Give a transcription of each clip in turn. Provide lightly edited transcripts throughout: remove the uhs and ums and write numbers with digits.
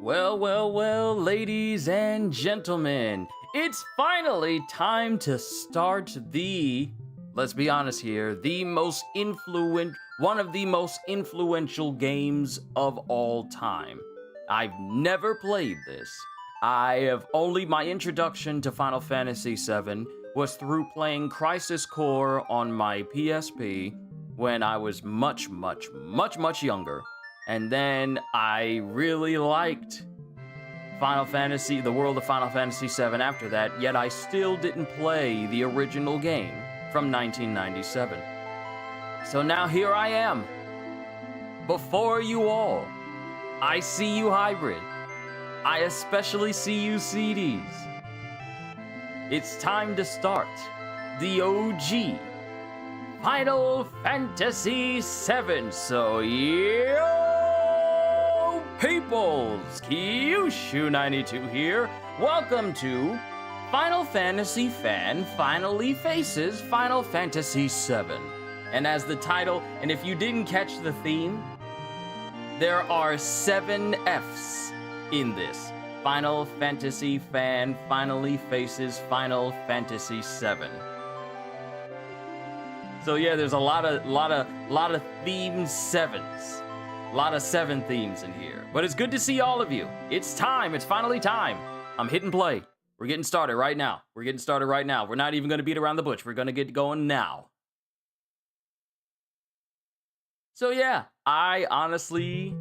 Well, ladies and gentlemen, it's finally time to start let's be honest here, one of the most influential games of all time. I've never played this. My introduction to Final Fantasy VII was through playing Crisis Core on my PSP when I was much younger. And then I really liked the world of Final Fantasy VII after that, yet I still didn't play the original game from 1997. So now here I am, before you all. I see you hybrid. I especially see you CDs. It's time to start the OG Final Fantasy VII. So yo peoples, Kyushu92 here. Welcome to Final Fantasy Fan Finally Faces Final Fantasy VII. And as the title, and if you didn't catch the theme, there are 7 F's in this. Final Fantasy Fan Finally Faces Final Fantasy VII. So yeah, there's a lot of themed sevens. A lot of 7 themes in here. But it's good to see all of you. It's time. It's finally time. I'm hitting play. We're getting started right now. We're not even going to beat around the bush. We're going to get going now. So yeah, I honestly...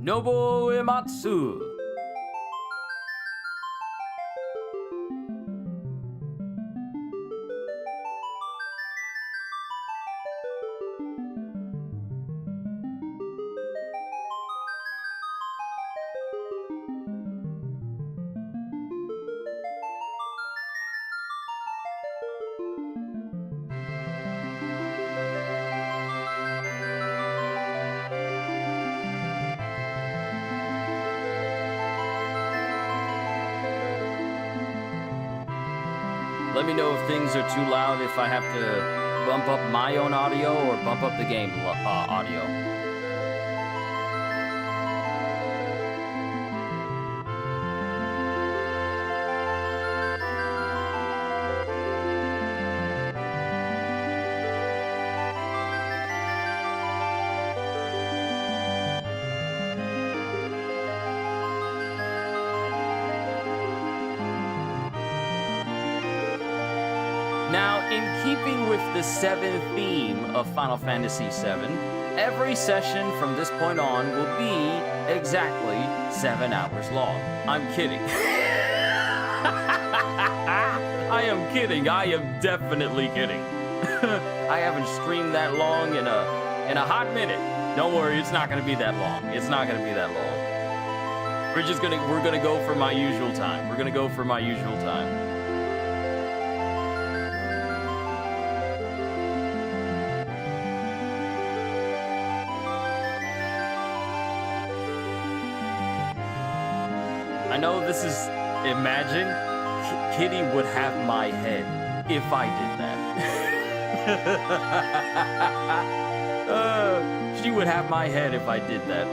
Nobuo Uematsu. Let me know if things are too loud, if I have to bump up my own audio or bump up the game audio. Now, in keeping with the 7th theme of Final Fantasy VII, every session from this point on will be exactly 7 hours long. I'm kidding. I am kidding. I am definitely kidding. I haven't streamed that long in a hot minute. Don't worry, it's not gonna be that long. It's not gonna be that long. We're gonna go for my usual time. I know this is, imagine, Kitty would have my head if I did that. She would have my head if I did that.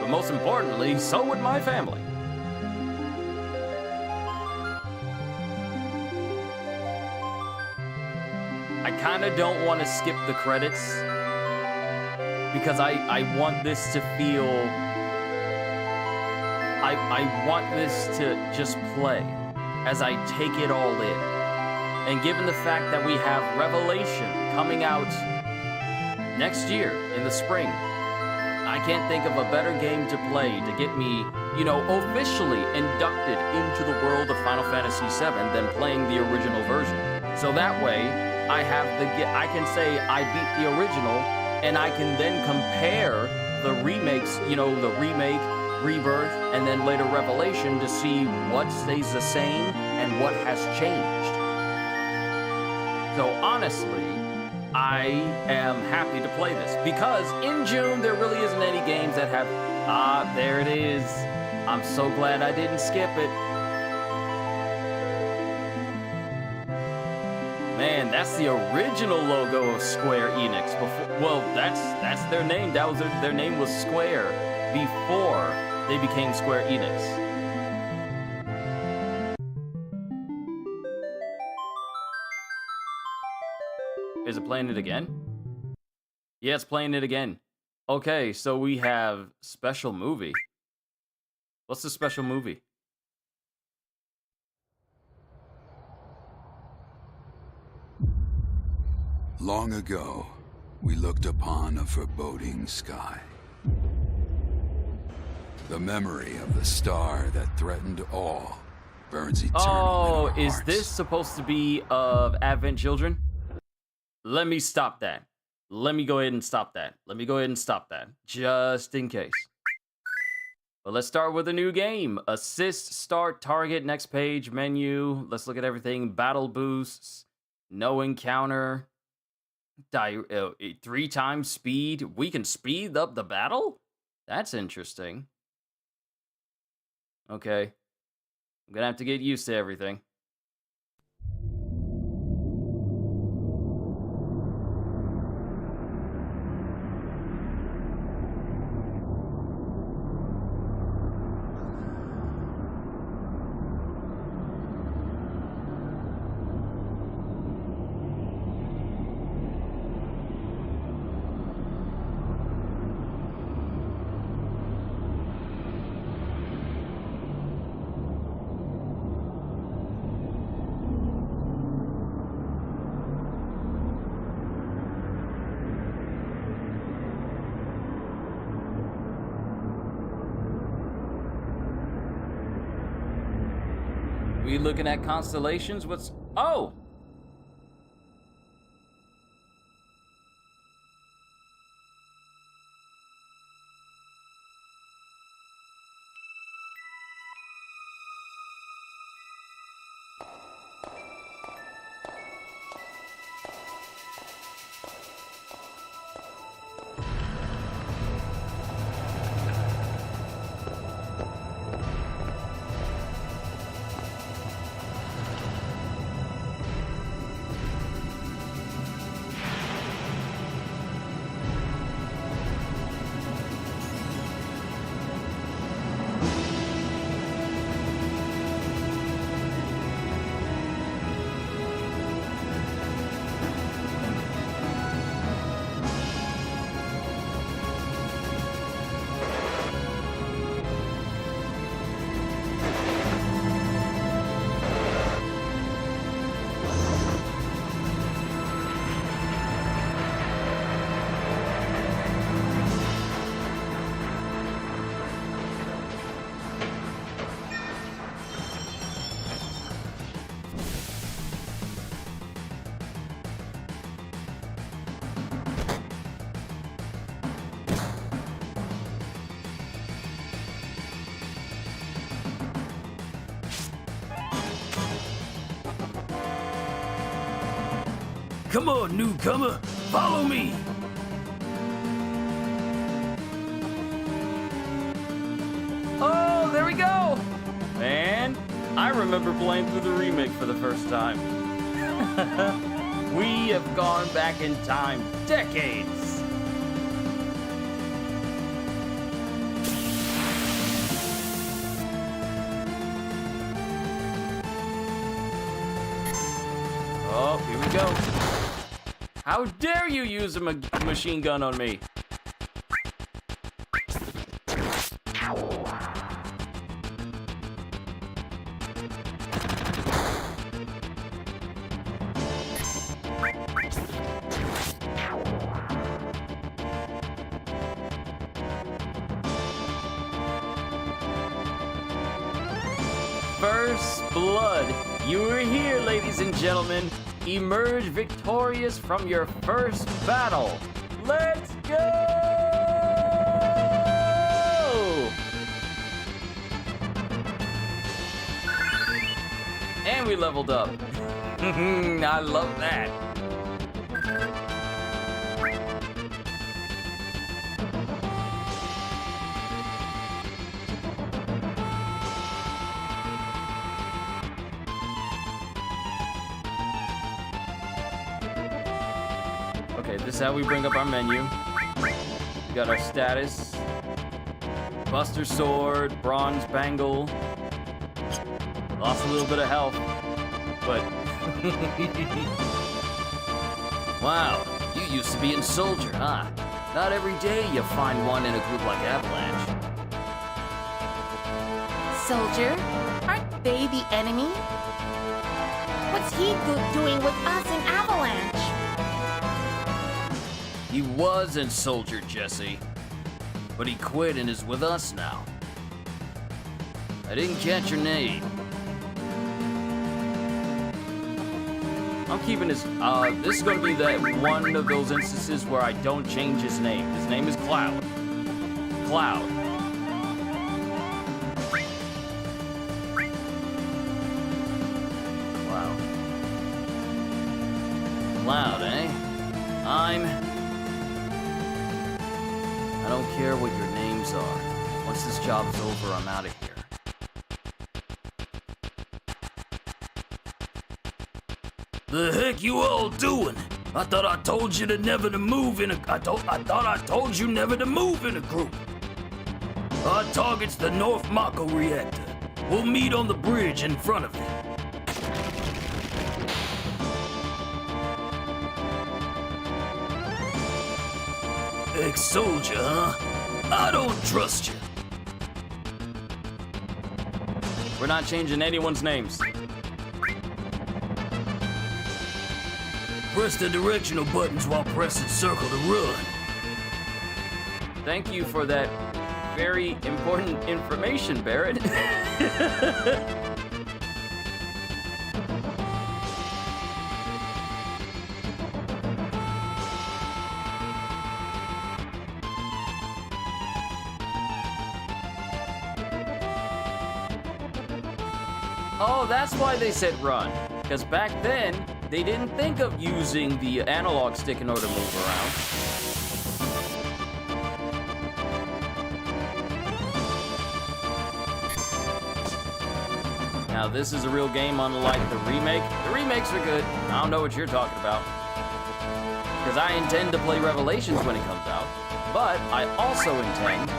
But most importantly, so would my family. I kind of don't want to skip the credits because I want this to feel... I want this to just play as I take it all in. And given the fact that we have Revelation coming out next year in the spring, I can't think of a better game to play to get me, officially inducted into the world of Final Fantasy VII than playing the original version. So that way, I can say I beat the original, and I can then compare the remakes, the remake, Rebirth, and then later Revelation to see what stays the same and what has changed. So honestly, I am happy to play this because in June there really isn't any games that have. There it is. I'm so glad I didn't skip it. Man, that's the original logo of Square Enix. Well, that's their name. That was their name was Square before they became Square Enix. Is it playing it again? Yeah, it's playing it again. Okay, so we have special movie. What's the special movie? Long ago, we looked upon a foreboding sky. The memory of the star that threatened all burns eternal in our hearts. Is this supposed to be of Advent Children? Let me stop that. Let me go ahead and stop that. Just in case. But let's start with a new game. Assist, start, target, next page, menu. Let's look at everything. Battle boosts, no encounter, 3 times speed. We can speed up the battle? That's interesting. Okay. I'm gonna have to get used to everything. We looking at constellations? What's... Oh! Come on, newcomer, follow me! Oh, there we go! Man, I remember playing through the remake for the first time. We have gone back in time decades! Oh, here we go. How dare you use a machine gun on me? First blood. You are here, ladies and gentlemen. Emerge victorious from your first battle. Let's go! And we leveled up. I love that. Okay, this is how we bring up our menu. We got our status. Buster Sword, Bronze Bangle. Lost a little bit of health, but... Wow, you used to be in Soldier, huh? Not every day you find one in a group like Avalanche. Soldier? Aren't they the enemy? What's he doing with us in Avalanche? He was in Soldier, Jesse. But he quit and is with us now. I didn't catch your name. I'm keeping his, this is gonna be that one of those instances where I don't change his name. His name is Cloud. Cloud. Cloud. Cloud, eh? I don't care what your names are. Once this job is over, I'm out of here. The heck you all doing? I thought I told you never to move in a... I thought I told you never to move in a group. Our target's the North Mako reactor. We'll meet on the bridge in front of it. Ex-soldier, huh? I don't trust you. We're not changing anyone's names. Press the directional buttons while pressing circle to run. Thank you for that very important information, Barrett. Oh, that's why they said run. Because back then, they didn't think of using the analog stick in order to move around. Now, this is a real game unlike the remake. The remakes are good. I don't know what you're talking about. Because I intend to play Revelations when it comes out. But I also intend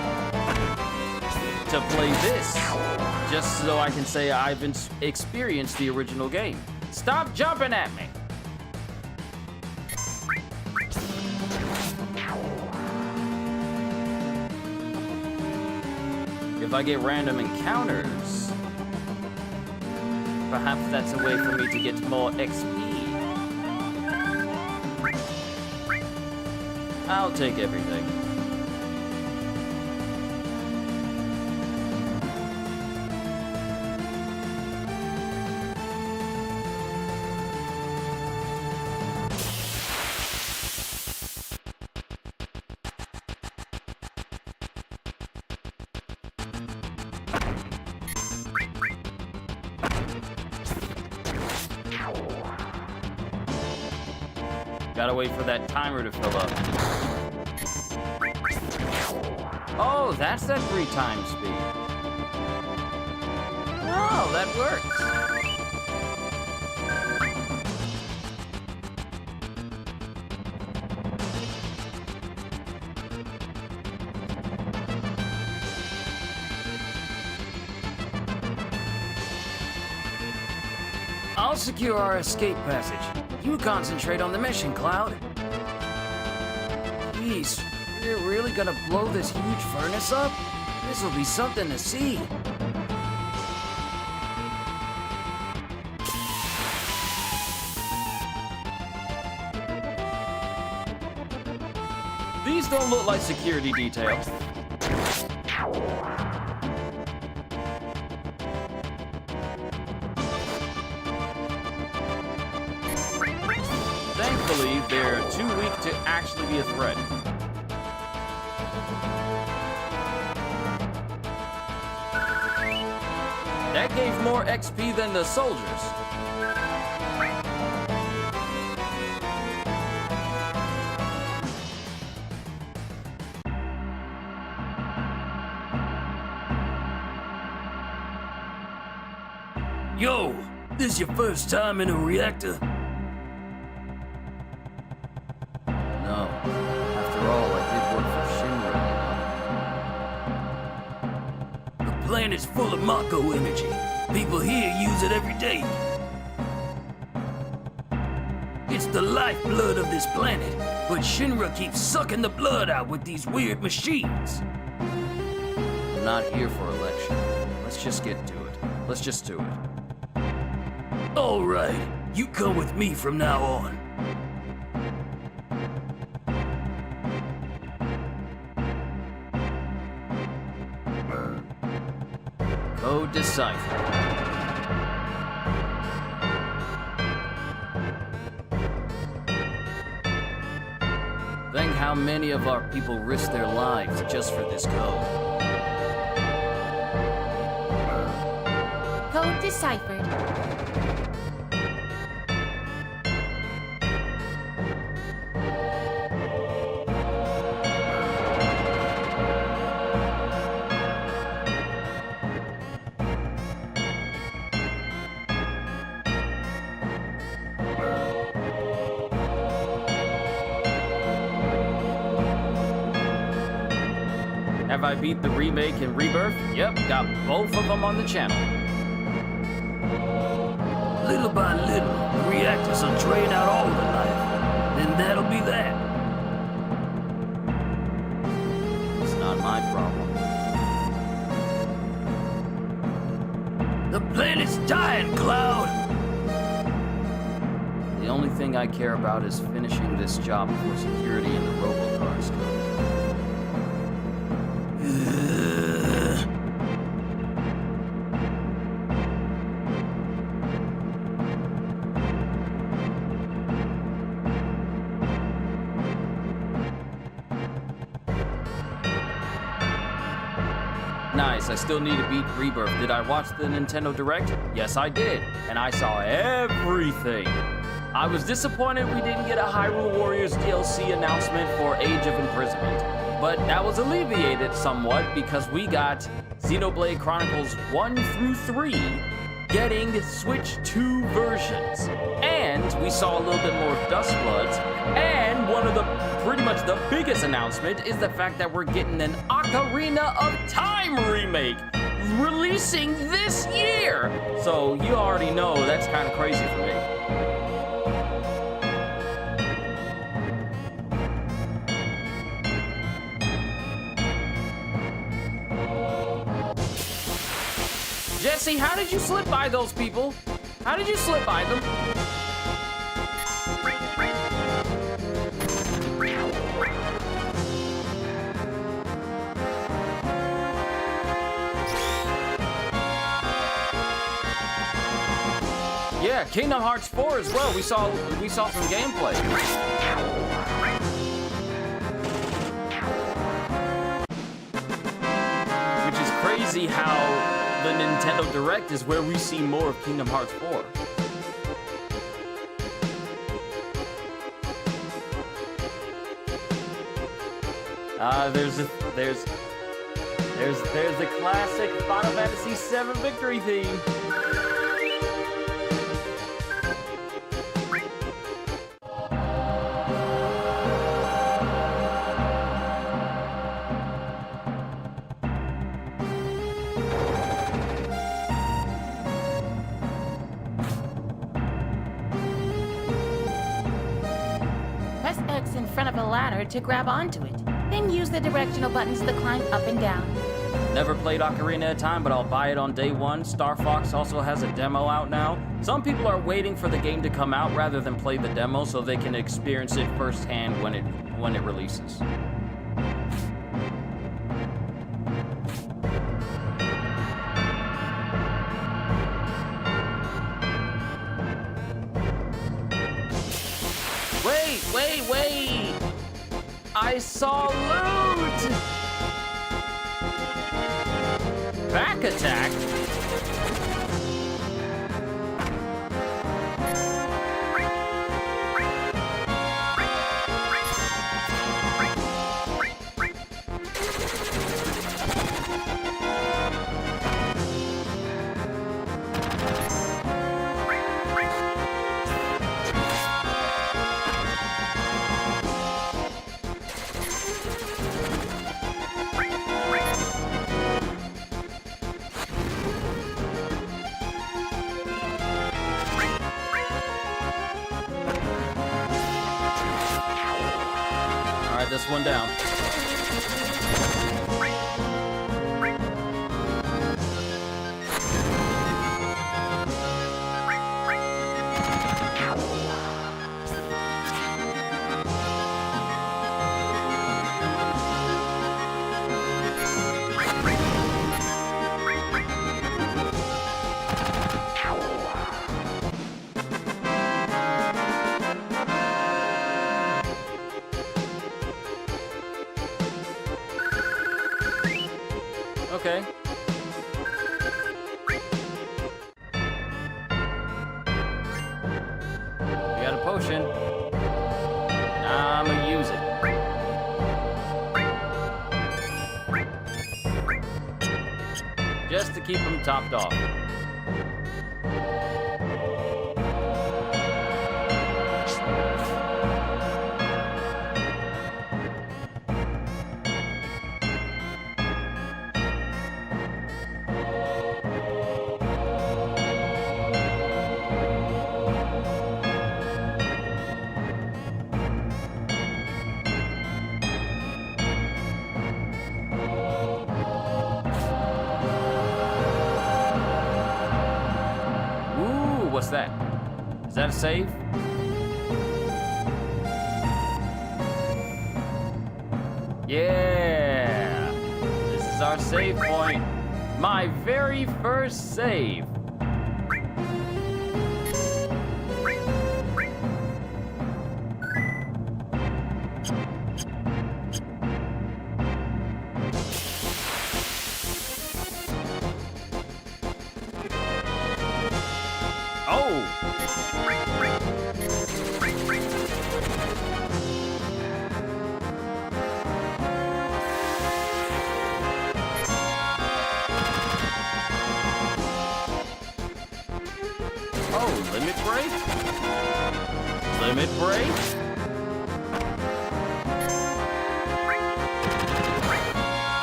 to play this. Just so I can say I've experienced the original game. Stop jumping at me! If I get random encounters, perhaps that's a way for me to get more XP. I'll take everything. Gotta wait for that timer to fill up. Oh, that's that 3 times speed. Oh, that works. I'll secure our escape passage. You concentrate on the mission, Cloud. Jeez, we're really gonna blow this huge furnace up? This'll be something to see. These don't look like security details. Thankfully, they're too weak to actually be a threat. That gave more XP than the soldiers. Yo, this your first time in a reactor? No. After all, I did work for Shinra, The planet's full of Mako energy. People here use it every day. It's the lifeblood of this planet, but Shinra keeps sucking the blood out with these weird machines. I'm not here for election. Let's just get to it. Let's just do it. All right, you come with me from now on. Code deciphered. Think how many of our people risk their lives just for this code. Code deciphered. Have I beat the remake and rebirth? Yep, got both of them on the channel. Little by little, the reactors will drain out all the life. Then that'll be that. It's not my problem. The planet's dying, Cloud! The only thing I care about is finishing this job before security and the robocars come. Nice, I still need to beat Rebirth. Did I watch the Nintendo Direct? Yes, I did. And I saw everything. I was disappointed we didn't get a Hyrule Warriors DLC announcement for Age of Imprisonment. But that was alleviated somewhat because we got Xenoblade Chronicles 1 through 3 getting Switch 2 versions. And we saw a little bit more of Dustbloods. And one of the pretty much the biggest announcement is the fact that we're getting an Ocarina of Time remake releasing this year. So you already know that's kind of crazy for me. Jesse, how did you slip by those people? How did you slip by them? Yeah, Kingdom Hearts 4 as well. We saw some gameplay. Which is crazy how the Nintendo Direct is where we see more of Kingdom Hearts 4. There's the classic Final Fantasy VII victory theme. Press X in front of a ladder to grab onto it. Then use the directional buttons to climb up and down. Never played Ocarina of Time, but I'll buy it on day one. Star Fox also has a demo out now. Some people are waiting for the game to come out rather than play the demo so they can experience it firsthand when it releases. Wait! I saw loot! Back attack? ride this one down. Okay. We got a potion. I'm gonna use it. Just to keep him topped off. What's that? Is that a save? Yeah! This is our save point. My very first save. Oh, limit break? Limit break?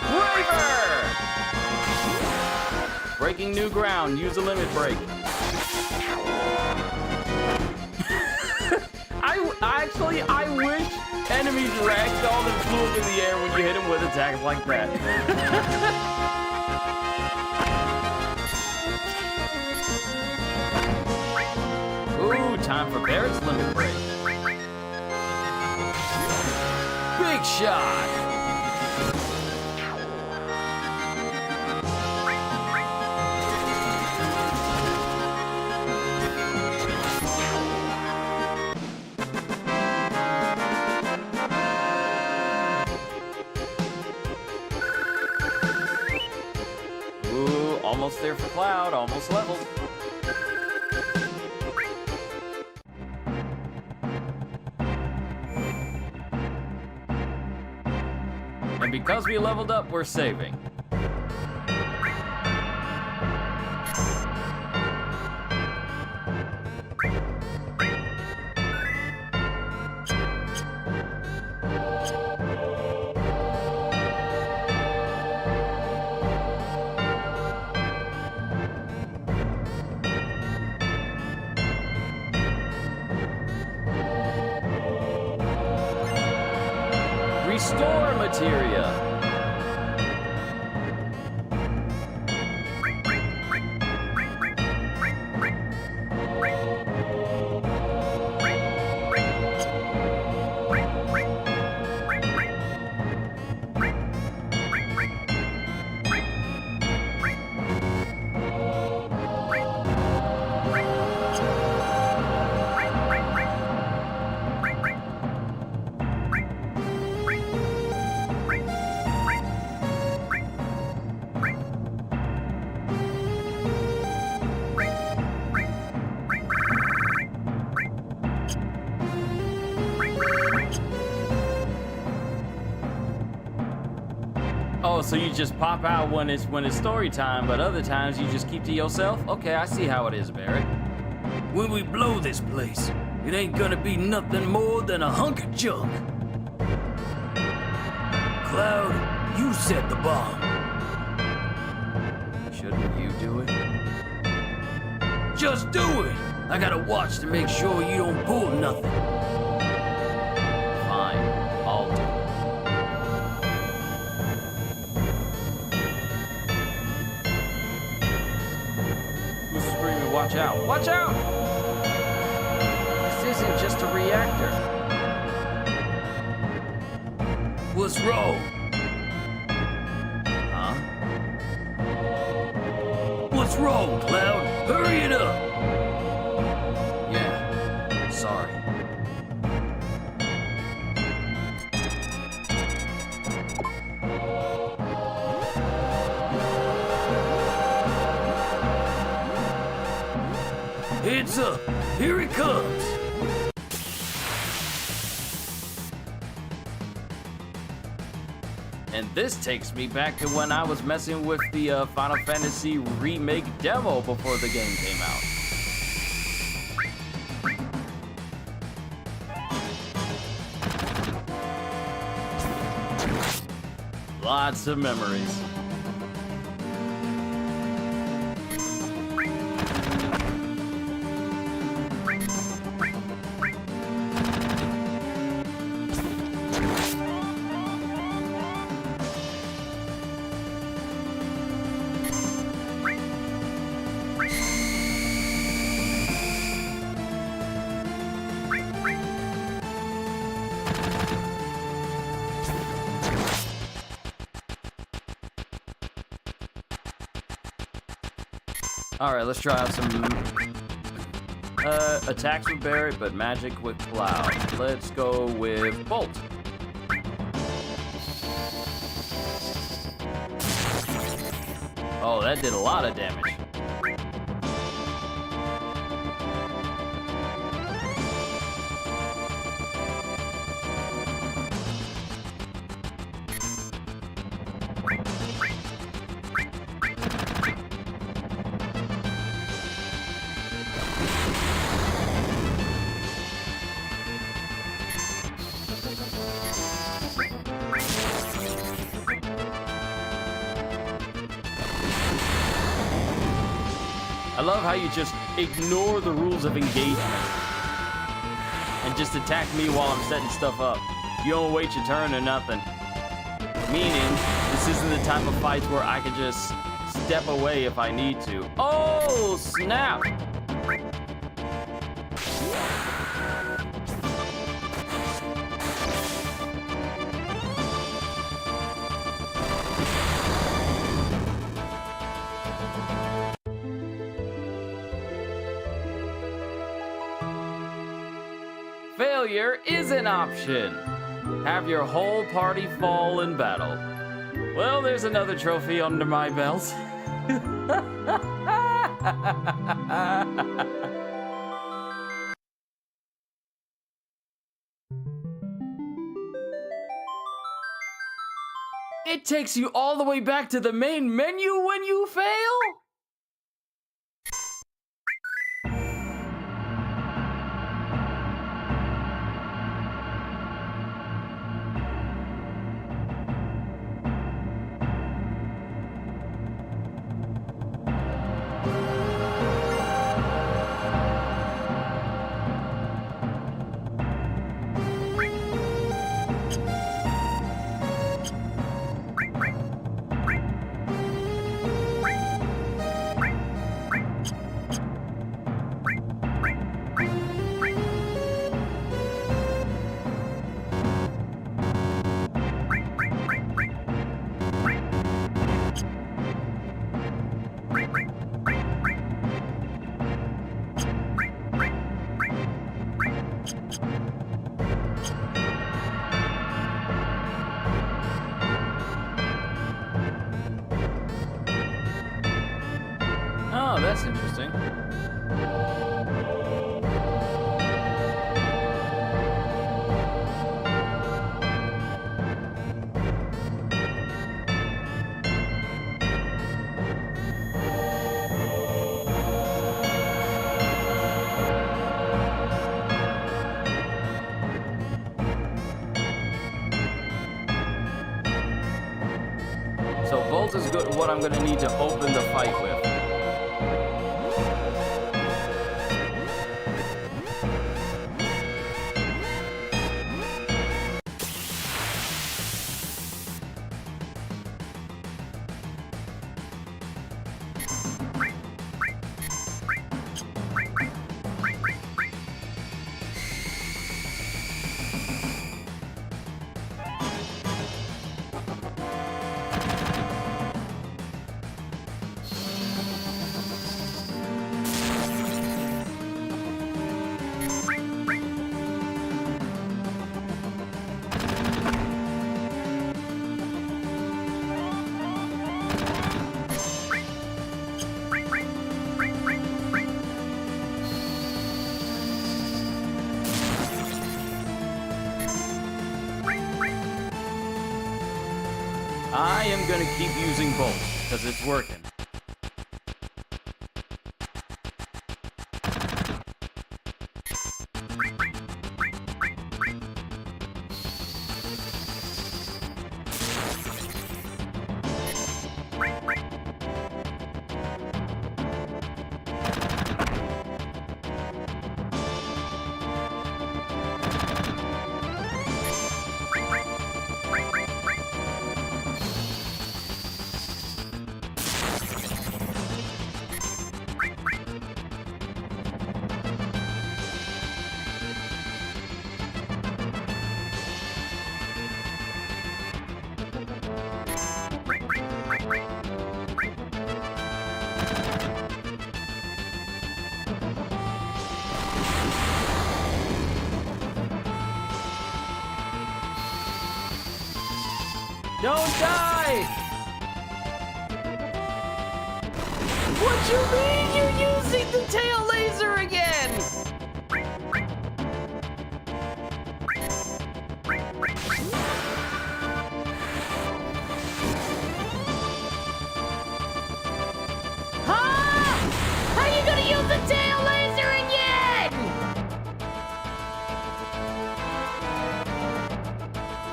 Braver! Breaking new ground, use a limit break. I wish enemies ragdolled and flew up in the air when you hit them with attacks like that. Ooh, time for Barrett's limit break. Big shot! Ooh, almost there for Cloud, almost leveled. And because we leveled up, we're saving. Restore materia. Oh, so you just pop out when it's story time, but other times you just keep to yourself? Okay, I see how it is, Barrett. When we blow this place, it ain't gonna be nothing more than a hunk of junk. Cloud, you set the bomb. Shouldn't you do it? Just do it! I gotta watch to make sure you don't pull nothing. Fine, I'll do it. out. Watch out! This isn't just a reactor. What's wrong? Huh? What's wrong, Cloud? Hurry it up! Yeah. Sorry. Heads up! Here it comes! And this takes me back to when I was messing with the Final Fantasy Remake demo before the game came out. Lots of memories. All right, let's try out some attacks with Barret, but magic with Cloud. Let's go with Bolt. Oh, that did a lot of damage. I love how you just ignore the rules of engagement and just attack me while I'm setting stuff up. You don't wait your turn or nothing. Meaning, this isn't the type of fights where I can just step away if I need to. Oh, snap! Failure is an option. Have your whole party fall in battle. Well, there's another trophy under my belt. It takes you all the way back to the main menu when you fail? Oh, that's interesting. So Bolt is good. What I'm gonna need to open the fight with. I am gonna keep using both, because it's working. Don't die! What you mean you're using the tail laser again? Huh? How you gonna use the tail laser again?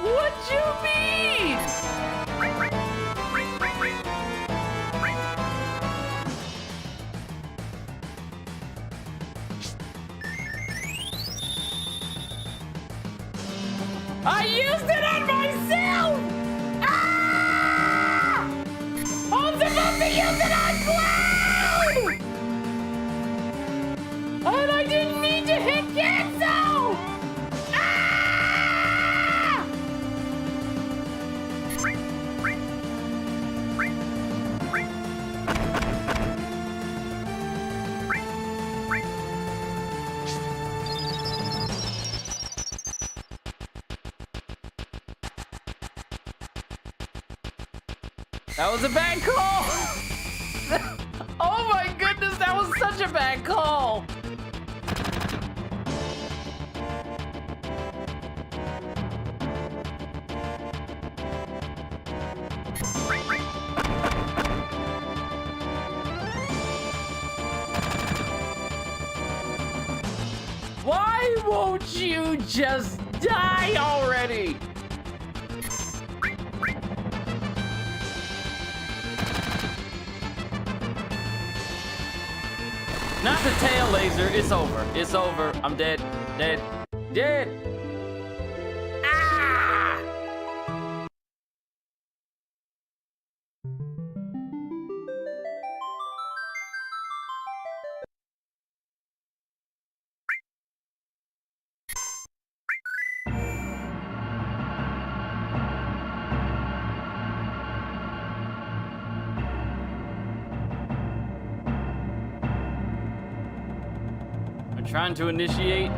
What you mean? I used it on myself! Ah! I'm supposed to use it on Cloud! And I didn't mean to hit cancel! Ah! That was a bad call! Oh my goodness, that was such a bad call! Why won't you just die already? Not the tail laser, it's over. It's over. I'm dead. Dead. Dead. Ah! Trying to initiate.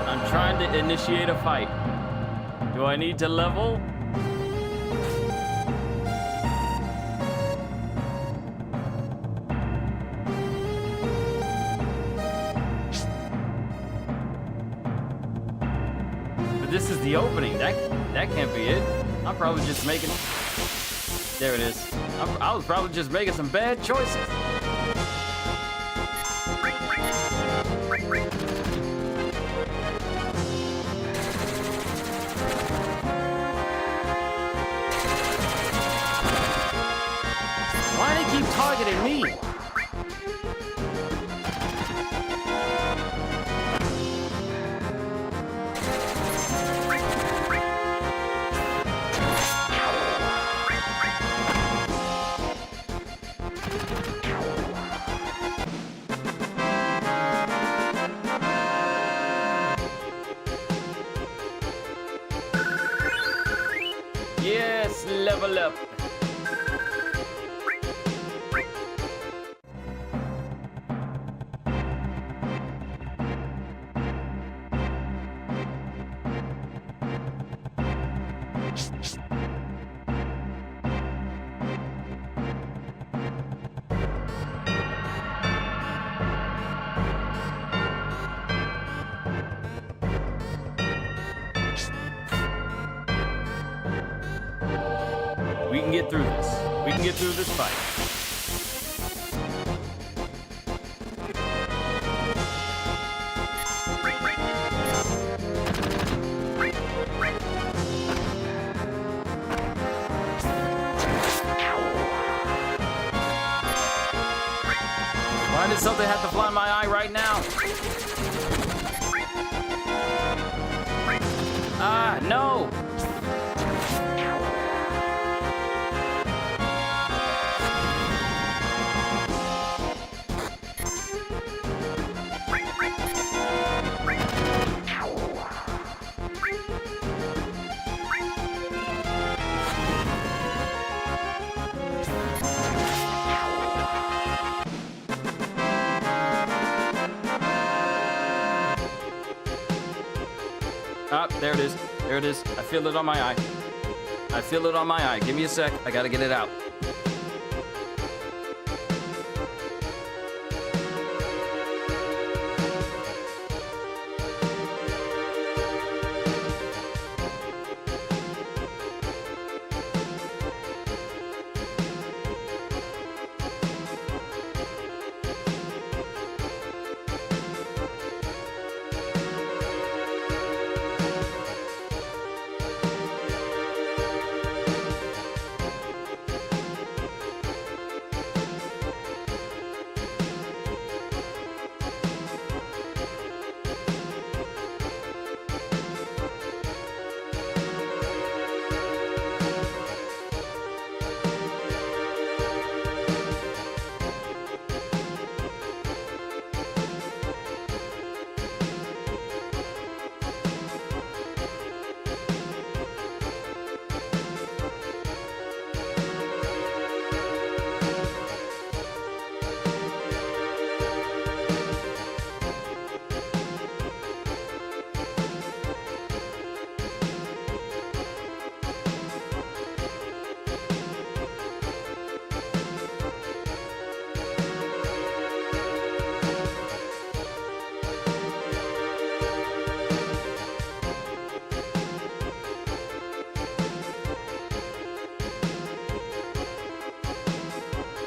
I'm trying to initiate a fight. Do I need to level? But this is the opening. That can't be it. I'm probably just making. There it is. I was probably just making some bad choices. Why do they keep targeting me? Yes, level up. We can get through this. We can get through this fight. Why did something have to fly in my eye right now? Ah, no! Ah, there it is. There it is. I feel it on my eye. I feel it on my eye. Give me a sec. I gotta get it out.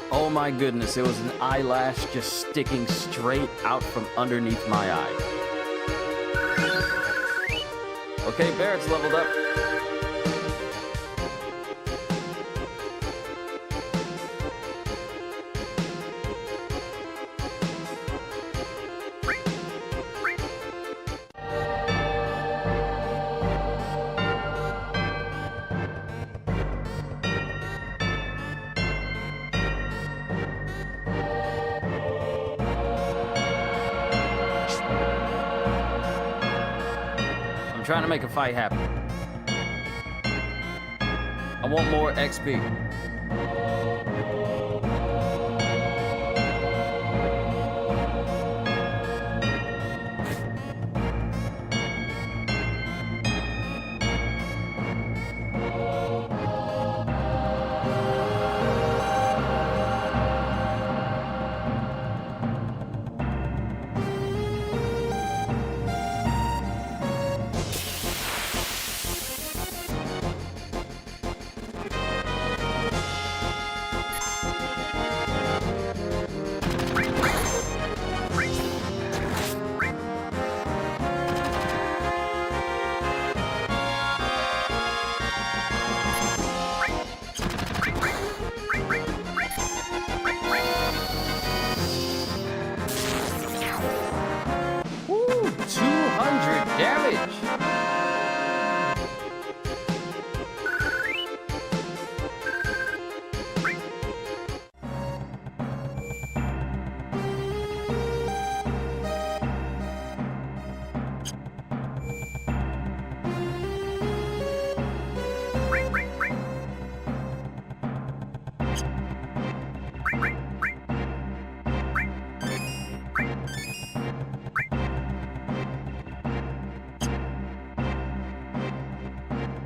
Oh my goodness, it was an eyelash just sticking straight out from underneath my eye. Okay, Barrett's leveled up. Trying to make a fight happen. I want more XP.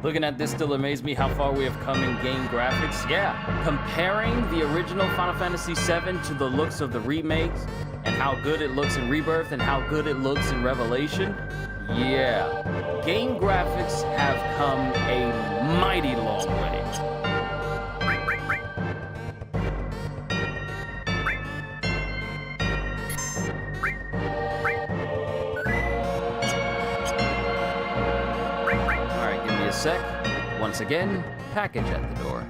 Looking at this still amazes me how far we have come in game graphics. Yeah, comparing the original Final Fantasy VII to the looks of the remakes and how good it looks in Rebirth and how good it looks in Revelation. Yeah, game graphics have come a mighty long way. sec. Once again, package at the door.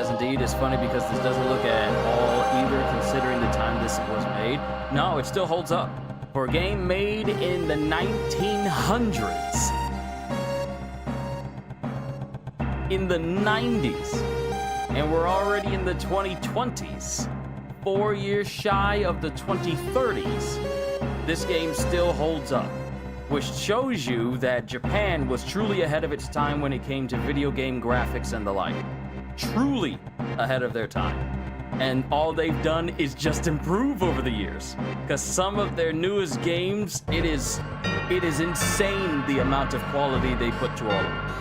Indeed, it's funny because this doesn't look at all either, considering the time this was made. No, it still holds up. For a game made in the 1900s, in the 90s, and we're already in the 2020s, 4 years shy of the 2030s, this game still holds up, which shows you that Japan was truly ahead of its time when it came to video game graphics and the like. Truly ahead of their time. And all they've done is just improve over the years. Because some of their newest games, it is insane the amount of quality they put to all of them.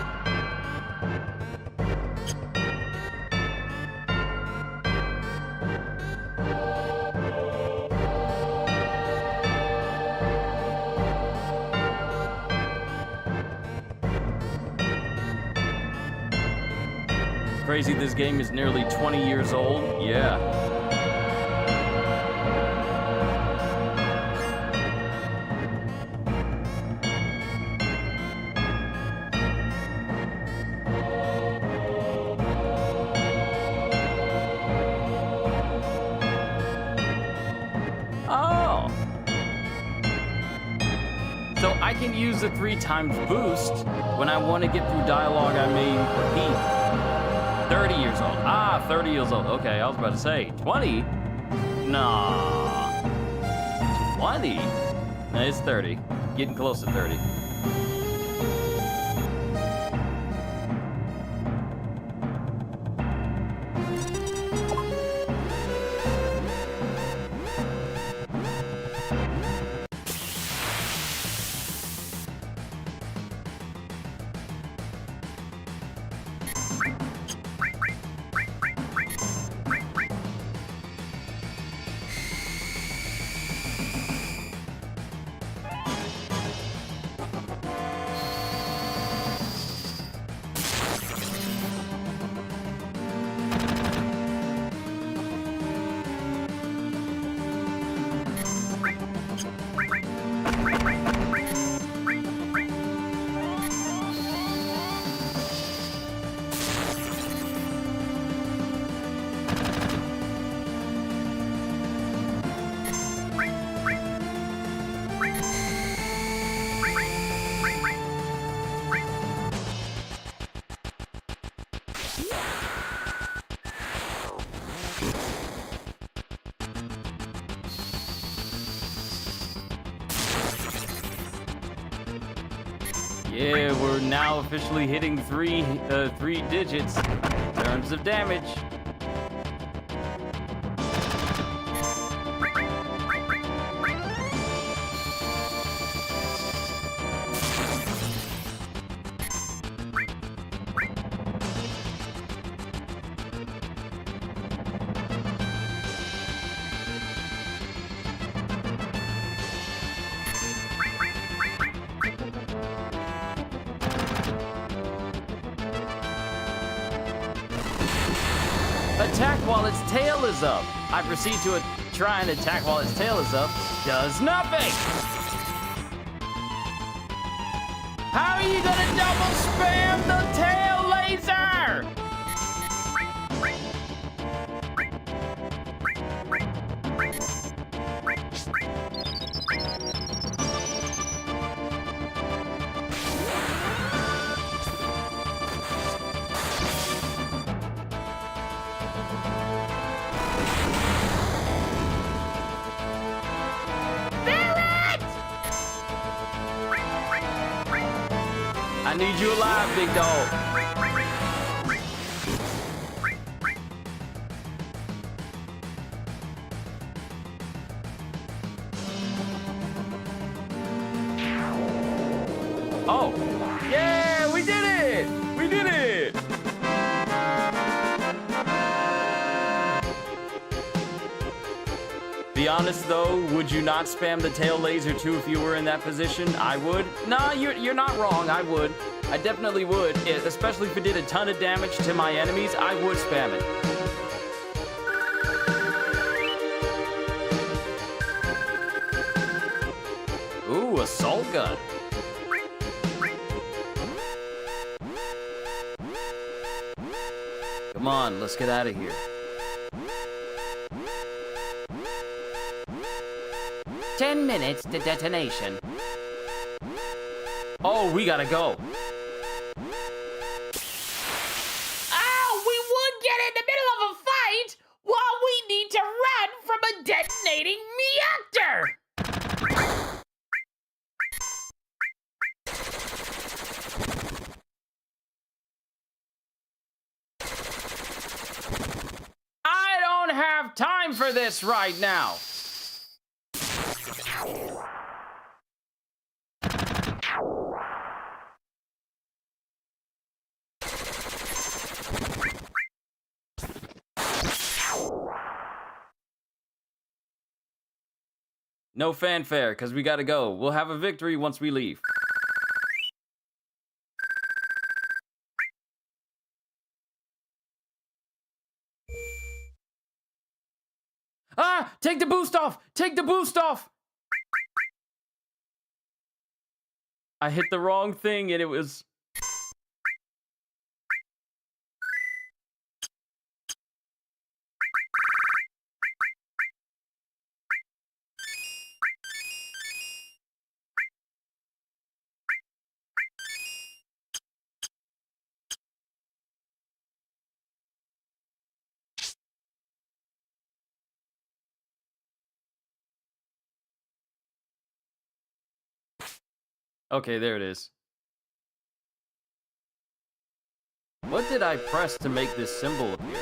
Crazy this game is nearly 20 years old. Yeah. Oh. So I can use the 3 times boost when I want to get through dialogue I may repeat. 30 years old. 30 years old. Okay, I was about to say 20? Nah. 20? No, it's 30. Getting close to 30. Yeah, we're now officially hitting three digits in terms of damage. Attack while its tail is up. I proceed to try and attack while its tail is up. Does nothing. How are you gonna double spam the tail laser? I need you alive, big dog. Oh, yeah, we did it! We did it! Be honest though, would you not spam the tail laser too if you were in that position? I would. Nah, you're not wrong. I would. I definitely would. Especially if it did a ton of damage to my enemies, I would spam it. Ooh, assault gun. Come on, let's get out of here. 10 minutes to detonation. Oh, we gotta go. Oh, we would get in the middle of a fight while we need to run from a detonating reactor. I don't have time for this right now. No fanfare, because we gotta go. We'll have a victory once we leave. Ah! Take the boost off! Take the boost off! I hit the wrong thing and it was... Okay, there it is. What did I press to make this symbol appear?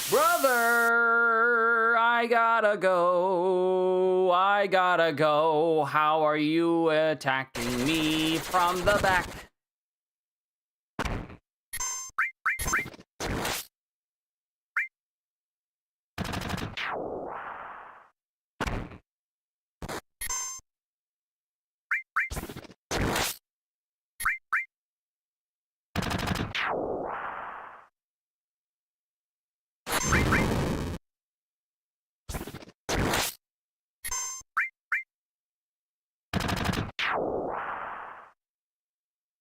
Brother, I gotta go. I gotta go. How are you attacking me from the back?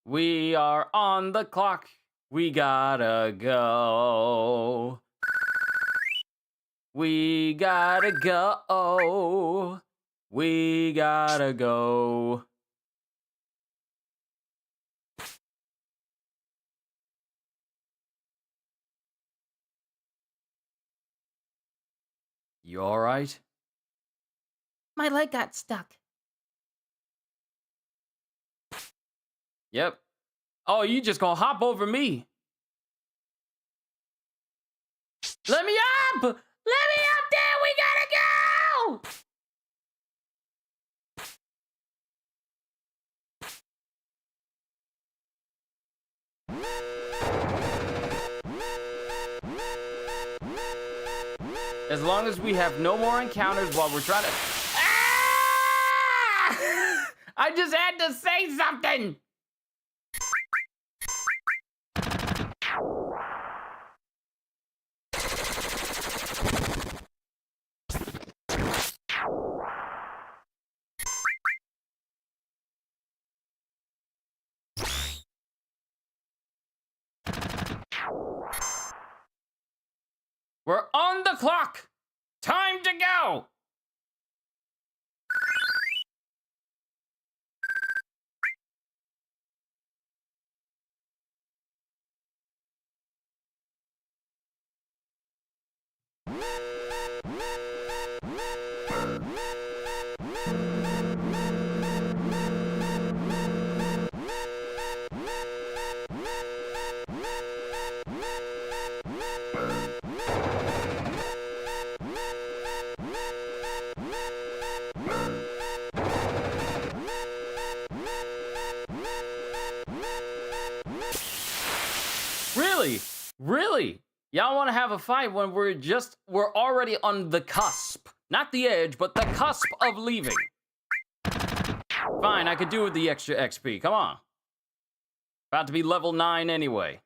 We are on the clock. We gotta go. We gotta go. We gotta go. You all right? My leg got stuck. Yep. Oh, you just gonna hop over me. Let me up! Let me up there! We gotta go! As long as we have no more encounters while we're trying to... Ah! I just had to say something! We're on the clock. Time to go. Really? Really? Y'all want to have a fight when we're already on the cusp. Not the edge, but the cusp of leaving. Fine, I could do with the extra XP. Come on. About to be level 9 anyway.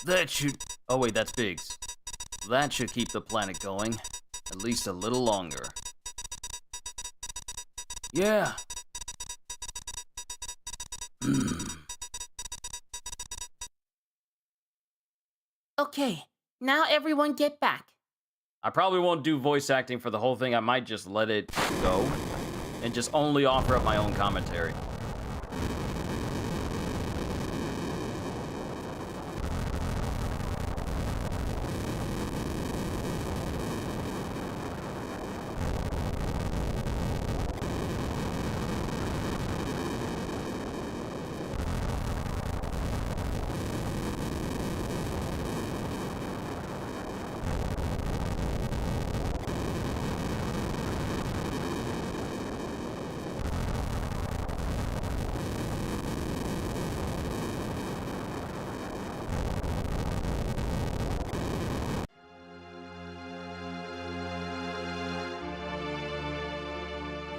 That should... Oh wait, that's Biggs. That should keep the planet going. At least a little longer. Yeah. Okay, now everyone get back. I probably won't do voice acting for the whole thing. I might just let it go. And just only offer up my own commentary.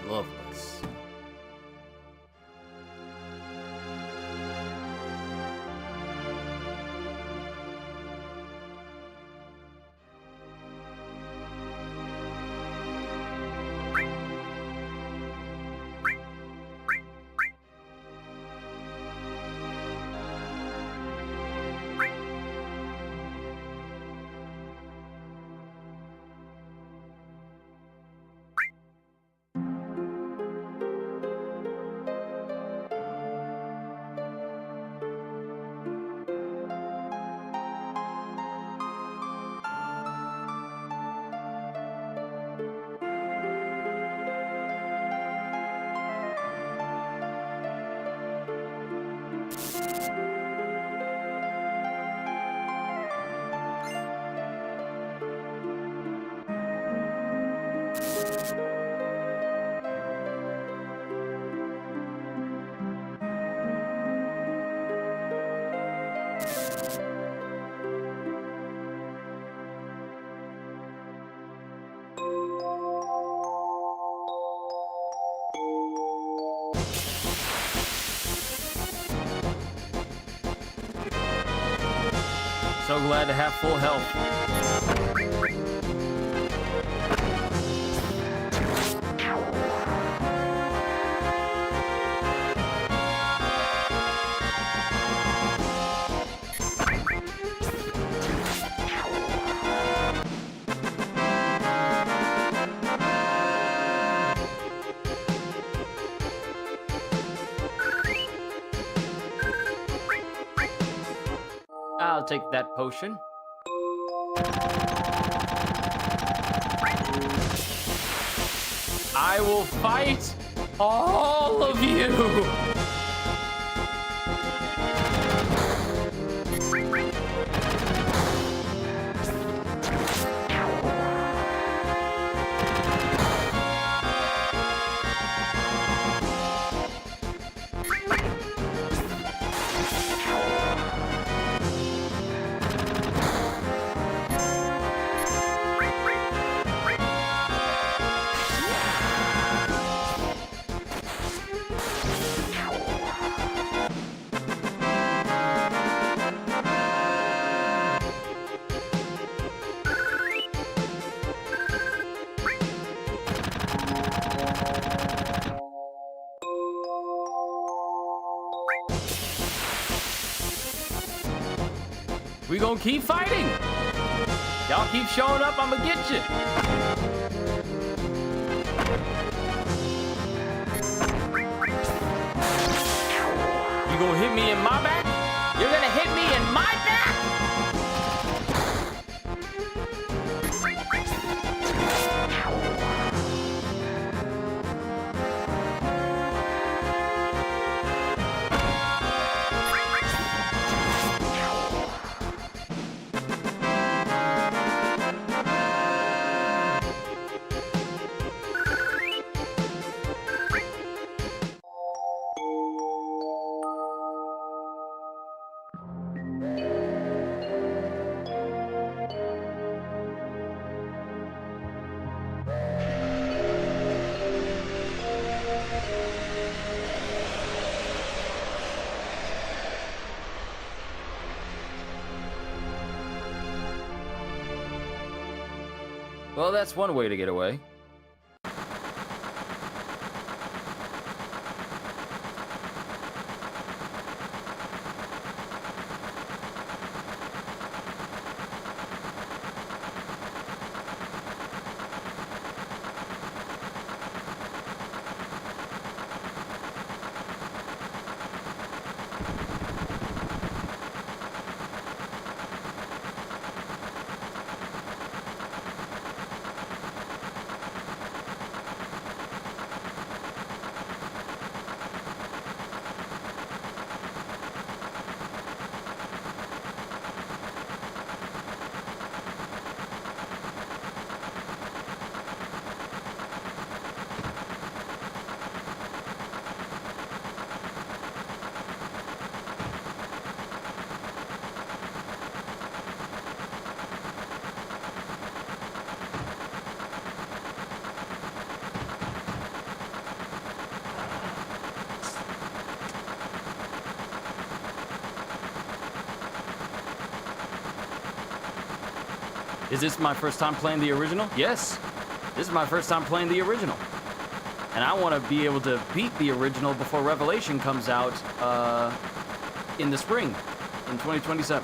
Loveless. So glad to have full health. I'll take that potion. I will fight All of you! We gonna keep fighting. Y'all keep showing up, I'ma get you. You gonna hit me in my back? You're gonna hit me in my back? Well, that's one way to get away. Is this my first time playing the original? Yes. This is my first time playing the original. And I want to be able to beat the original before Revelation comes out in the spring, in 2027.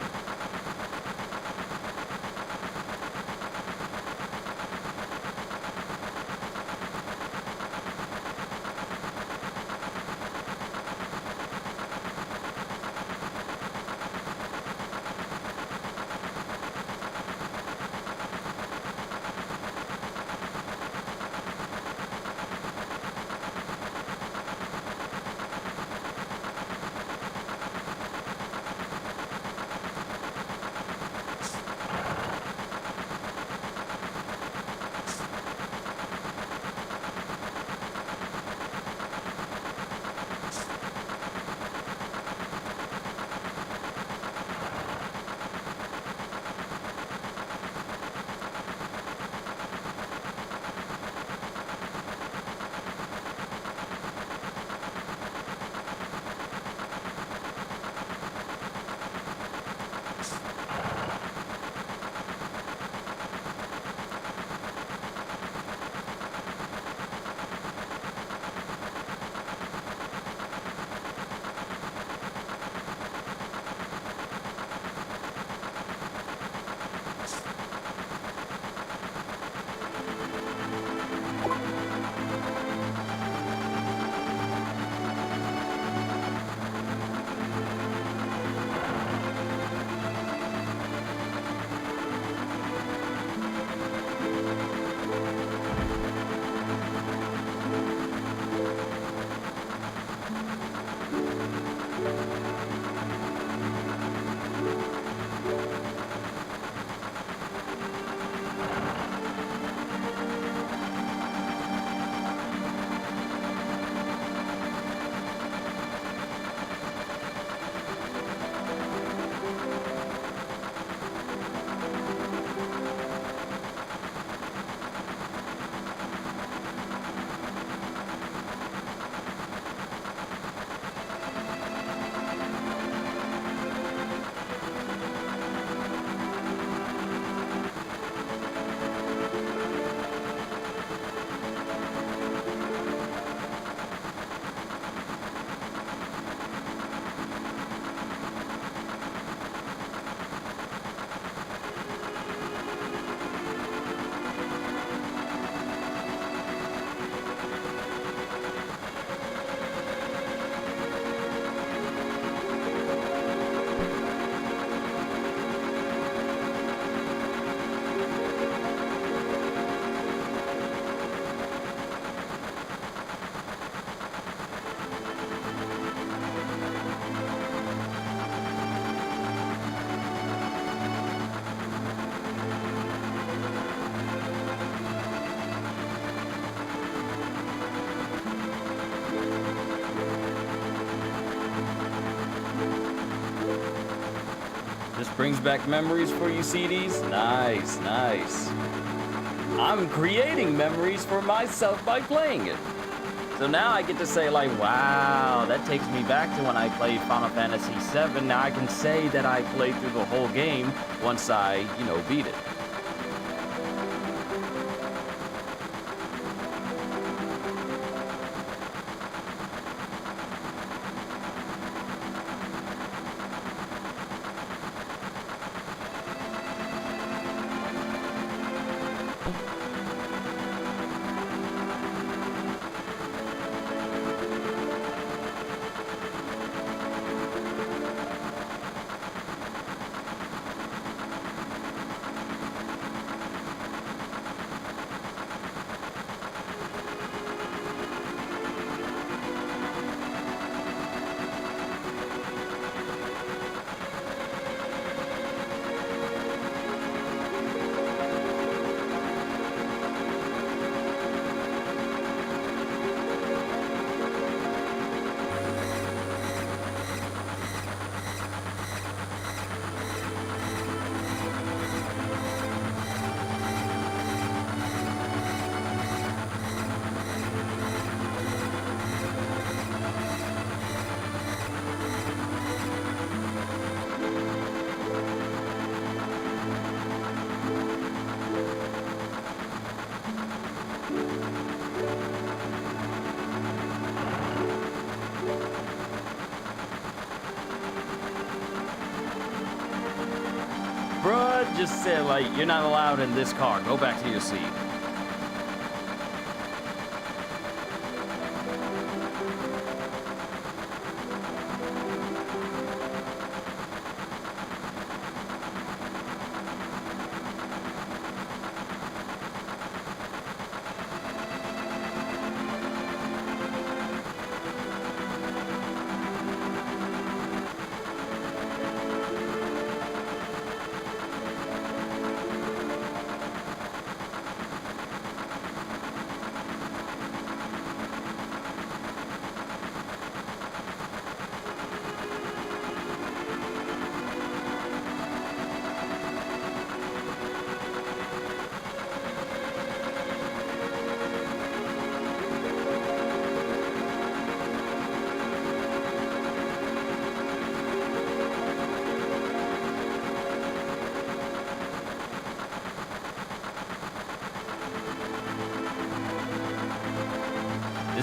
Just brings back memories for you, CDs? Nice, nice. I'm creating memories for myself by playing it. So now I get to say, like, wow, that takes me back to when I played Final Fantasy VII. Now I can say that I played through the whole game once I, beat it. Bruh just said, like, you're not allowed in this car. Go back to your seat.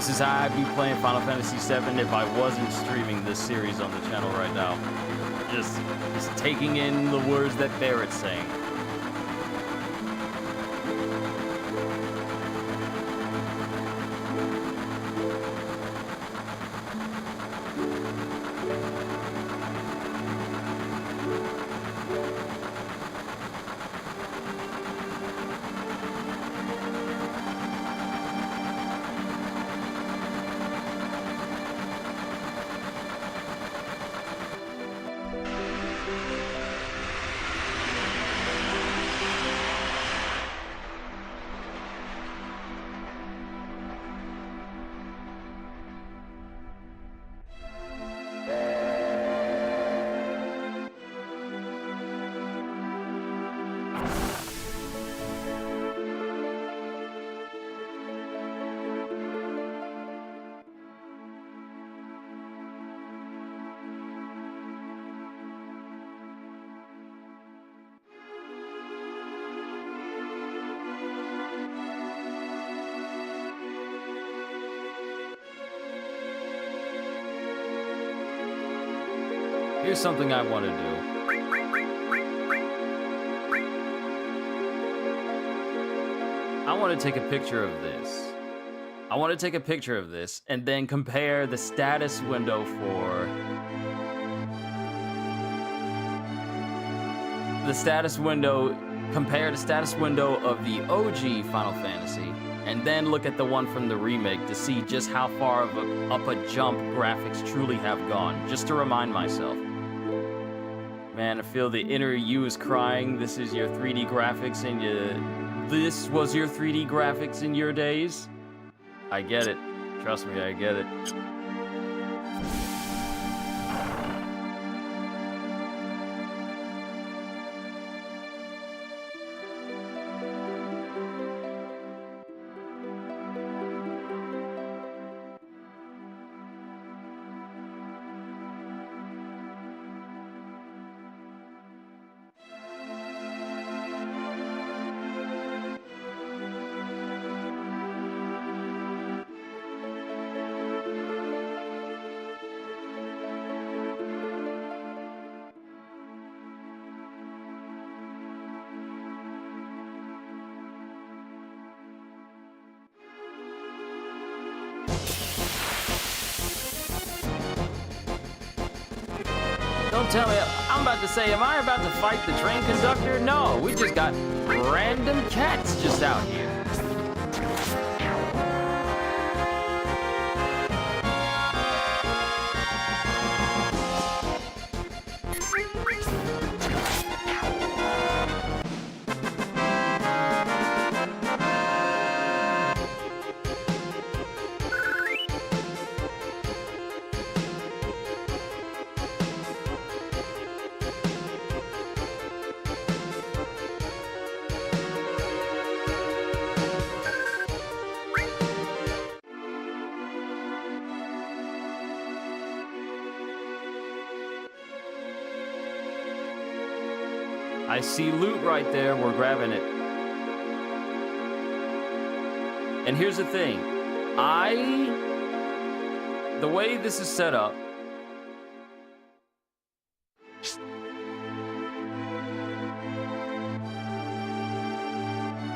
This is how I'd be playing Final Fantasy VII if I wasn't streaming this series on the channel right now. Just taking in the words that Barrett's saying. Here's something I want to do. I want to take a picture of this. I want to take a picture of this and then compare the status window for compare the status window of the OG Final Fantasy and then look at the one from the remake to see just how far of up a jump graphics truly have gone, just to remind myself. Man, I feel the inner you is crying. This is your 3D graphics this was your 3D graphics in your days? I get it. Trust me, I get it. Don't tell me. I'm about to say, am I about to fight the train conductor? No, we just got random cats just out here. I see loot right there. We're grabbing it. And here's the thing. The way this is set up,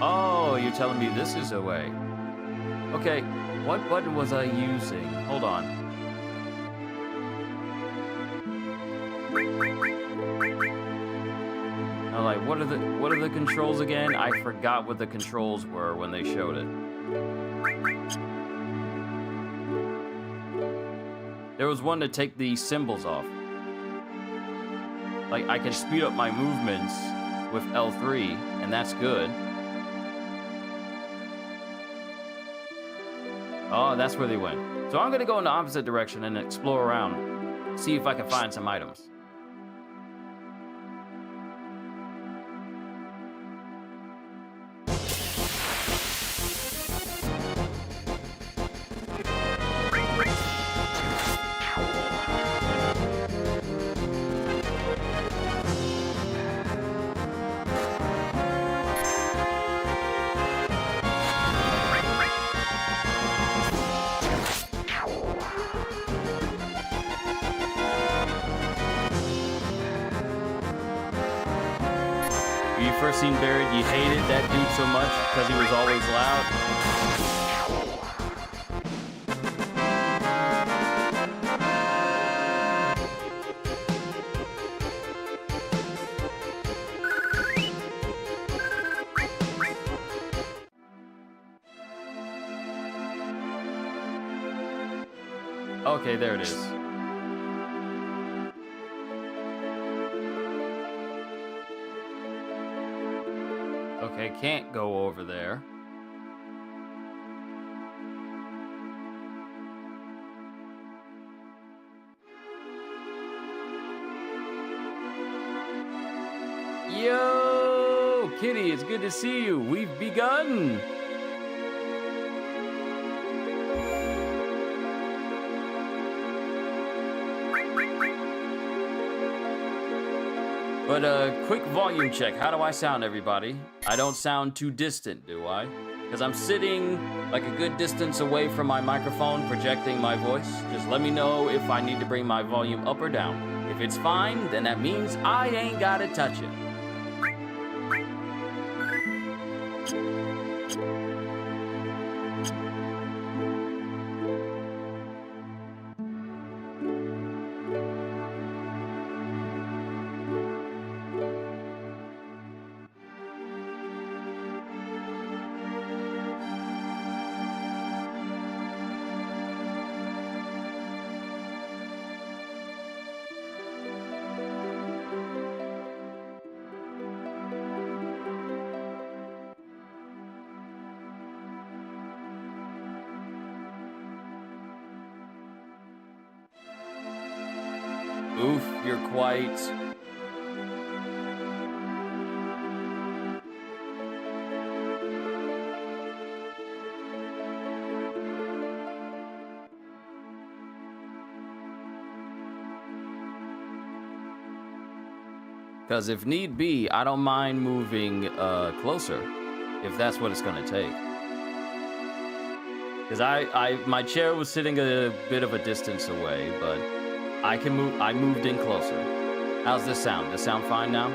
oh, you're telling me this is a way. Okay, what button was I using? Hold on. I'm like, what are the controls again? I forgot what the controls were when they showed it. There was one to take the symbols off. Like, I can speed up my movements with L3, and that's good. Oh, that's where they went. So I'm gonna go in the opposite direction and explore around. See if I can find some items. You first seen Barrett, you hated that dude so much because he was always loud. Okay, there it is. Okay, can't go over there. Yo, Kitty, it's good to see you. We've begun. But quick volume check. How do I sound, everybody? I don't sound too distant, do I? Because I'm sitting like a good distance away from my microphone, projecting my voice. Just let me know if I need to bring my volume up or down. If it's fine, then that means I ain't gotta touch it. Oof, you're quite... Because if need be, I don't mind moving closer, if that's what it's gonna take. Because my chair was sitting a bit of a distance away, but I can move. I moved in closer. How's this sound? Does this sound fine now?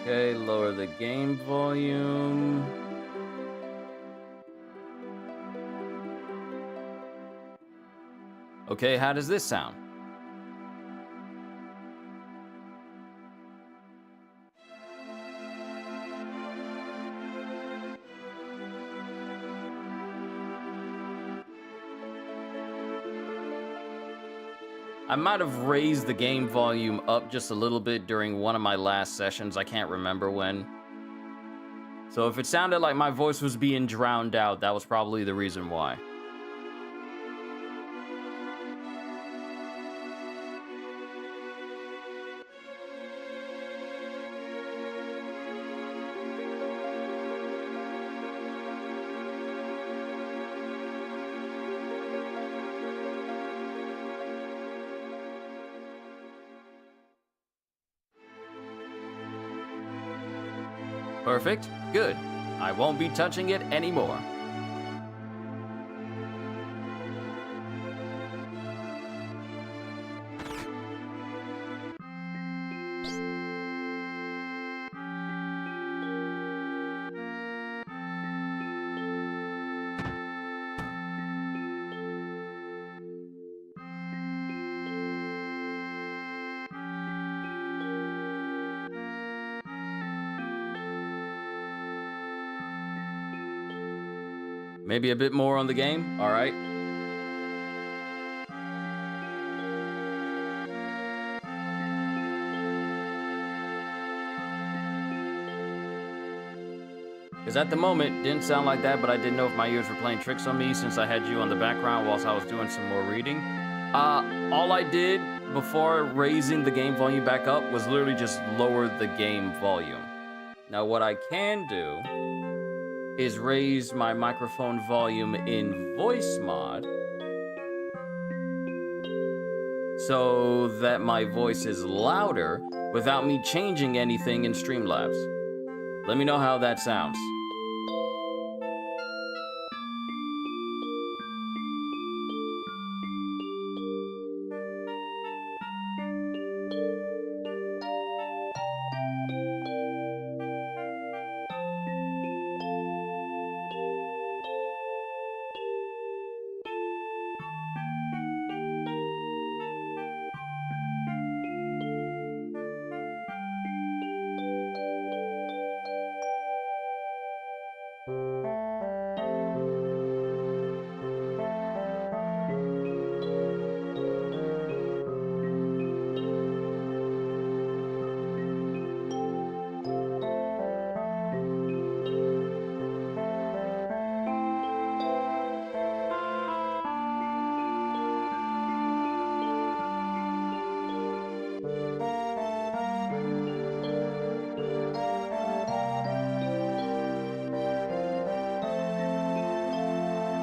Okay, lower the game volume. Okay, how does this sound? I might have raised the game volume up just a little bit during one of my last sessions. I can't remember when. So if it sounded like my voice was being drowned out, that was probably the reason why. Perfect. Good. I won't be touching it anymore. Maybe a bit more on the game? All right. Because at the moment, didn't sound like that, but I didn't know if my ears were playing tricks on me since I had you on the background whilst I was doing some more reading. All I did before raising the game volume back up was literally just lower the game volume. Now what I can do is raise my microphone volume in voice mod so that my voice is louder without me changing anything in Streamlabs. Let me know how that sounds.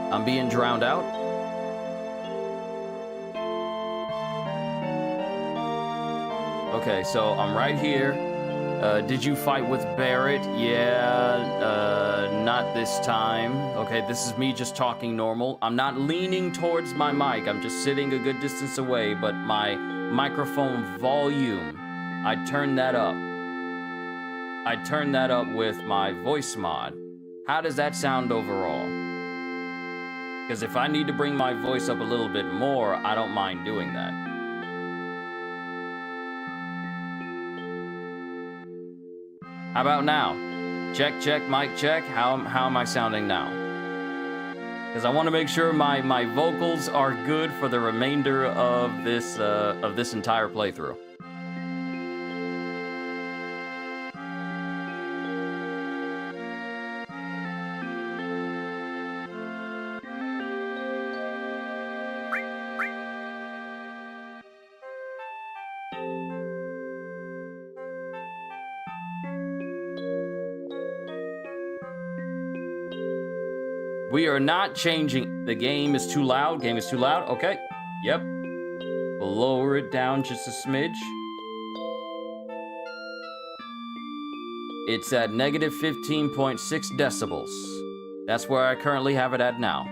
I'm being drowned out. Okay, so I'm right here. Did you fight with Barrett? Yeah, not this time. Okay, this is me just talking normal. I'm not leaning towards my mic. I'm just sitting a good distance away, but my microphone volume, I turned that up. I turned that up with my voice mod. How does that sound overall? Because if I need to bring my voice up a little bit more, I don't mind doing that. How about now? Check, check, mic check. How am I sounding now? Because I want to make sure my vocals are good for the remainder of this entire playthrough. We are not changing. The game is too loud. Game is too loud. Okay. Yep. We'll lower it down just a smidge. It's at negative 15.6 decibels. That's where I currently have it at now.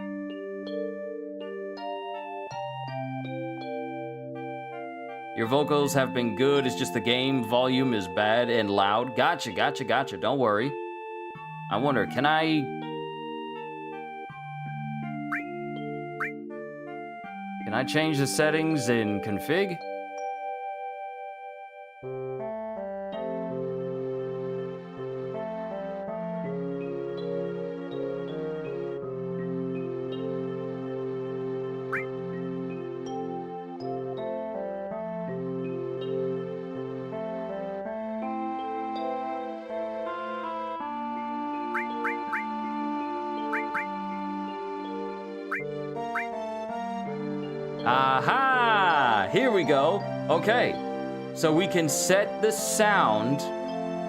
Your vocals have been good, it's just the game volume is bad and loud. Gotcha. Don't worry. I wonder, can I change the settings in config? Aha! Here we go. Okay, so we can set the sound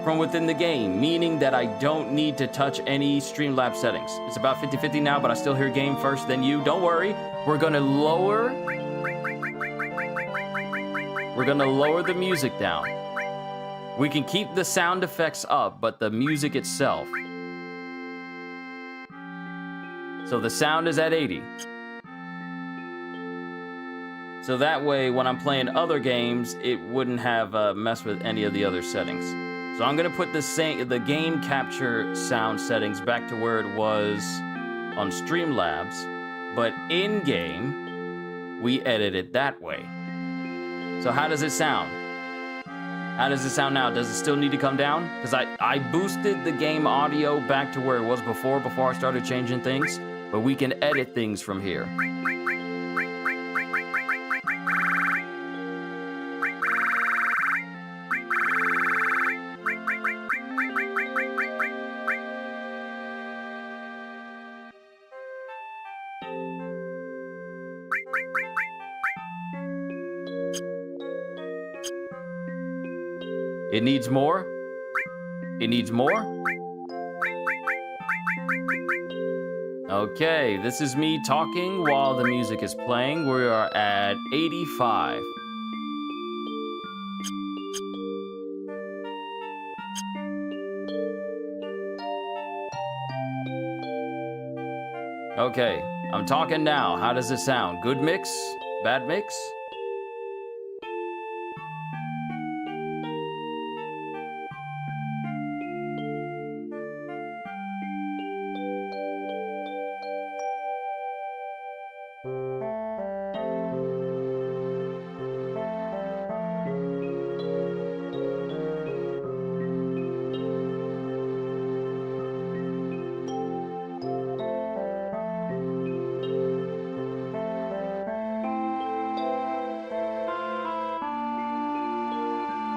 from within the game, meaning that I don't need to touch any Streamlabs settings. It's about 50-50 now, but I still hear game first, then you. Don't worry. We're gonna lower the music down. We can keep the sound effects up, but the music itself. So the sound is at 80. So that way, when I'm playing other games, it wouldn't have messed with any of the other settings. So I'm gonna put the game capture sound settings back to where it was on Streamlabs, but in game, we edit it that way. So how does it sound? How does it sound now? Does it still need to come down? Because I boosted the game audio back to where it was before I started changing things, but we can edit things from here. It needs more. It needs more. Okay, this is me talking while the music is playing. We are at 85. Okay, I'm talking now. How does it sound? Good mix? Bad mix?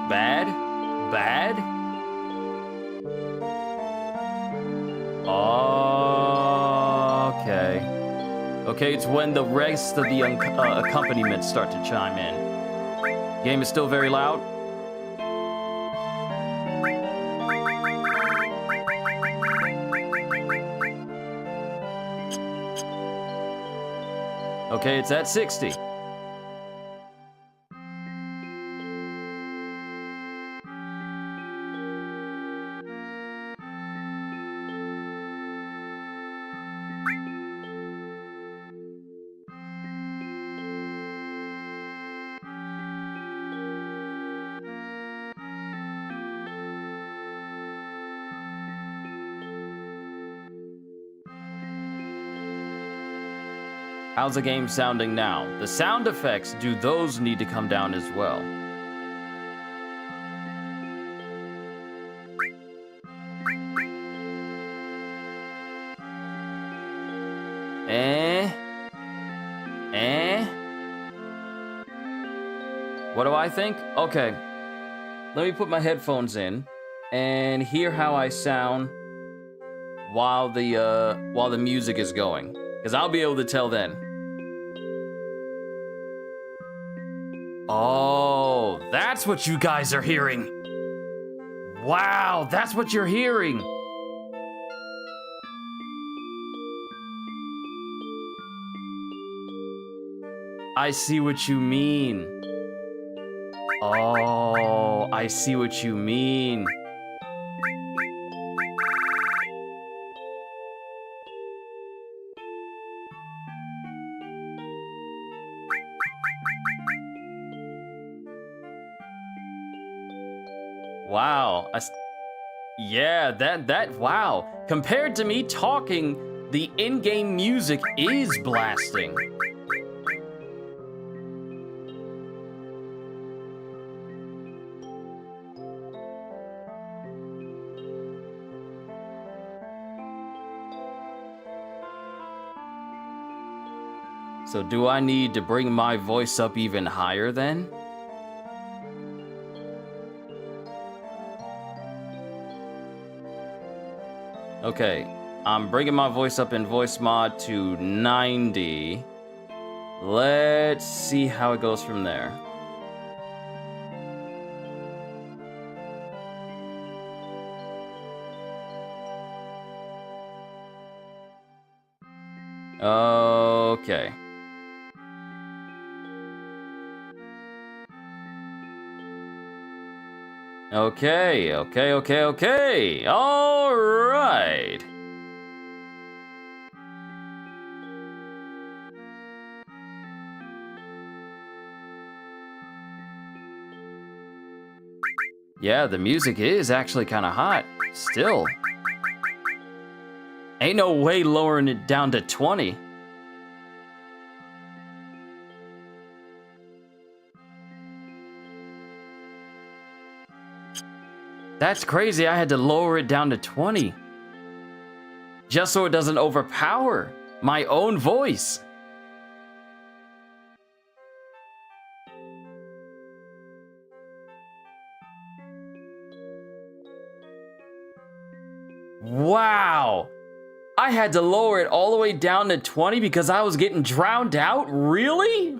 Bad? Bad? Okay. Okay, it's when the rest of the accompaniments start to chime in. Game is still very loud. Okay, it's at 60. How's the game sounding now? The sound effects, do those need to come down as well? What do I think? Okay. Let me put my headphones in and hear how I sound while the music is going. Because I'll be able to tell then. Oh, that's what you guys are hearing. Wow, that's what you're hearing. I see what you mean. Oh, I see what you mean. Wow. Yeah, wow. Compared to me talking, the in-game music is blasting. So do I need to bring my voice up even higher then? Okay, I'm bringing my voice up in voice mod to 90. Let's see how it goes from there. Okay. Okay. All right. Yeah, the music is actually kind of hot. Still. Ain't no way lowering it down to 20. That's crazy, I had to lower it down to 20. Just so it doesn't overpower my own voice. Wow. I had to lower it all the way down to 20 because I was getting drowned out? Really?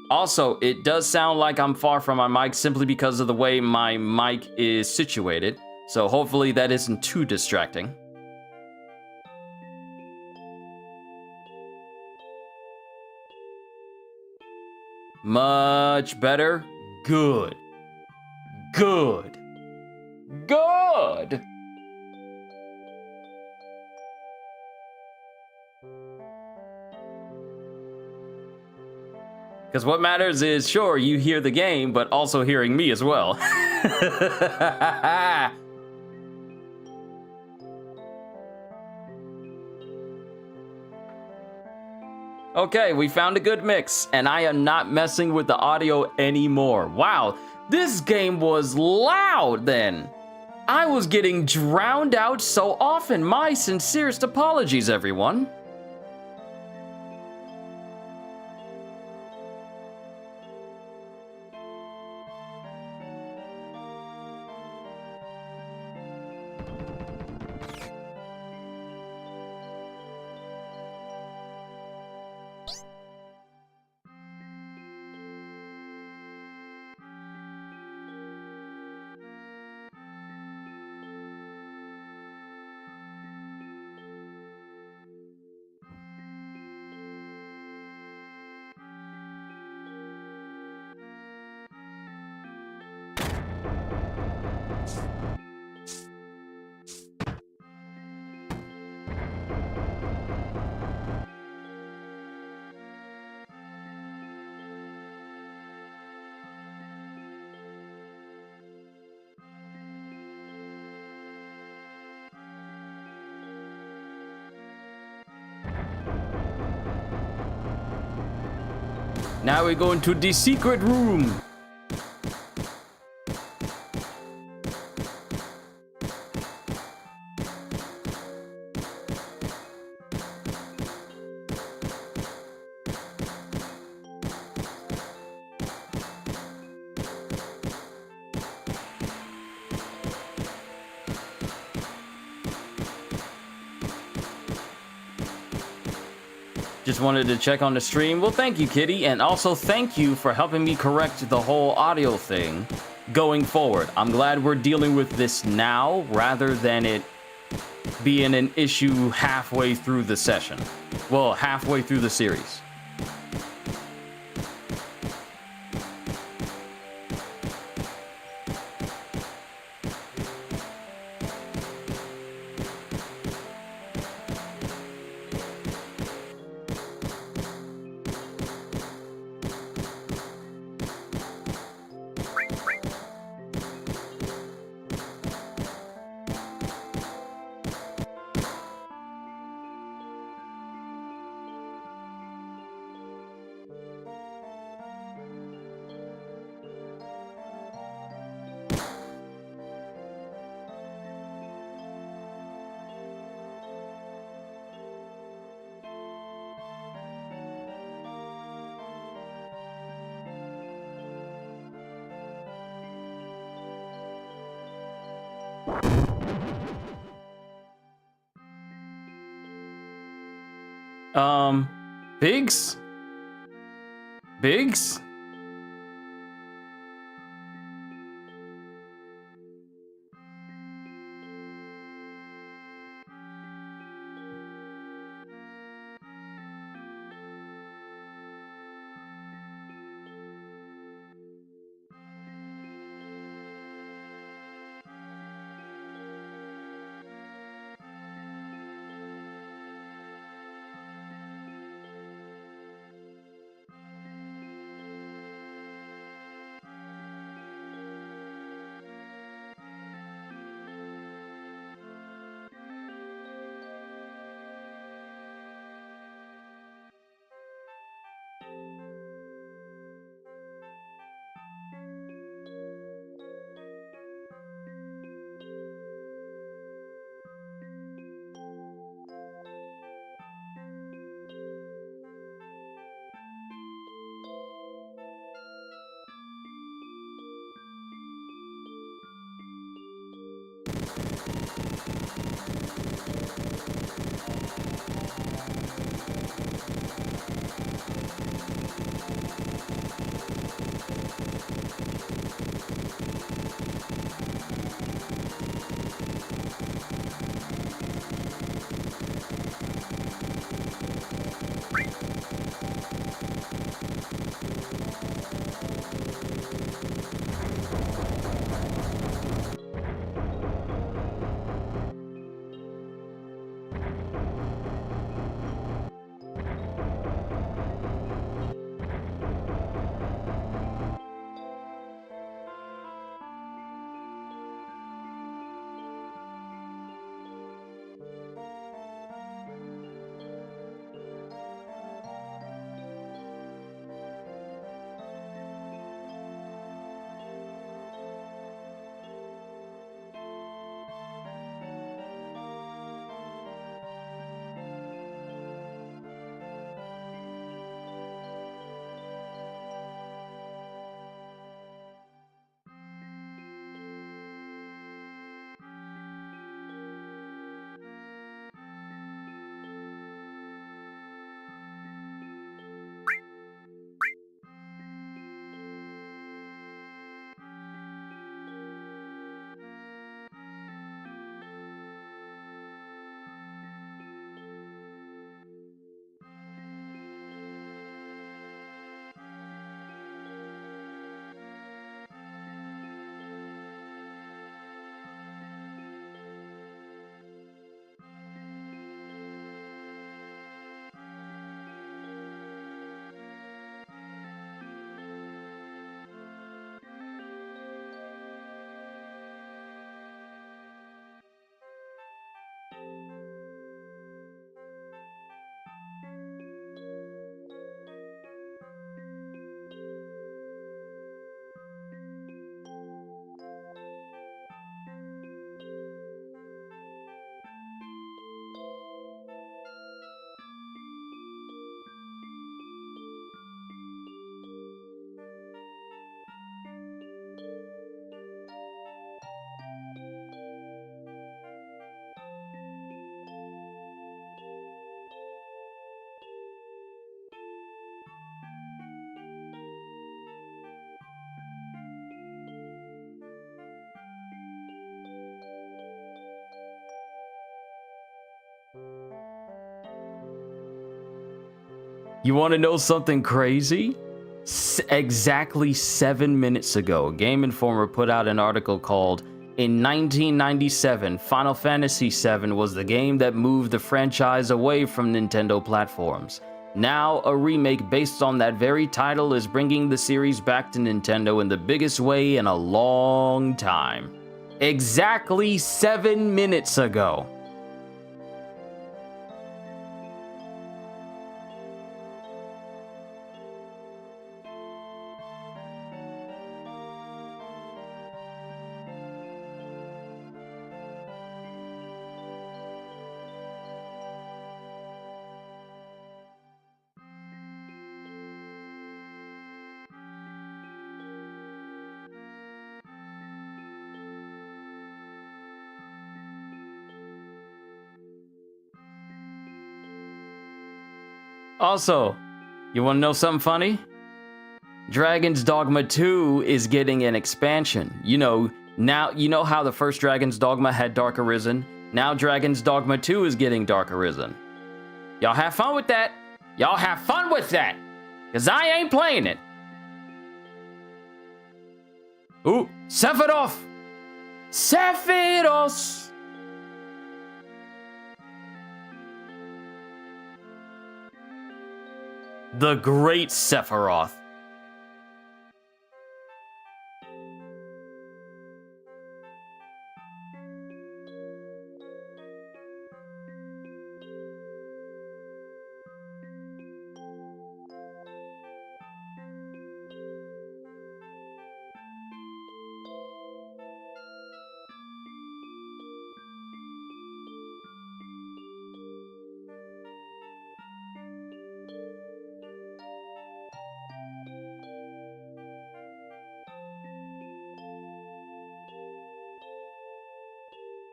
Also, it does sound like I'm far from my mic simply because of the way my mic is situated. So hopefully that isn't too distracting. Much better. Good. Good. Good. Because what matters is, sure, you hear the game, but also hearing me as well. Okay, we found a good mix, and I am not messing with the audio anymore. Wow, this game was loud then. I was getting drowned out so often. My sincerest apologies, everyone. Now we go into the secret room. Just wanted to check on the stream. Well, thank you, Kitty, and also thank you for helping me correct the whole audio thing going forward. I'm glad we're dealing with this now rather than it being an issue halfway through the session. Well, halfway through the series. Biggs? Biggs? You want to know something crazy? Exactly 7 minutes ago, Game Informer put out an article called "In 1997, Final Fantasy VII was the game that moved the franchise away from Nintendo platforms. Now, a remake based on that very title is bringing the series back to Nintendo in the biggest way in a long time." Exactly 7 minutes ago. Also, you want to know something funny? Dragon's Dogma 2 is getting an expansion. You know how the first Dragon's Dogma had Dark Arisen? Now Dragon's Dogma 2 is getting Dark Arisen. Y'all have fun with that. Y'all have fun with that. Because I ain't playing it. Ooh, Sephiroth! Sephiroth! The Great Sephiroth.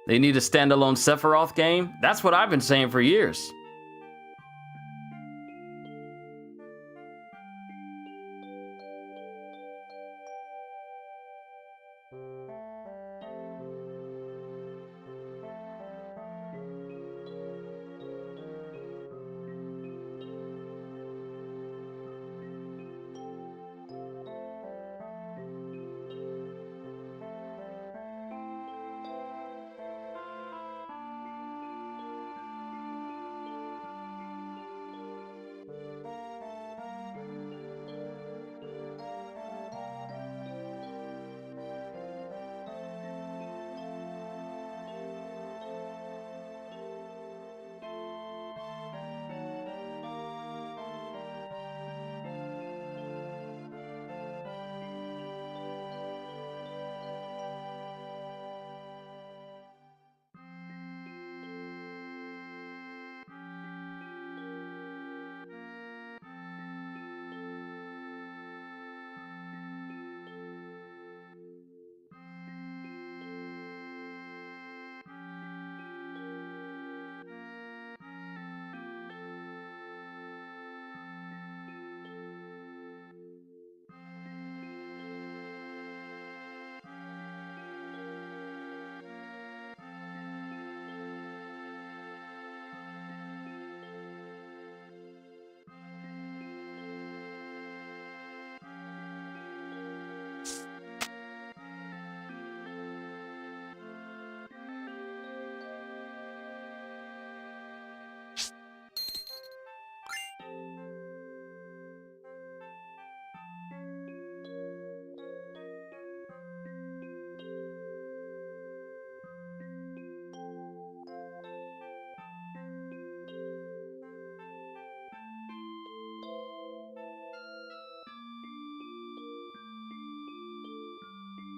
They need a standalone Sephiroth game? That's what I've been saying for years.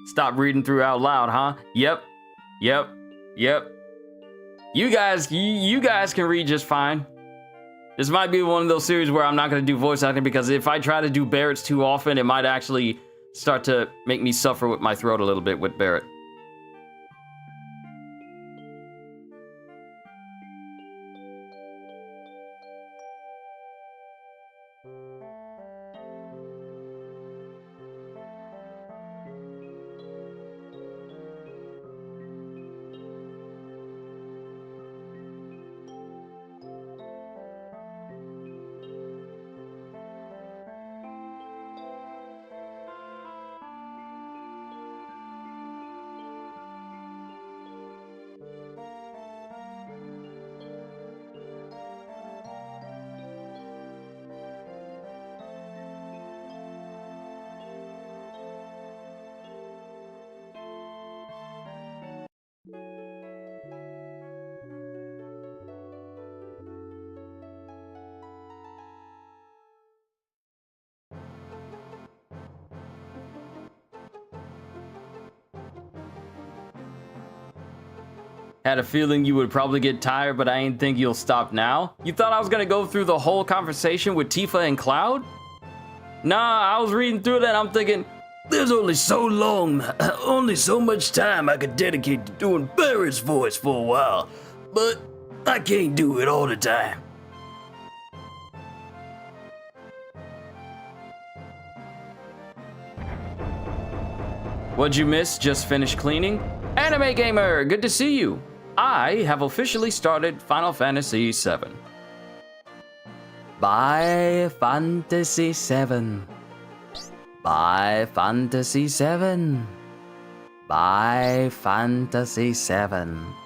Stop reading through out loud, huh? Yep. You guys can read just fine. This might be one of those series where I'm not going to do voice acting because if I try to do Barrett's too often, it might actually start to make me suffer with my throat a little bit with Barrett. Had a feeling you would probably get tired, but I ain't think you'll stop now. You thought I was gonna go through the whole conversation with Tifa and Cloud? Nah, I was reading through that and I'm thinking, There's only so long, only so much time I could dedicate to doing Barrett's voice for a while, but I can't do it all the time. what'd you miss? Just finished cleaning? Anime Gamer, good to see you. I have officially started Final Fantasy VII. By Fantasy VII. By Fantasy VII. By Fantasy VII.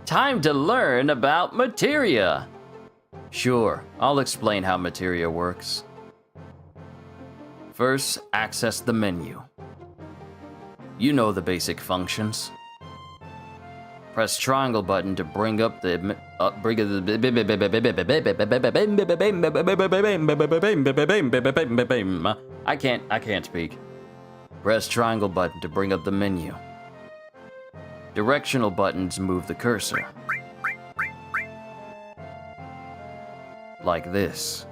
Time to learn about materia. Sure, I'll explain how materia works. First, access the menu. You know the basic functions. Press triangle button to bring up the I can't speak. Press triangle button to bring up the menu. Directional buttons move the cursor. Like this.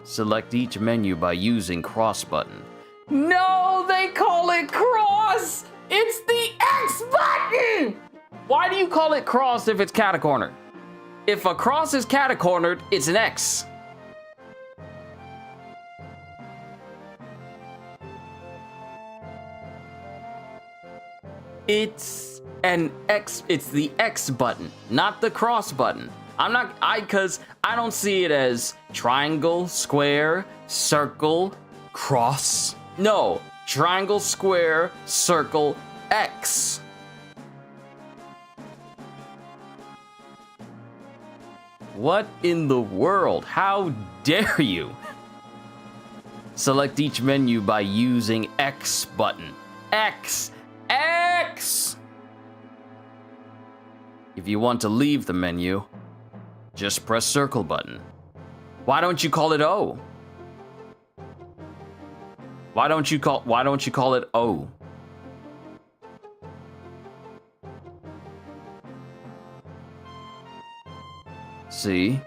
Select each menu by using cross button. No, they call it cross! It's the X button! Why do you call it cross if it's catacornered? If a cross is catacornered, it's an X. It's an X, it's the X button, not the cross button. Cause I don't see it as triangle, square, circle, cross. No, triangle, square, circle, X. What in the world? How dare you? Select each menu by using X button. X. X! If you want to leave the menu, just press circle button. Why don't you call it O? Why don't you call it O? See?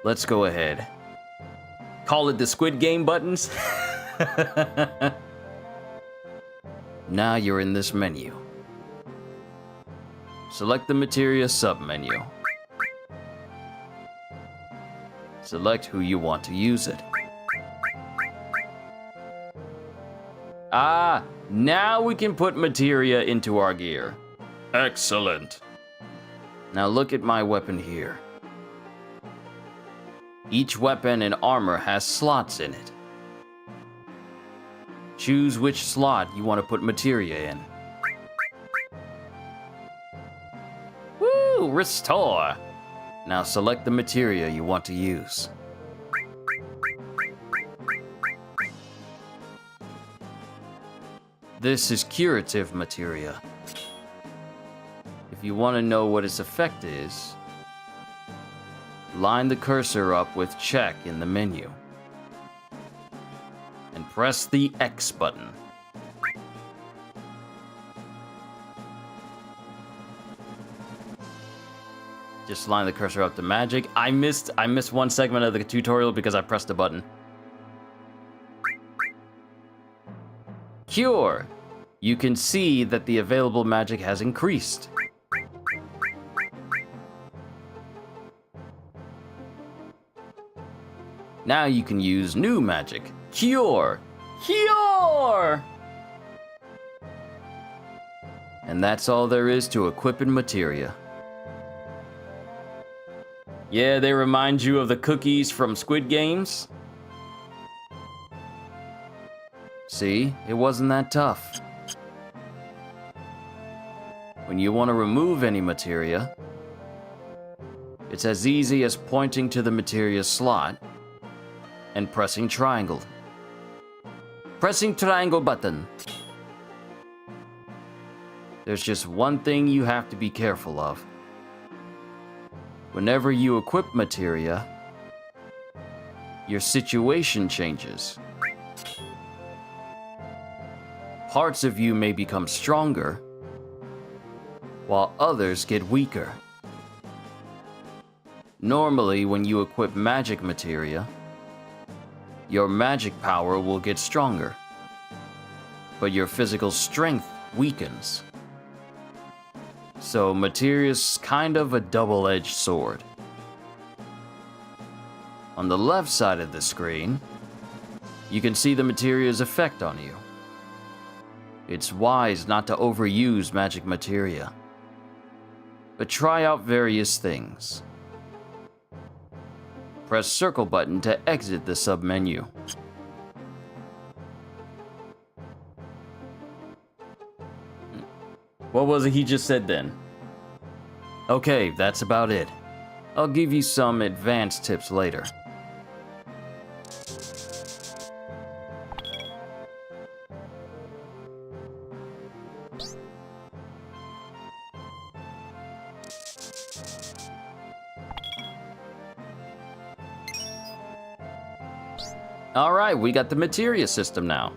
Let's go ahead. Call it the Squid Game buttons? Now you're in this menu. Select the materia submenu. Select who you want to use it. Ah, now we can put materia into our gear. Excellent. Now look at my weapon here. Each weapon and armor has slots in it. Choose which slot you want to put materia in. Woo, restore. Now select the materia you want to use. This is curative materia. If you want to know what its effect is, line the cursor up with check in the menu. And press the X button. Just line the cursor up to magic. I missed one segment of the tutorial because I pressed the button. Cure. You can see that the available magic has increased. Now you can use new magic. Cure! Cure! And that's all there is to equipping materia. Yeah, they remind you of the cookies from Squid Games. See, it wasn't that tough. When you want to remove any materia, it's as easy as pointing to the materia slot and pressing triangle. Pressing triangle button. There's just one thing you have to be careful of. Whenever you equip materia, your situation changes. Parts of you may become stronger, while others get weaker. Normally, when you equip magic materia, your magic power will get stronger, but your physical strength weakens. So materia's kind of a double-edged sword. On the left side of the screen, you can see the materia's effect on you. It's wise not to overuse magic materia, but try out various things. Press circle button to exit the submenu. What was it he just said then? Okay, that's about it. I'll give you some advanced tips later. Alright, we got the materia system now.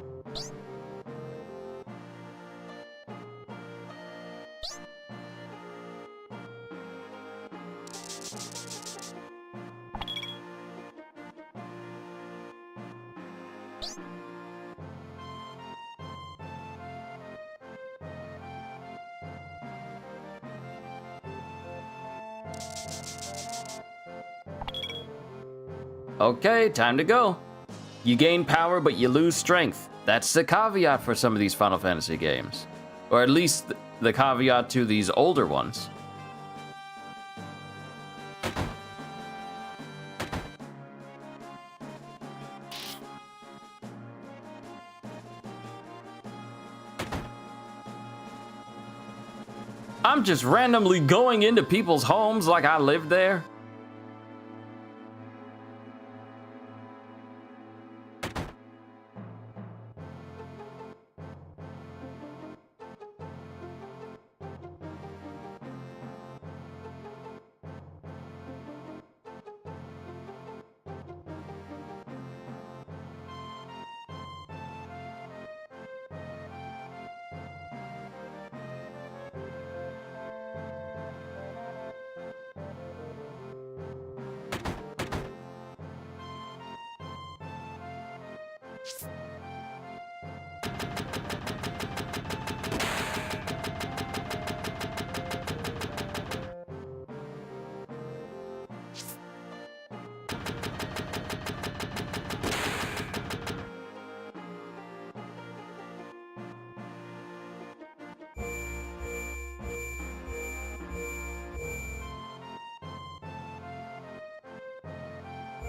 Okay, time to go. You gain power, but you lose strength. That's the caveat for some of these Final Fantasy games. Or at least the caveat to these older ones. I'm just randomly going into people's homes like I live there.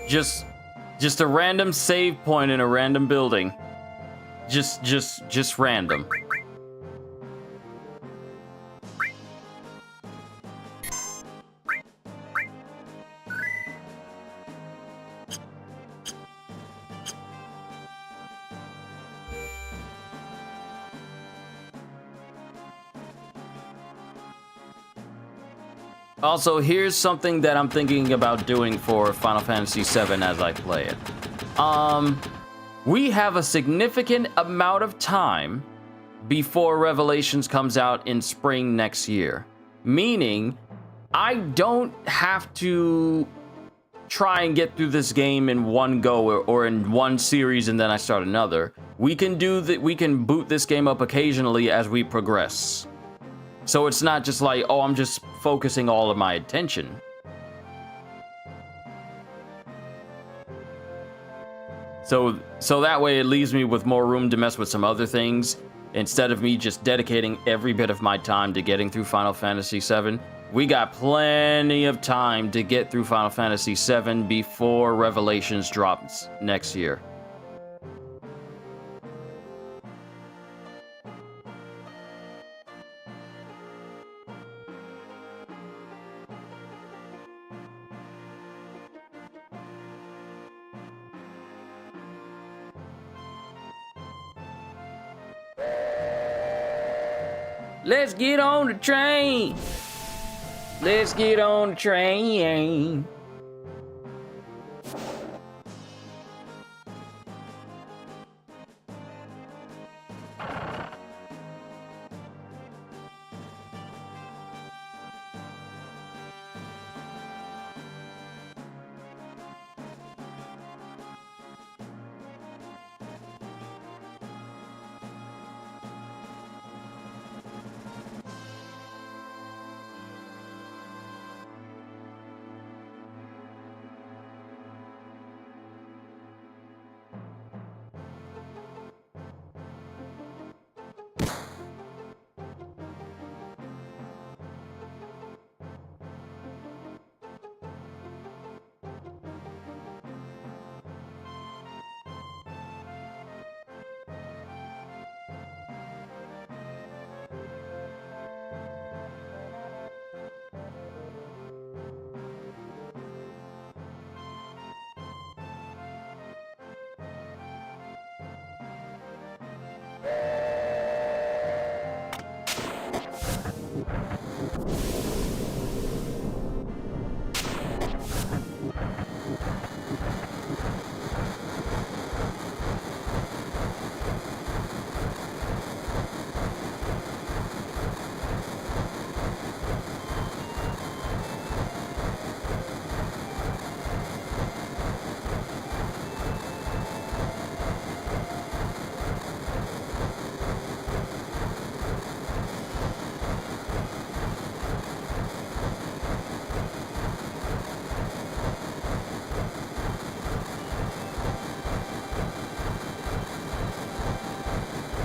Just a random save point in a random building. Just random. Also, here's something that I'm thinking about doing for Final Fantasy VII as I play it. We have a significant amount of time before Revelations comes out in spring next year. Meaning, I don't have to try and get through this game in one go or in one series and then I start another. We can boot this game up occasionally as we progress. So it's not just like, oh, I'm just focusing all of my attention. So that way it leaves me with more room to mess with some other things. instead of me just dedicating every bit of my time to getting through Final Fantasy VII, we got plenty of time to get through Final Fantasy VII before Revelations drops next year. Let's get on the train. Let's get on the train.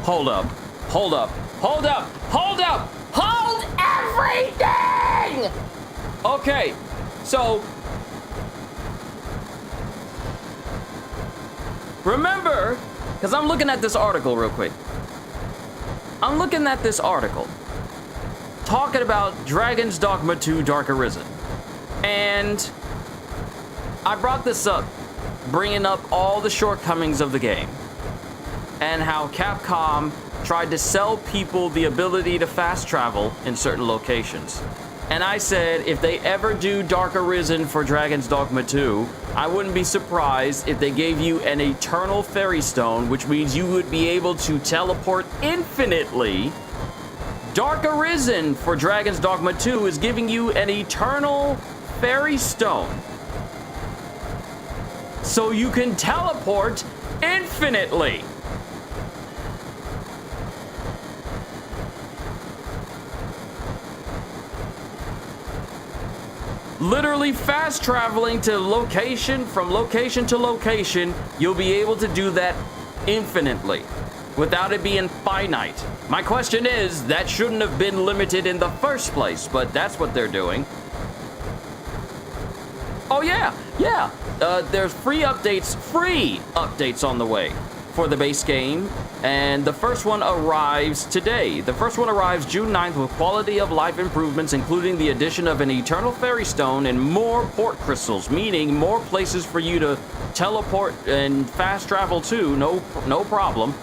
Hold up. Hold up. Hold up. Hold up. Hold everything! Okay, so remember, because I'm looking at this article real quick. I'm looking at this article talking about Dragon's Dogma 2 Dark Arisen. And I brought this up, bringing up all the shortcomings of the game and how Capcom tried to sell people the ability to fast travel in certain locations. And I said, if they ever do Dark Arisen for Dragon's Dogma 2, I wouldn't be surprised if they gave you an eternal fairy stone, which means you would be able to teleport infinitely. Dark Arisen for Dragon's Dogma 2 is giving you an eternal fairy stone, so you can teleport infinitely. Literally fast traveling to location, from location to location, you'll be able to do that infinitely without it being finite. My question is, that shouldn't have been limited in the first place, but that's what they're doing. Oh yeah, there's free updates on the way for the base game, and the first one arrives today. The first one arrives June 9th with quality of life improvements, including the addition of an eternal fairy stone and more port crystals, meaning more places for you to teleport and fast travel to, no problem.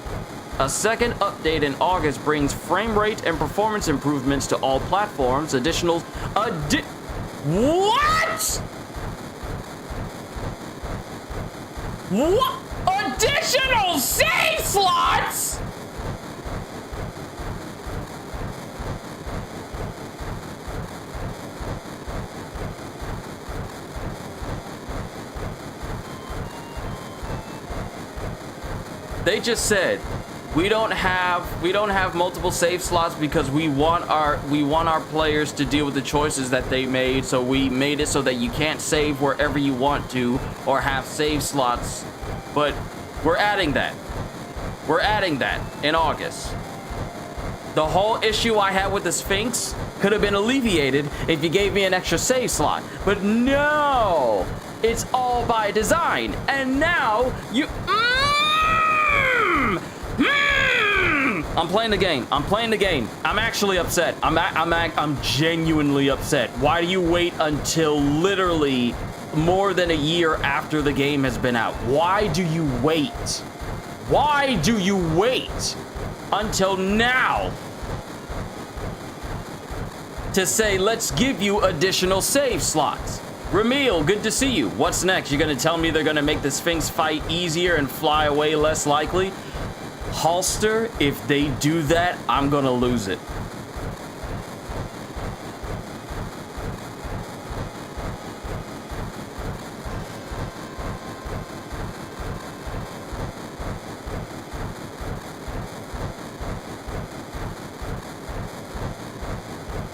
A second update in August brings frame rate and performance improvements to all platforms. What? What? Additional save slots? They just said we don't have multiple save slots because we want our players to deal with the choices that they made, so we made it so that you can't save wherever you want to or have save slots. But we're adding that in August. The whole issue I had with the Sphinx could have been alleviated if you gave me an extra save slot. But no, it's all by design. And now you... I'm playing the game. I'm playing the game. I'm actually upset. I'm genuinely upset. Why do you wait until literally more than a year after the game has been out? Why do you wait? Why do you wait until now to say, let's give you additional save slots? Ramil, good to see you. What's next? You're gonna tell me they're gonna make the Sphinx fight easier and fly away less likely? Halster, if they do that, I'm gonna lose it.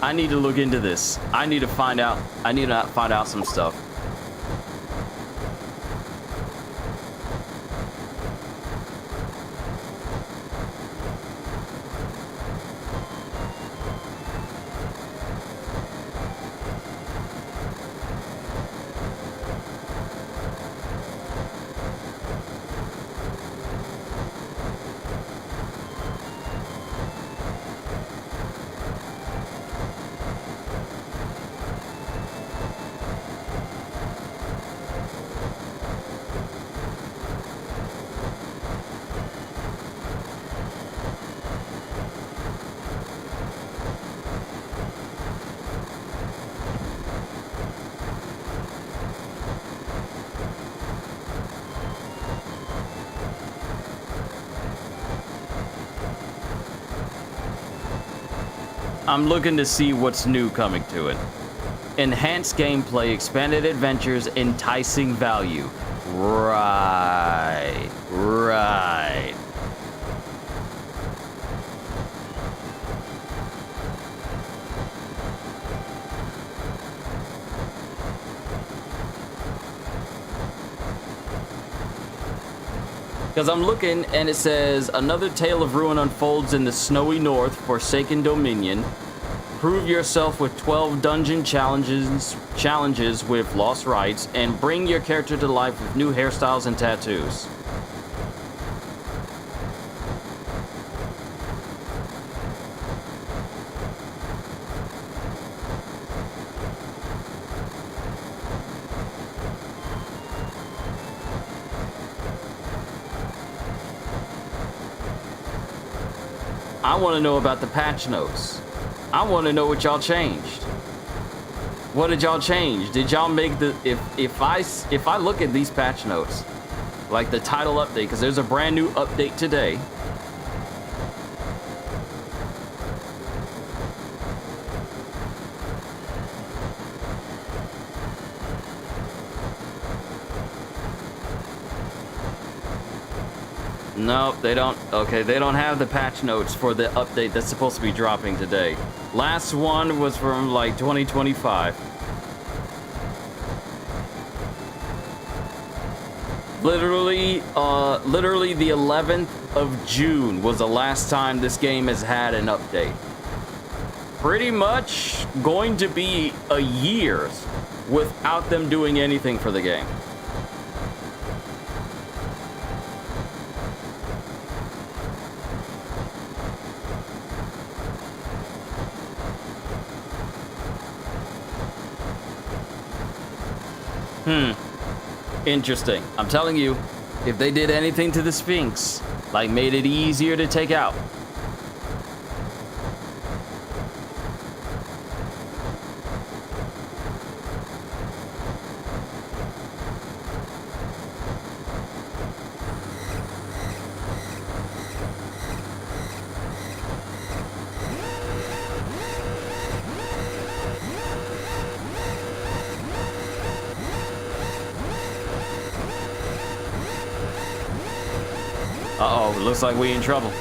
I need to look into this. I need to find out some stuff. I'm looking to see what's new coming to it. Enhanced gameplay, expanded adventures, enticing value. Right. Because I'm looking and it says, another tale of ruin unfolds in the snowy north, Forsaken Dominion. Prove yourself with 12 dungeon challenges with lost rights, and bring your character to life with new hairstyles and tattoos. I want to know about the patch notes. I want to know what y'all changed. What did y'all change? Did y'all make the if I look at these patch notes, like the title update, because there's a brand new update today. No, they don't. Okay, they don't have the patch notes for the update that's supposed to be dropping today. Last one was from like 2025. Literally the 11th of June was the last time this game has had an update. Pretty much going to be a year without them doing anything for the game. Interesting. I'm telling you, if they did anything to the Sphinx, like made it easier to take out. Uh-oh, looks like we in trouble.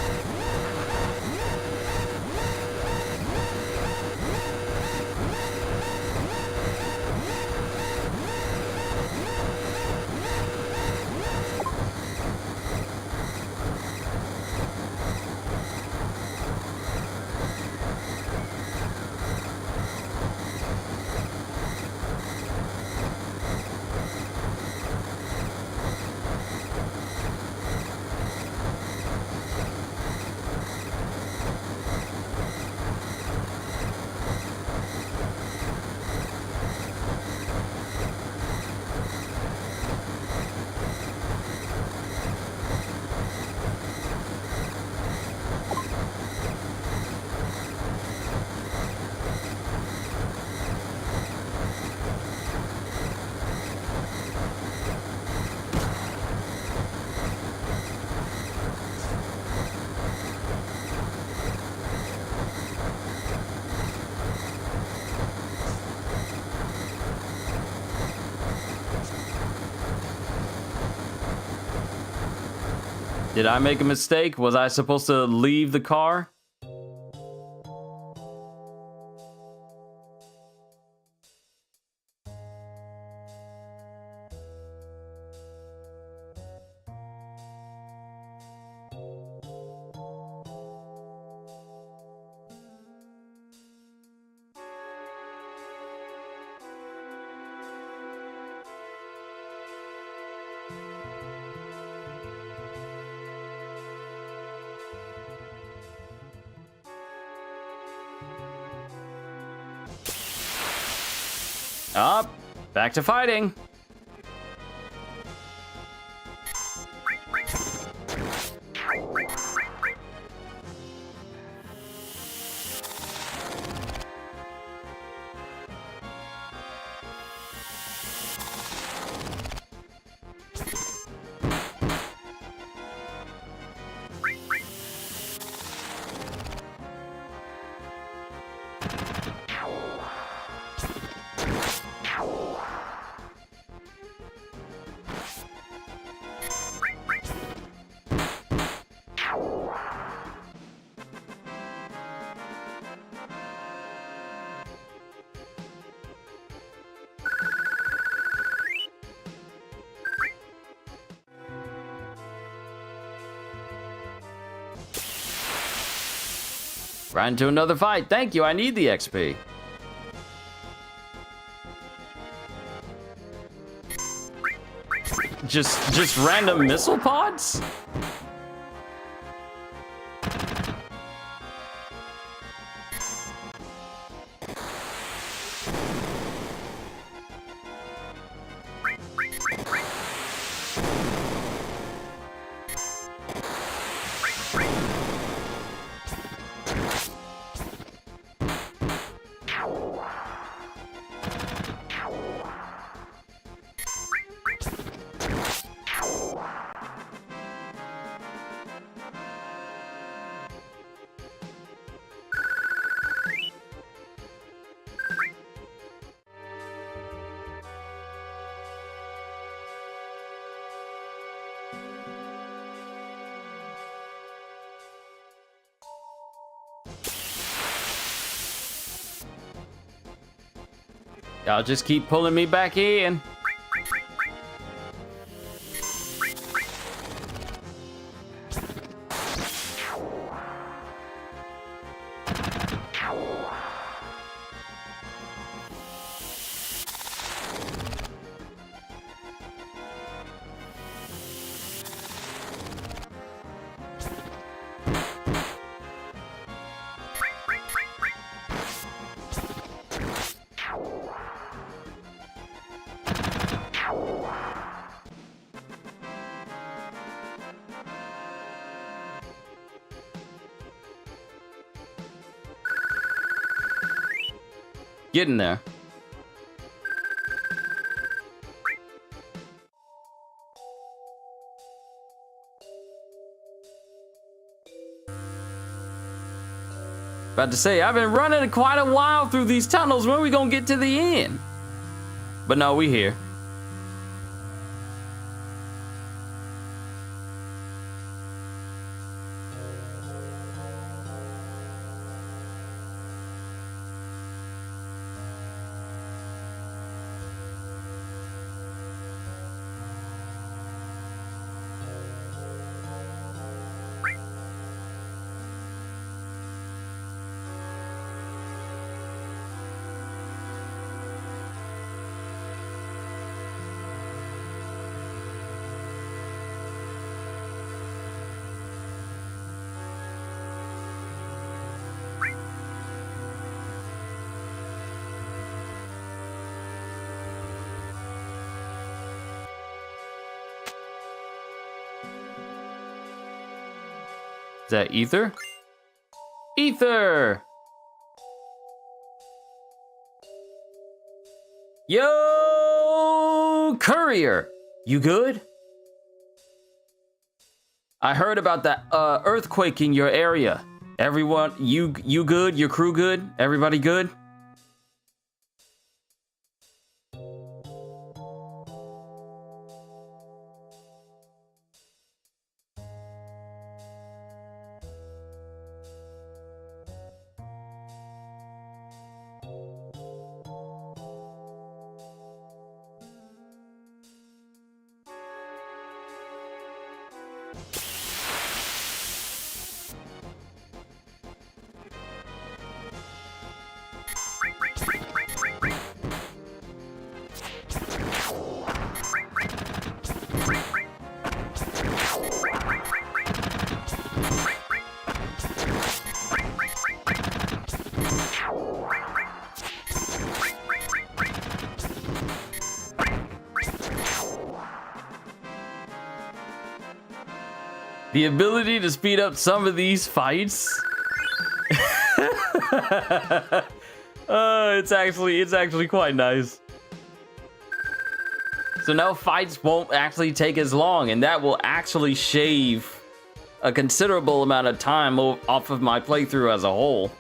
Did I make a mistake? Was I supposed to leave the car? Up, back to fighting. Right into another fight. Thank you, I need the XP. Just random missile pods? Y'all just keep pulling me back in. Getting there. About to say, I've been running quite a while through these tunnels. When are we gonna get to the end? But no, we here. Is that ether? Ether! Yo, courier! You good? I heard about that earthquake in your area. Everyone, you good? Your crew good? Everybody good? The ability to speed up some of these fights. It's actually quite nice. So now fights won't actually take as long, and that will actually shave a considerable amount of time off of my playthrough as a whole.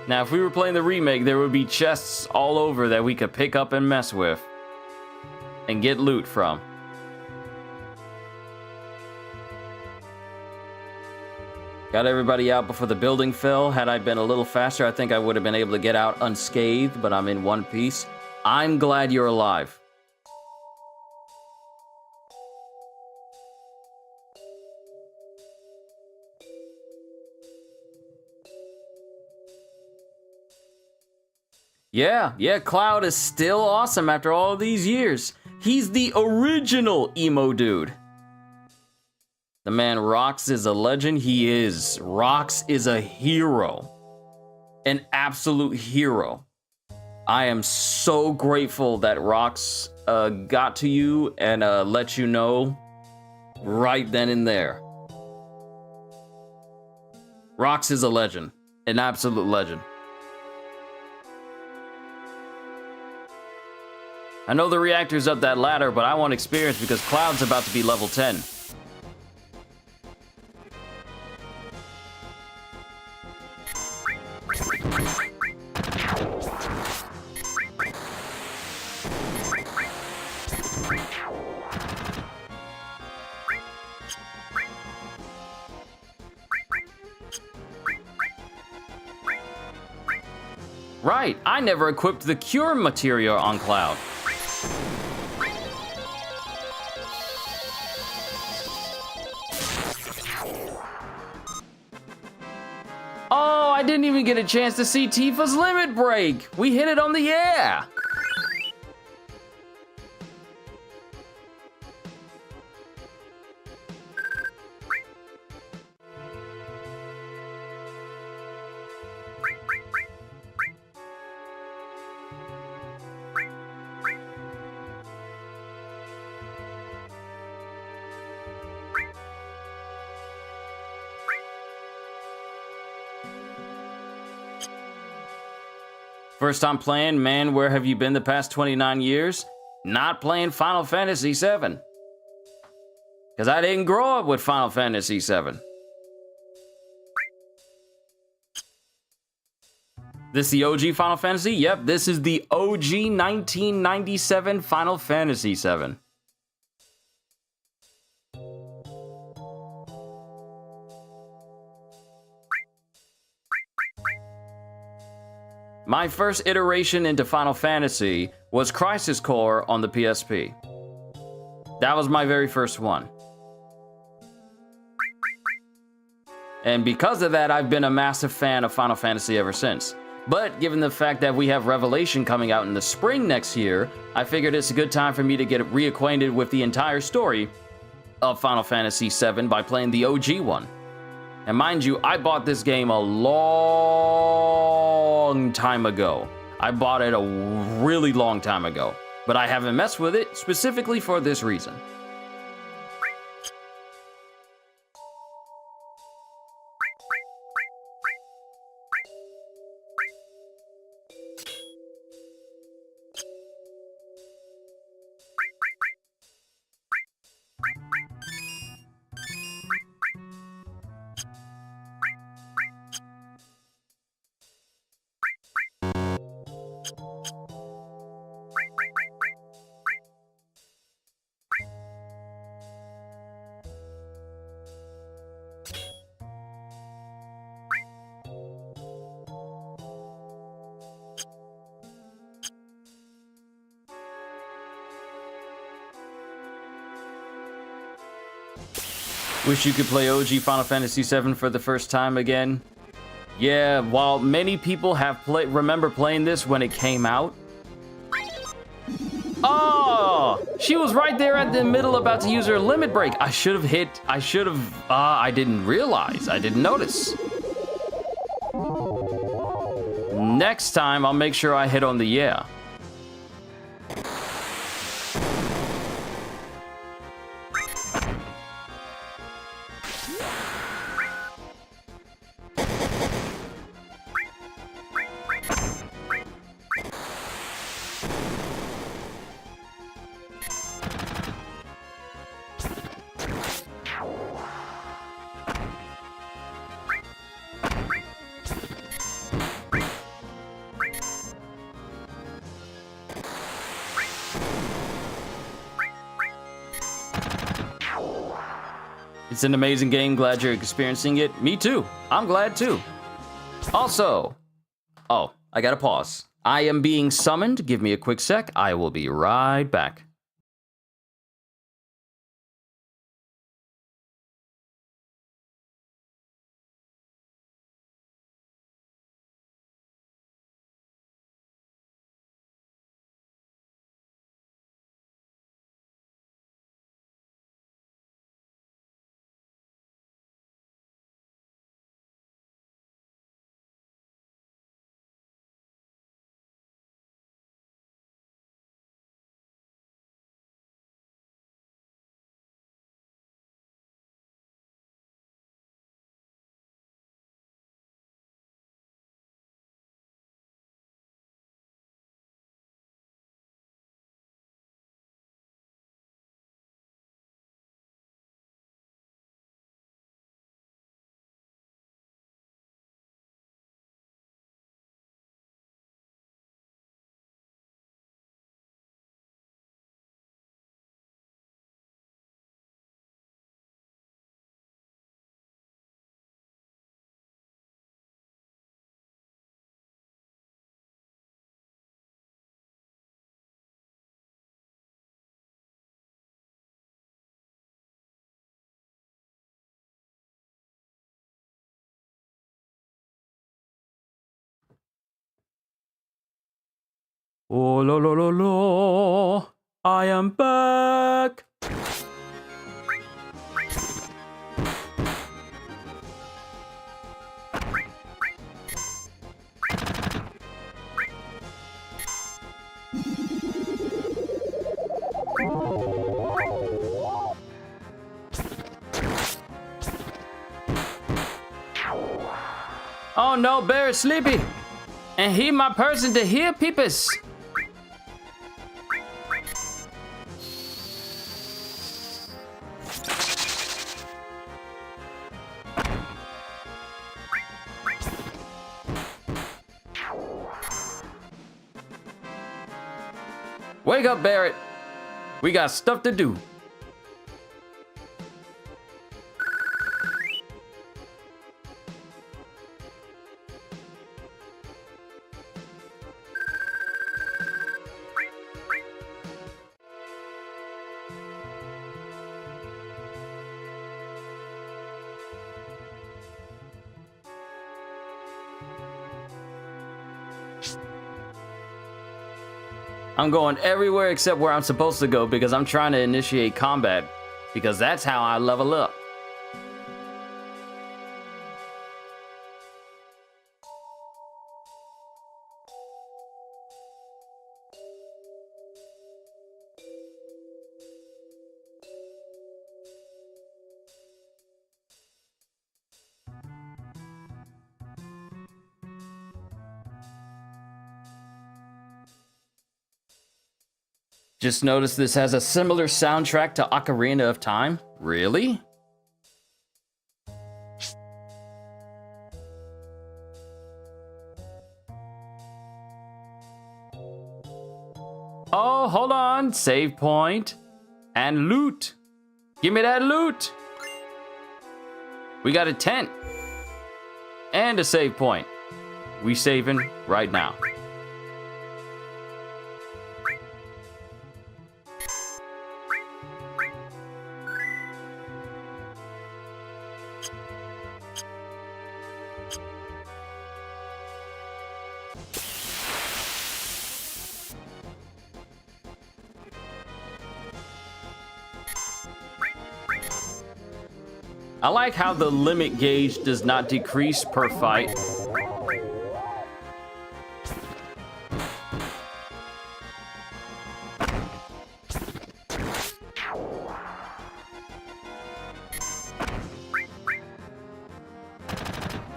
Now, if we were playing the remake, there would be chests all over that we could pick up and mess with and get loot from. Got everybody out before the building fell. Had I been a little faster, I think I would have been able to get out unscathed, but I'm in one piece. I'm glad you're alive. Yeah, Cloud is still awesome after all these years. He's the original emo dude. The man Rox is a legend. He is. Rox is a hero. An absolute hero. I am so grateful that Rox got to you and let you know right then and there. Rox is a legend. An absolute legend. I know the reactor's up that ladder, but I want experience because Cloud's about to be level 10. Right, I never equipped the cure material on Cloud. Oh, I didn't even get a chance to see Tifa's limit break. We hit it on the air. First time playing, man, where have you been the past 29 years? Not playing Final Fantasy VII. Because I didn't grow up with Final Fantasy VII. This the OG Final Fantasy? Yep, this is the OG 1997 Final Fantasy VII. My first iteration into Final Fantasy was Crisis Core on the PSP. That was my very first one. And because of that, I've been a massive fan of Final Fantasy ever since. But given the fact that we have Revelation coming out in the spring next year, I figured it's a good time for me to get reacquainted with the entire story of Final Fantasy VII by playing the OG one. And mind you, I bought this game a long time ago. I bought it a really long time ago, but I haven't messed with it specifically for this reason. Wish you could play OG Final Fantasy VII for the first time again. Yeah, while many people have remember playing this when it came out. Oh, she was right there at the middle about to use her limit break. I didn't realize, I didn't notice. Next time, I'll make sure I hit on the yeah. It's an amazing game. Glad you're experiencing it. Me too. I'm glad too. Also, oh, I gotta pause. I am being summoned. Give me a quick sec. I will be right back. Oh, lo, lo, lo, lo. I am back. Oh no, Bear is sleepy. And he my person to hear peepers. Wake up, Barrett. We got stuff to do. I'm going everywhere except where I'm supposed to go because I'm trying to initiate combat because that's how I level up. Just noticed this has a similar soundtrack to Ocarina of Time. Really? Oh, hold on. Save point. And loot. Give me that loot. We got a tent. And a save point. We saving right now. I like how the limit gauge does not decrease per fight.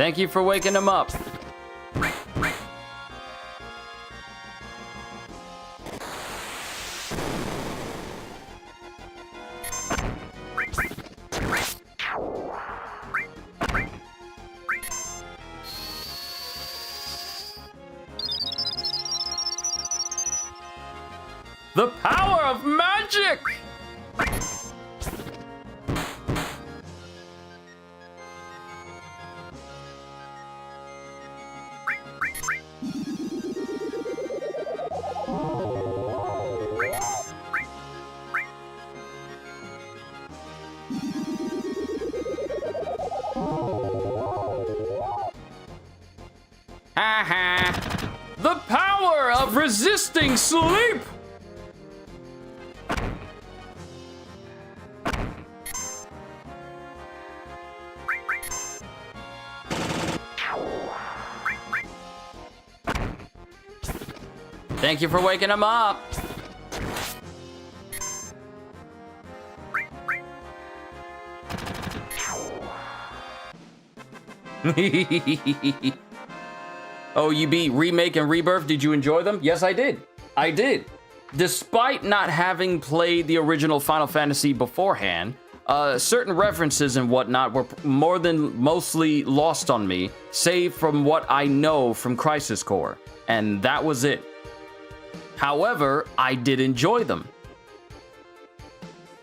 Thank you for waking him up. The power of magic! Haha! The power of resisting sleep! Thank you for waking him up. Oh, you beat Remake and Rebirth. Did you enjoy them? Yes, I did. I did. Despite not having played the original Final Fantasy beforehand, certain references and whatnot were more than mostly lost on me, save from what I know from Crisis Core. And that was it. However, I did enjoy them.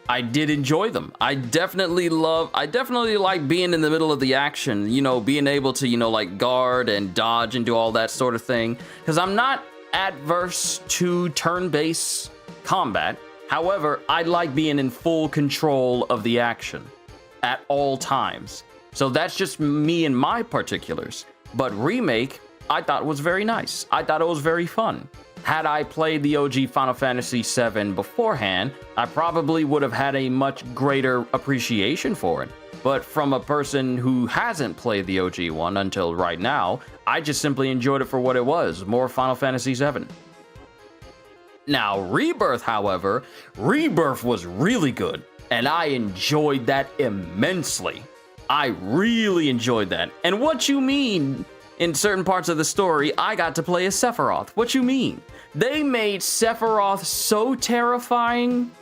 I definitely like being in the middle of the action, you know, being able to, you know, like guard and dodge and do all that sort of thing. Because I'm not adverse to turn-based combat. However, I like being in full control of the action at all times. So that's just me and my particulars. But Remake, I thought was very nice. I thought it was very fun. Had I played the OG Final Fantasy VII beforehand, I probably would have had a much greater appreciation for it. But from a person who hasn't played the OG one until right now, I just simply enjoyed it for what it was, more Final Fantasy VII. Now, Rebirth, however, Rebirth was really good, and I enjoyed that immensely. I really enjoyed that. And what you mean? In certain parts of the story, I got to play as Sephiroth. What you mean? They made Sephiroth so terrifying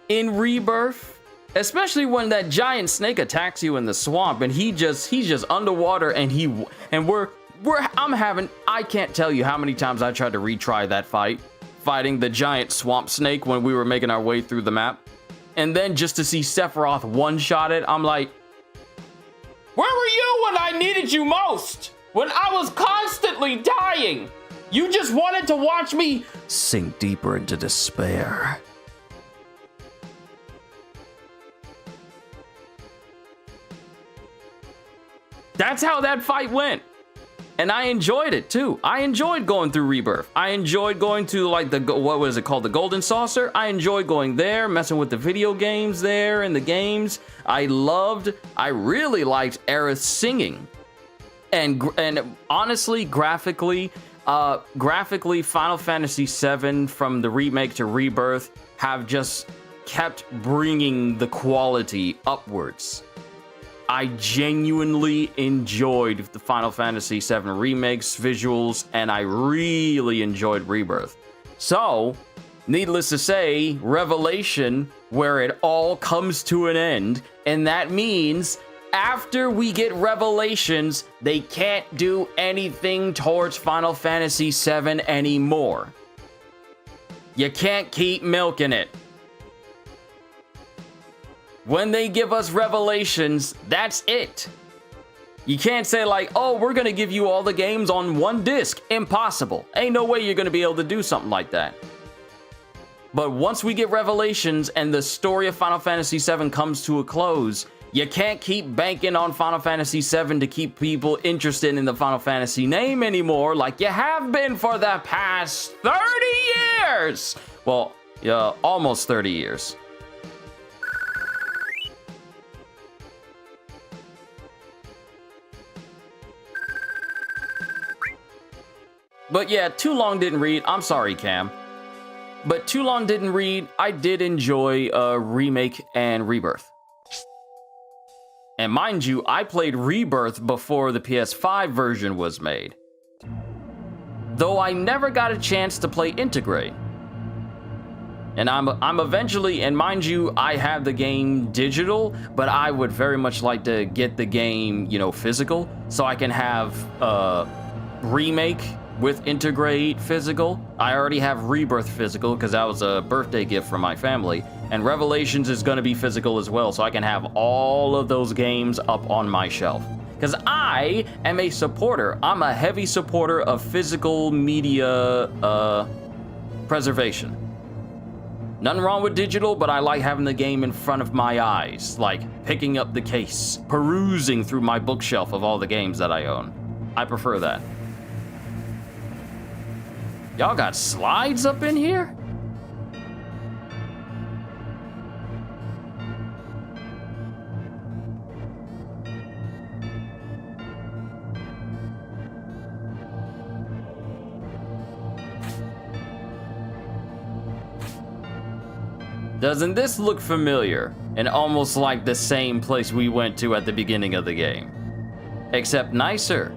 in Rebirth, especially when that giant snake attacks you in the swamp and he's just underwater and I can't tell you how many times I tried to retry that fighting the giant swamp snake when we were making our way through the map. And then just to see Sephiroth one-shot it, I'm like, where were you when I needed you most? When I was constantly dying? You just wanted to watch me sink deeper into despair. That's how that fight went. And I enjoyed it too. I enjoyed going through Rebirth. I enjoyed going to like what was it called? The Golden Saucer. I enjoyed going there, messing with the video games there and the games. I really liked Aerith singing. And honestly, graphically, Final Fantasy VII from the remake to Rebirth have just kept bringing the quality upwards. I genuinely enjoyed the Final Fantasy VII remakes, visuals, and I really enjoyed Rebirth. So, needless to say, Revelation, where it all comes to an end, and that means after we get Revelations, they can't do anything towards Final Fantasy VII anymore. You can't keep milking it. When they give us Revelations, that's it. You can't say like, oh, we're gonna give you all the games on one disc. Impossible. Ain't no way you're gonna be able to do something like that. But once we get Revelations and the story of Final Fantasy VII comes to a close, you can't keep banking on Final Fantasy VII to keep people interested in the Final Fantasy name anymore like you have been for the past 30 years. Well, yeah, almost 30 years. But yeah, Too Long Didn't Read. I'm sorry, Cam. But Too Long Didn't Read, I did enjoy Remake and Rebirth. And mind you, I played Rebirth before the PS5 version was made. Though I never got a chance to play Integrate. And I'm eventually, and mind you, I have the game digital, but I would very much like to get the game, you know, physical, so I can have Remake with Integrate physical. I already have Rebirth physical because that was a birthday gift from my family, and Revelations is going to be physical as well, so I can have all of those games up on my shelf. Because I am a supporter. I'm a heavy supporter of physical media preservation. Nothing wrong with digital, but I like having the game in front of my eyes, like picking up the case, perusing through my bookshelf of all the games that I own. I prefer that. Y'all got slides up in here? Doesn't this look familiar and almost like the same place we went to at the beginning of the game? Except nicer.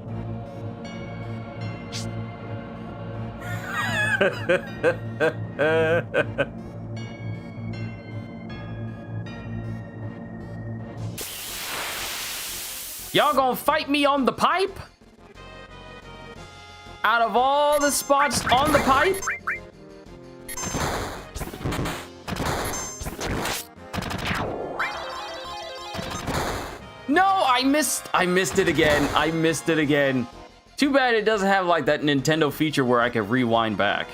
Y'all gonna fight me on the pipe? Out of all the spots on the pipe? No, I missed it again. I missed it again. Too bad it doesn't have like that Nintendo feature where I can rewind back.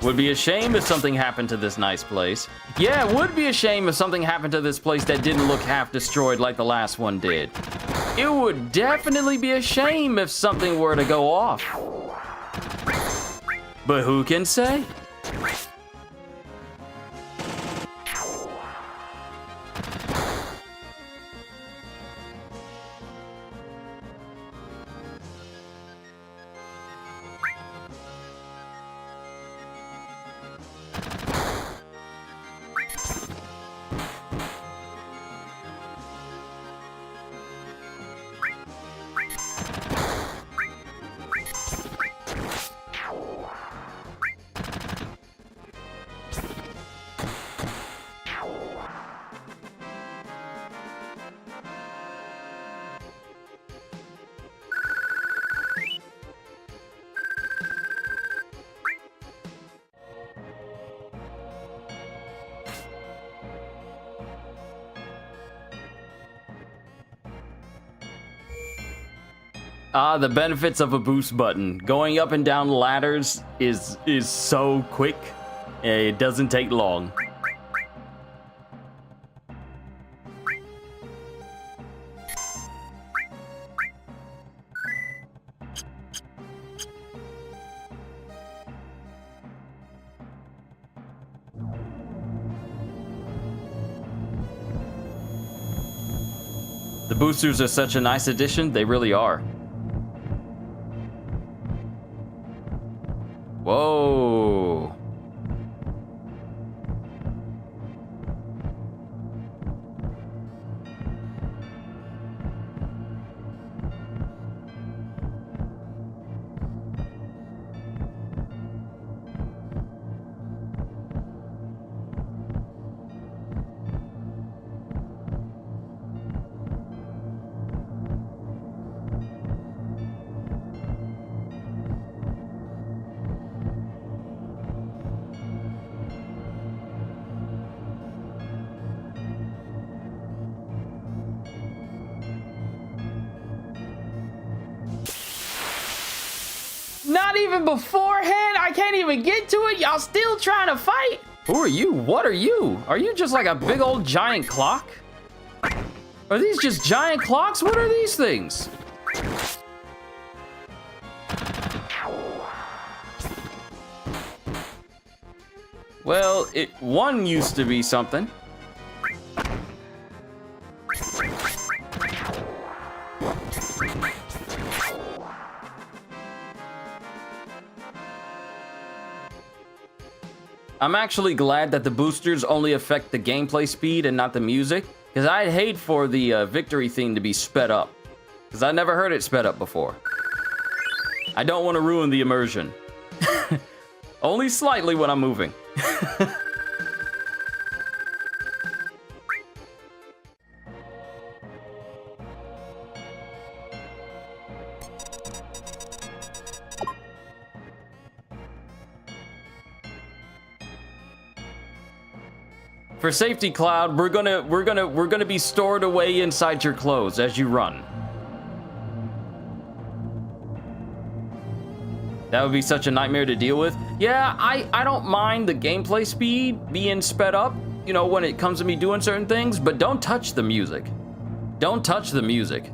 Would be a shame if something happened to this nice place. Yeah, it would be a shame if something happened to this place that didn't look half destroyed like the last one did. It would definitely be a shame if something were to go off. But who can say? The benefits of a boost button. Going up and down ladders is so quick. It doesn't take long. The boosters are such a nice addition, they really are. Whoa. Not even beforehand? I can't even get to it? Y'all still trying to fight? Who are you? What are you? Are you just like a big old giant clock? Are these just giant clocks? What are these things? Well, one used to be something. I'm actually glad that the boosters only affect the gameplay speed and not the music, because I'd hate for the victory theme to be sped up, because I never heard it sped up before. I don't want to ruin the immersion. Only slightly when I'm moving. For safety, Cloud, we're gonna be stored away inside your clothes as you run. That would be such a nightmare to deal with. Yeah, I don't mind the gameplay speed being sped up, you know, when it comes to me doing certain things, but don't touch the music. Don't touch the music.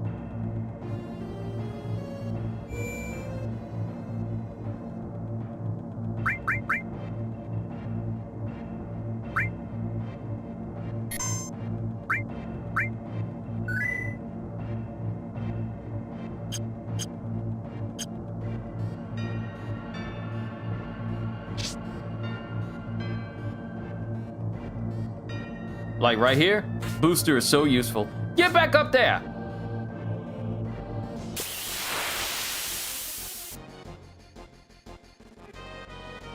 Like right here, booster is so useful. Get back up there!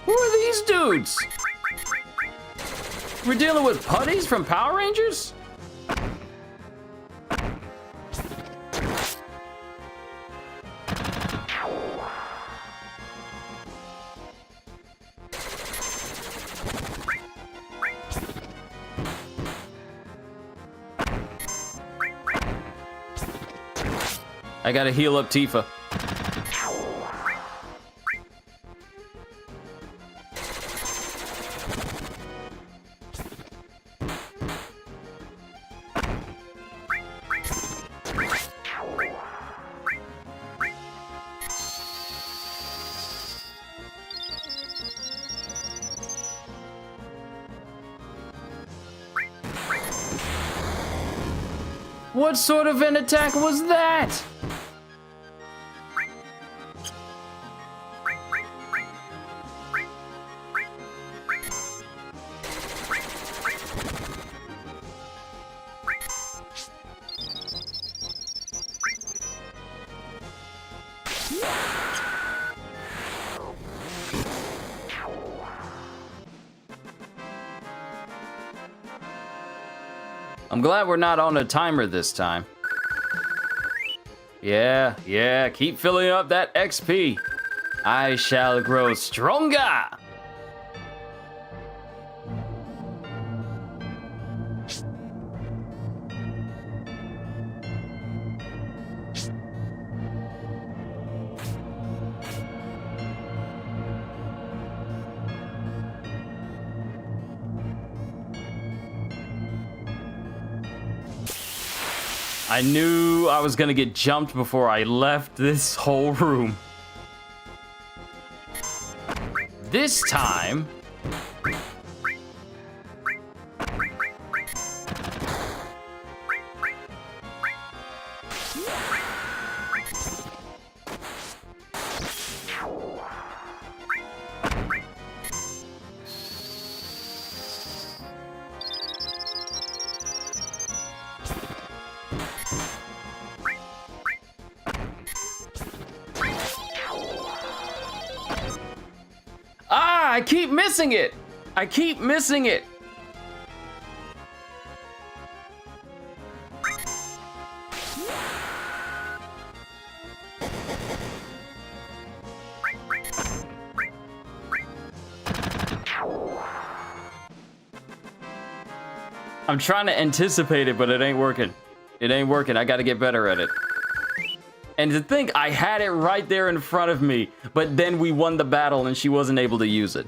Who are these dudes? We're dealing with putties from Power Rangers? I gotta heal up Tifa. What sort of an attack was that? I'm glad we're not on a timer this time. Yeah, keep filling up that XP. I shall grow stronger. I knew I was gonna get jumped before I left this whole room. This time... I keep missing it! I keep missing it! I'm trying to anticipate it, but it ain't working. It ain't working. I gotta get better at it. And to think I had it right there in front of me, but then we won the battle and she wasn't able to use it.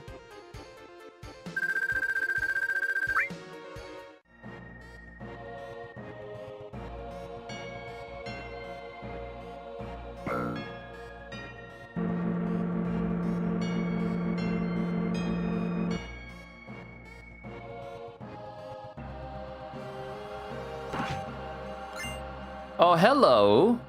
Oh, hello.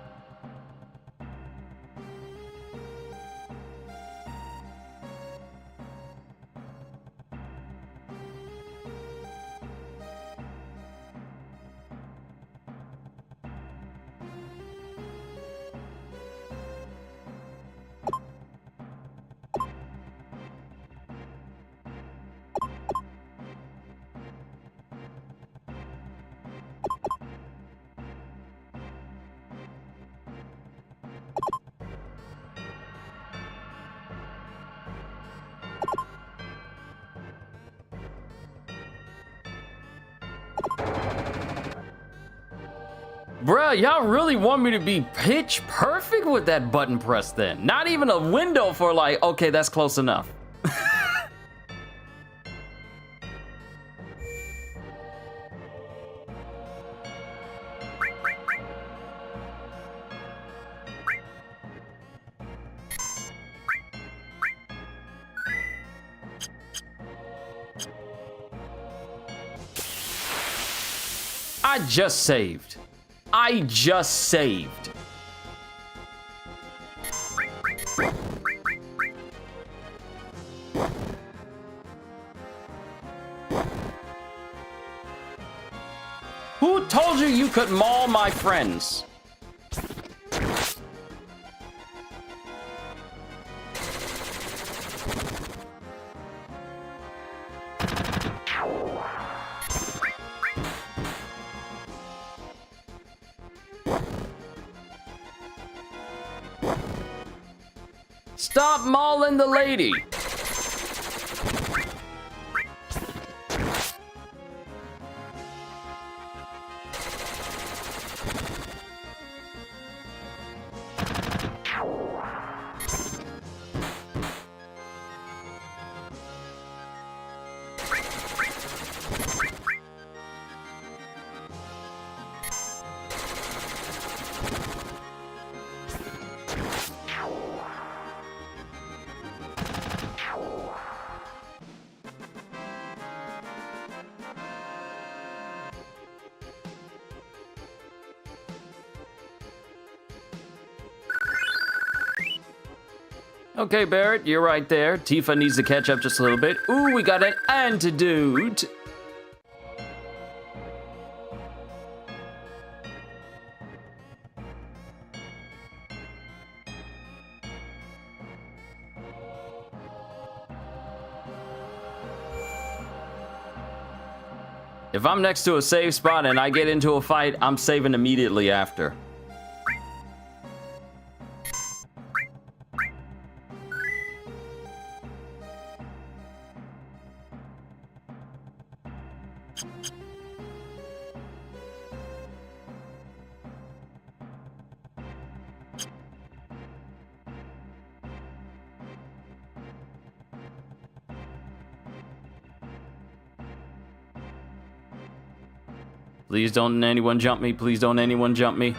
Bruh, y'all really want me to be pitch perfect with that button press then? Not even a window for like, okay, that's close enough. I just saved. I just saved. Who told you you could maul my friends? Stop mauling the lady. Okay, Barrett, you're right there. Tifa needs to catch up just a little bit. Ooh, we got an antidote. If I'm next to a safe spot and I get into a fight, I'm saving immediately after. Please don't anyone jump me. Please don't anyone jump me.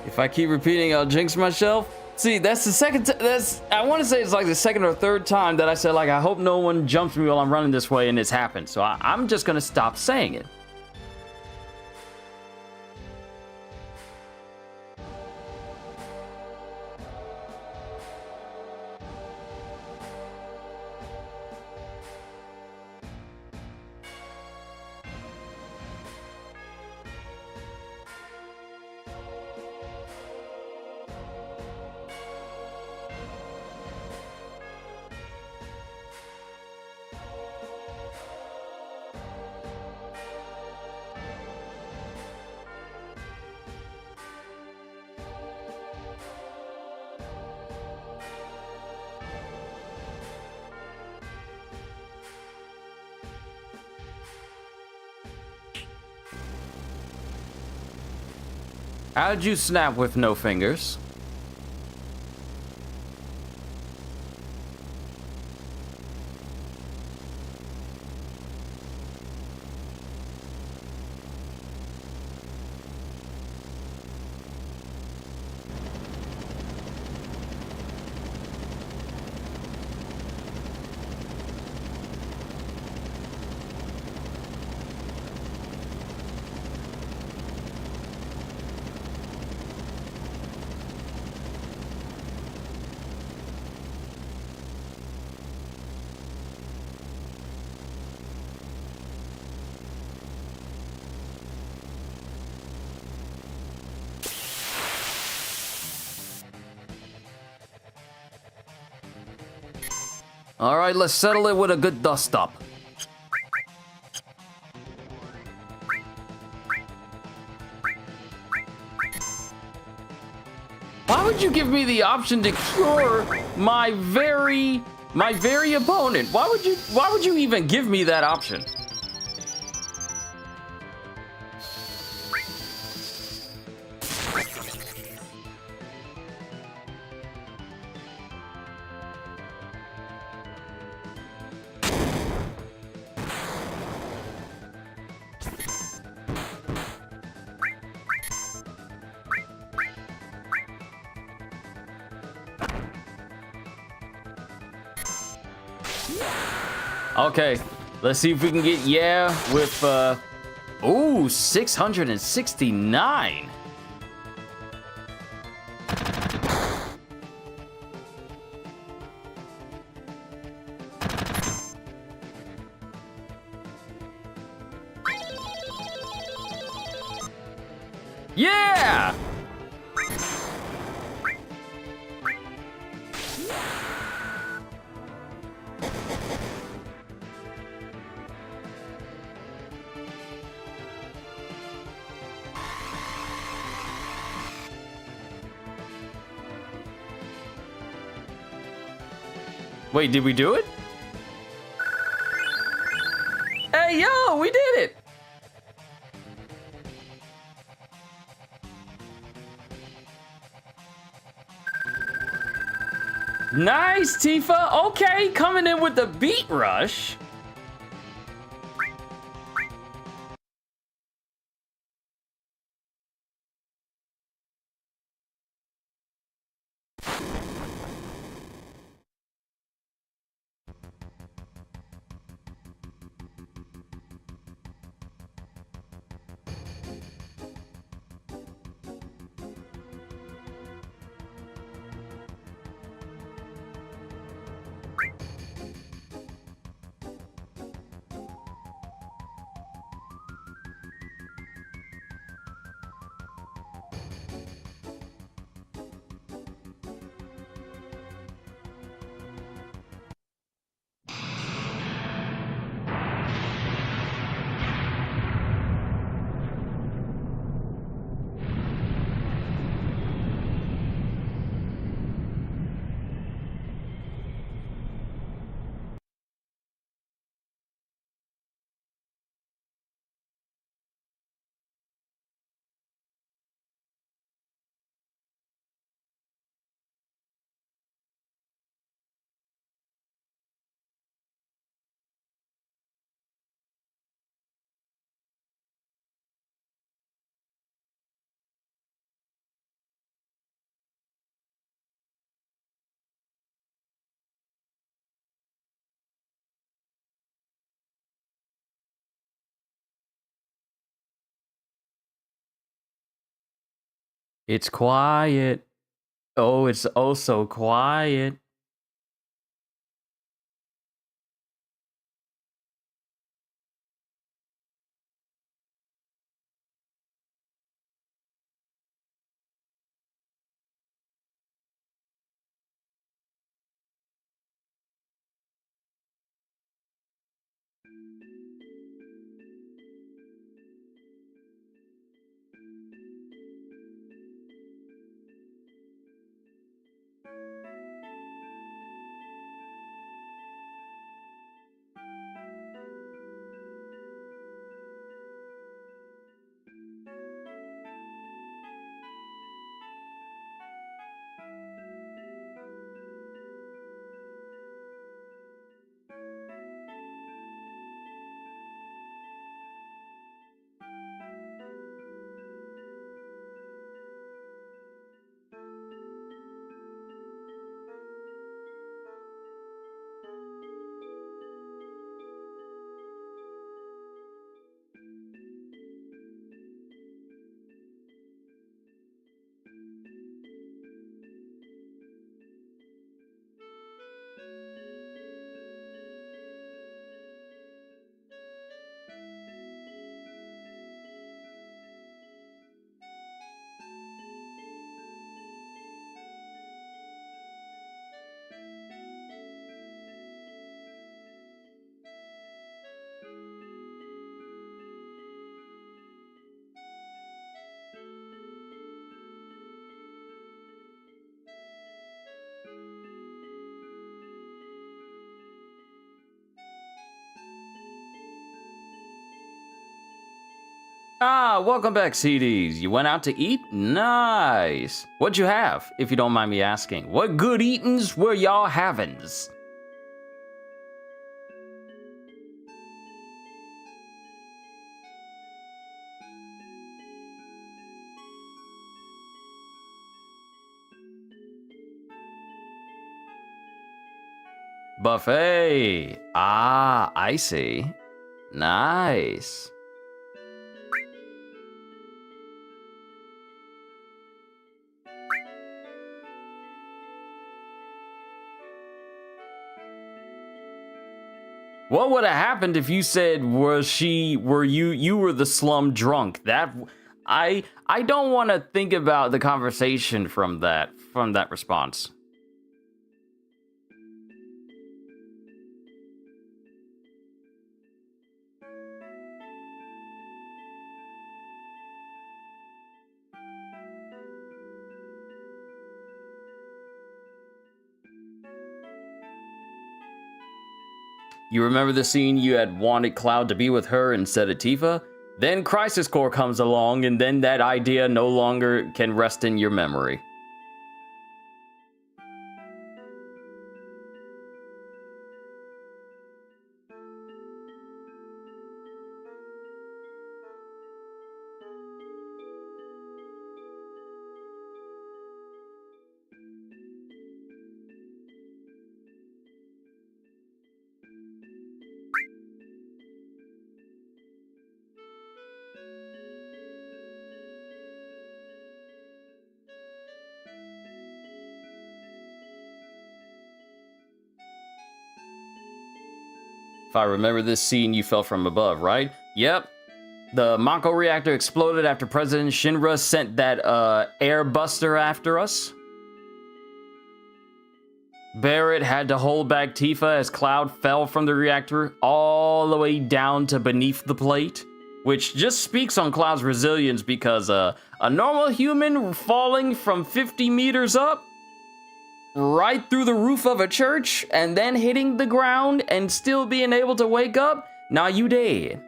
If I keep repeating, I'll jinx myself. See, that's the second I want to say it's like the second or third time that I said, like, I hope no one jumps me while I'm running this way, and it's happened. So I'm just going to stop saying it. How'd you snap with no fingers? All right, let's settle it with a good dust up. Why would you give me the option to cure my very opponent? Why would you even give me that option? Okay, let's see if we can get with ooh, 669. Yeah! Wait, did we do it? Hey, yo, we did it! Nice, Tifa. Okay, coming in with the beat rush. It's quiet. Oh, it's oh so quiet. Ah, welcome back, CDs. You went out to eat? Nice. What'd you have, if you don't mind me asking? What good eatings were y'all havings? Buffet. Ah, I see. Nice. What would have happened if you said were you were the slum drunk? I don't want to think about the conversation from that response. You remember the scene you had wanted Cloud to be with her instead of Tifa? Then Crisis Core comes along, and then that idea no longer can rest in your memory. If I remember this scene, you fell from above, right? Yep. The Mako reactor exploded after President Shinra sent that air buster after us. Barrett had to hold back Tifa as Cloud fell from the reactor all the way down to beneath the plate, which just speaks on Cloud's resilience because a normal human falling from 50 meters up right through the roof of a church and then hitting the ground and still being able to wake up, nah, you dead.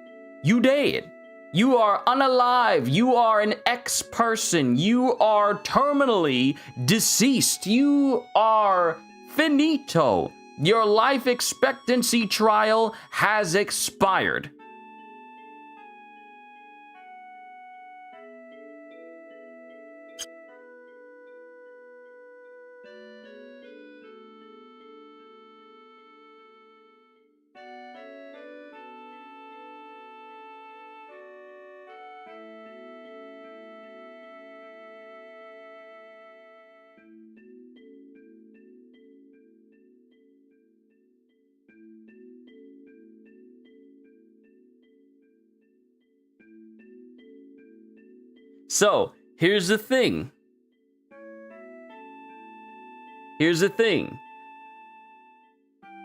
You dead. You are unalive. You are an ex-person. You are terminally deceased. You are finito. Your life expectancy trial has expired. So, here's the thing. Here's the thing.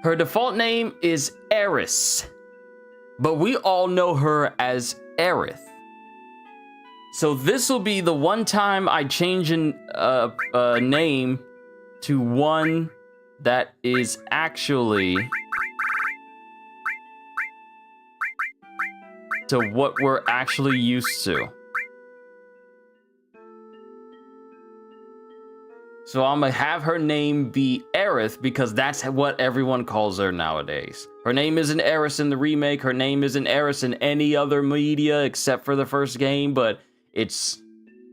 Her default name is Eris, but we all know her as Aerith. So this will be the one time I change a name to one that is actually to what we're actually used to. So I'm gonna have her name be Aerith because that's what everyone calls her nowadays. Her name isn't Eris in the remake, her name isn't Eris in any other media except for the first game, but it's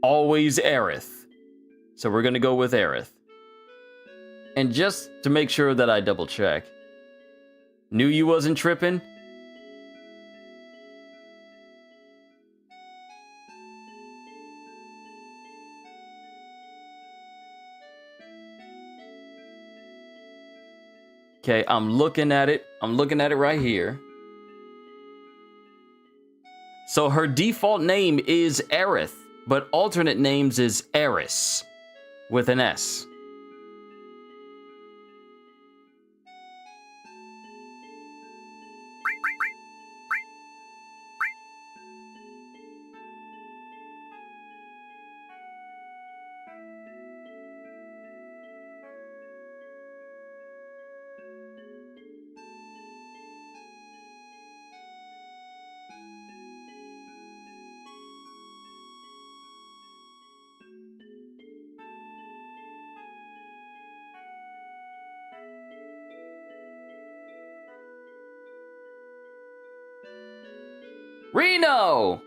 always Aerith. So we're gonna go with Aerith. And just to make sure that I double check, knew you wasn't tripping? Okay, I'm looking at it. I'm looking at it right here. So her default name is Aerith, but alternate names is Eris with an S. Reno!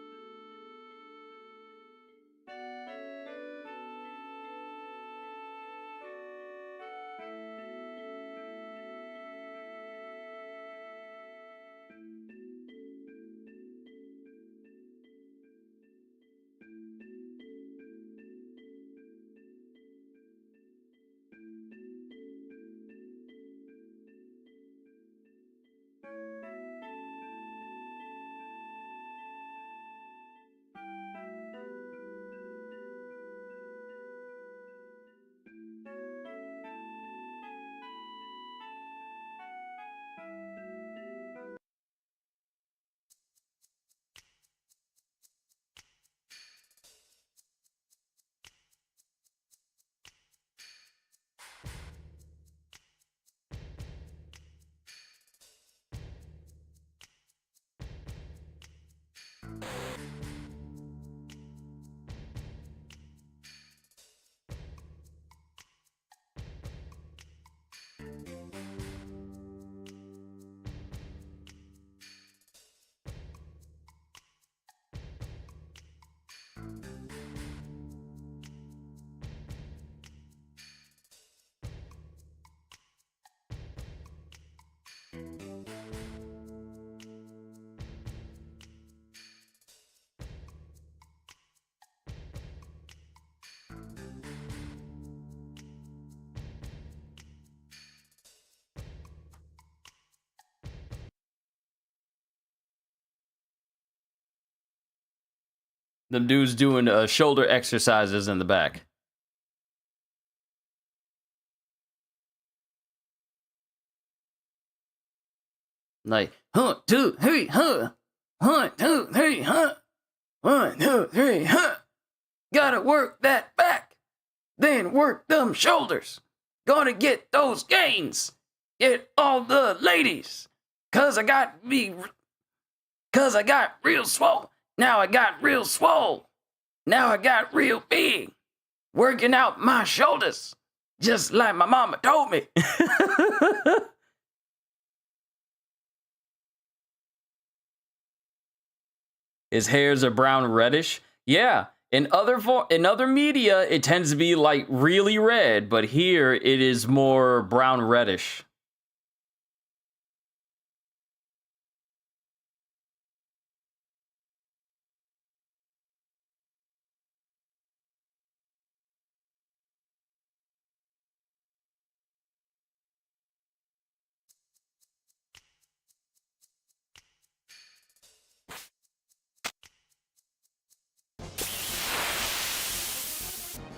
Them dudes doing shoulder exercises in the back. Like, 1, 2, 3, huh? 1, 2, 3, huh? 1, 2, 3, huh? Gotta work that back, then work them shoulders. Gonna get those gains. Get all the ladies. Cause I got real swole. Now I got real swole. Now I got real big. Working out my shoulders. Just like my mama told me. His hairs are brown reddish. Yeah, in other media, it tends to be like really red, but here it is more brown reddish.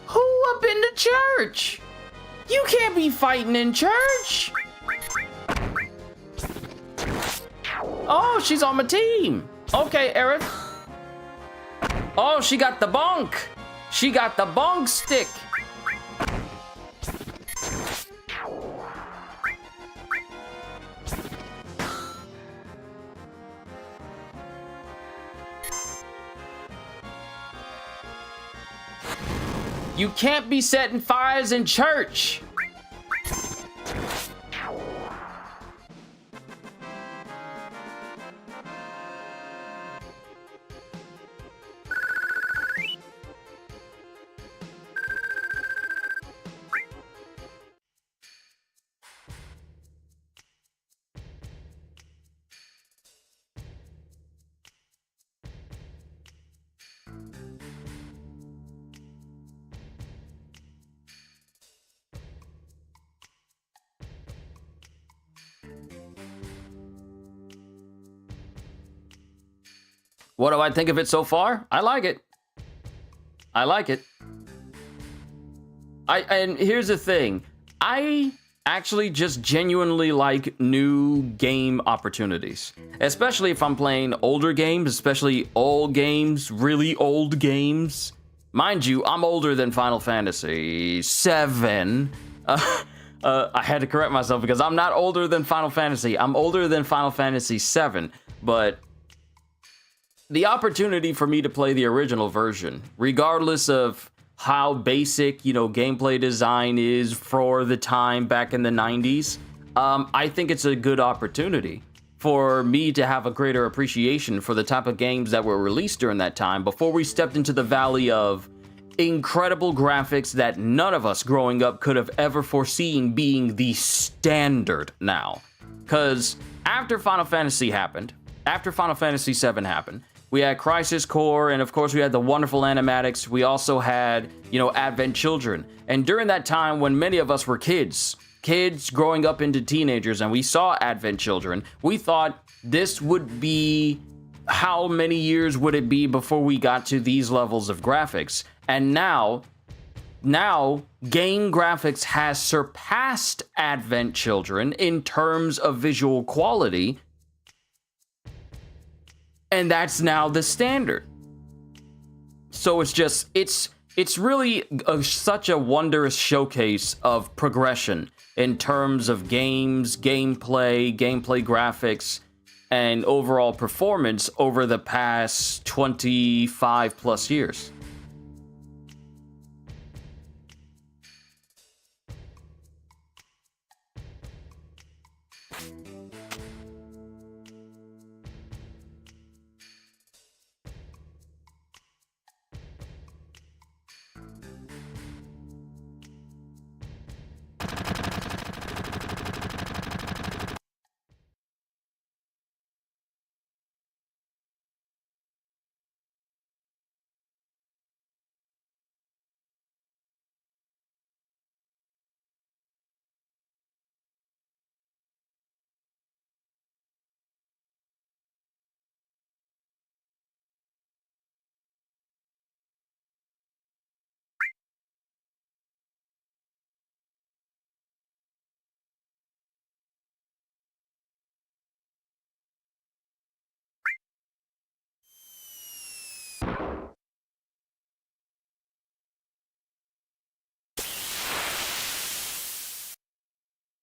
Who up in the church? You can't be fighting in church. Oh, she's on my team. Okay, Eric. Oh, she got the bonk. She got the bonk stick. You can't be setting fires in church. What do I think of it so far? I like it. I like it. And here's the thing. I actually just genuinely like new game opportunities. Especially if I'm playing older games, especially old games, really old games. Mind you, I'm older than Final Fantasy VII. I had to correct myself because I'm not older than Final Fantasy. I'm older than Final Fantasy VII, but the opportunity for me to play the original version, regardless of how basic, gameplay design is for the time back in the 90s, I think it's a good opportunity. for me to have a greater appreciation for the type of games that were released during that time before we stepped into the valley of incredible graphics that none of us growing up could have ever foreseen being the standard now. Because after Final Fantasy happened, after Final Fantasy VII happened, we had Crisis Core, and of course we had the wonderful animatics. We also had, Advent Children. And during that time when many of us were kids growing up into teenagers, and we saw Advent Children, we thought this would be, how many years would it be before we got to these levels of graphics? And now game graphics has surpassed Advent Children in terms of visual quality, and that's now the standard. So it's really such a wondrous showcase of progression in terms of games, gameplay graphics, and overall performance over the past 25 plus years.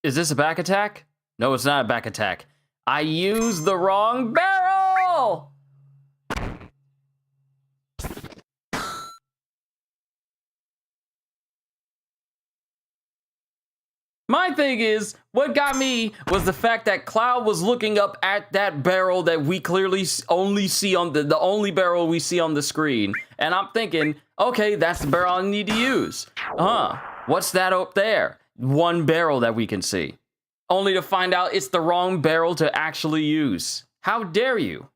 Is this a back attack? No, it's not a back attack. I used the wrong barrel! My thing is, what got me was the fact that Cloud was looking up at that barrel that we clearly only see on the only barrel we see on the screen. And I'm thinking, okay, that's the barrel I need to use. What's that up there? One barrel that we can see. Only to find out it's the wrong barrel to actually use. How dare you?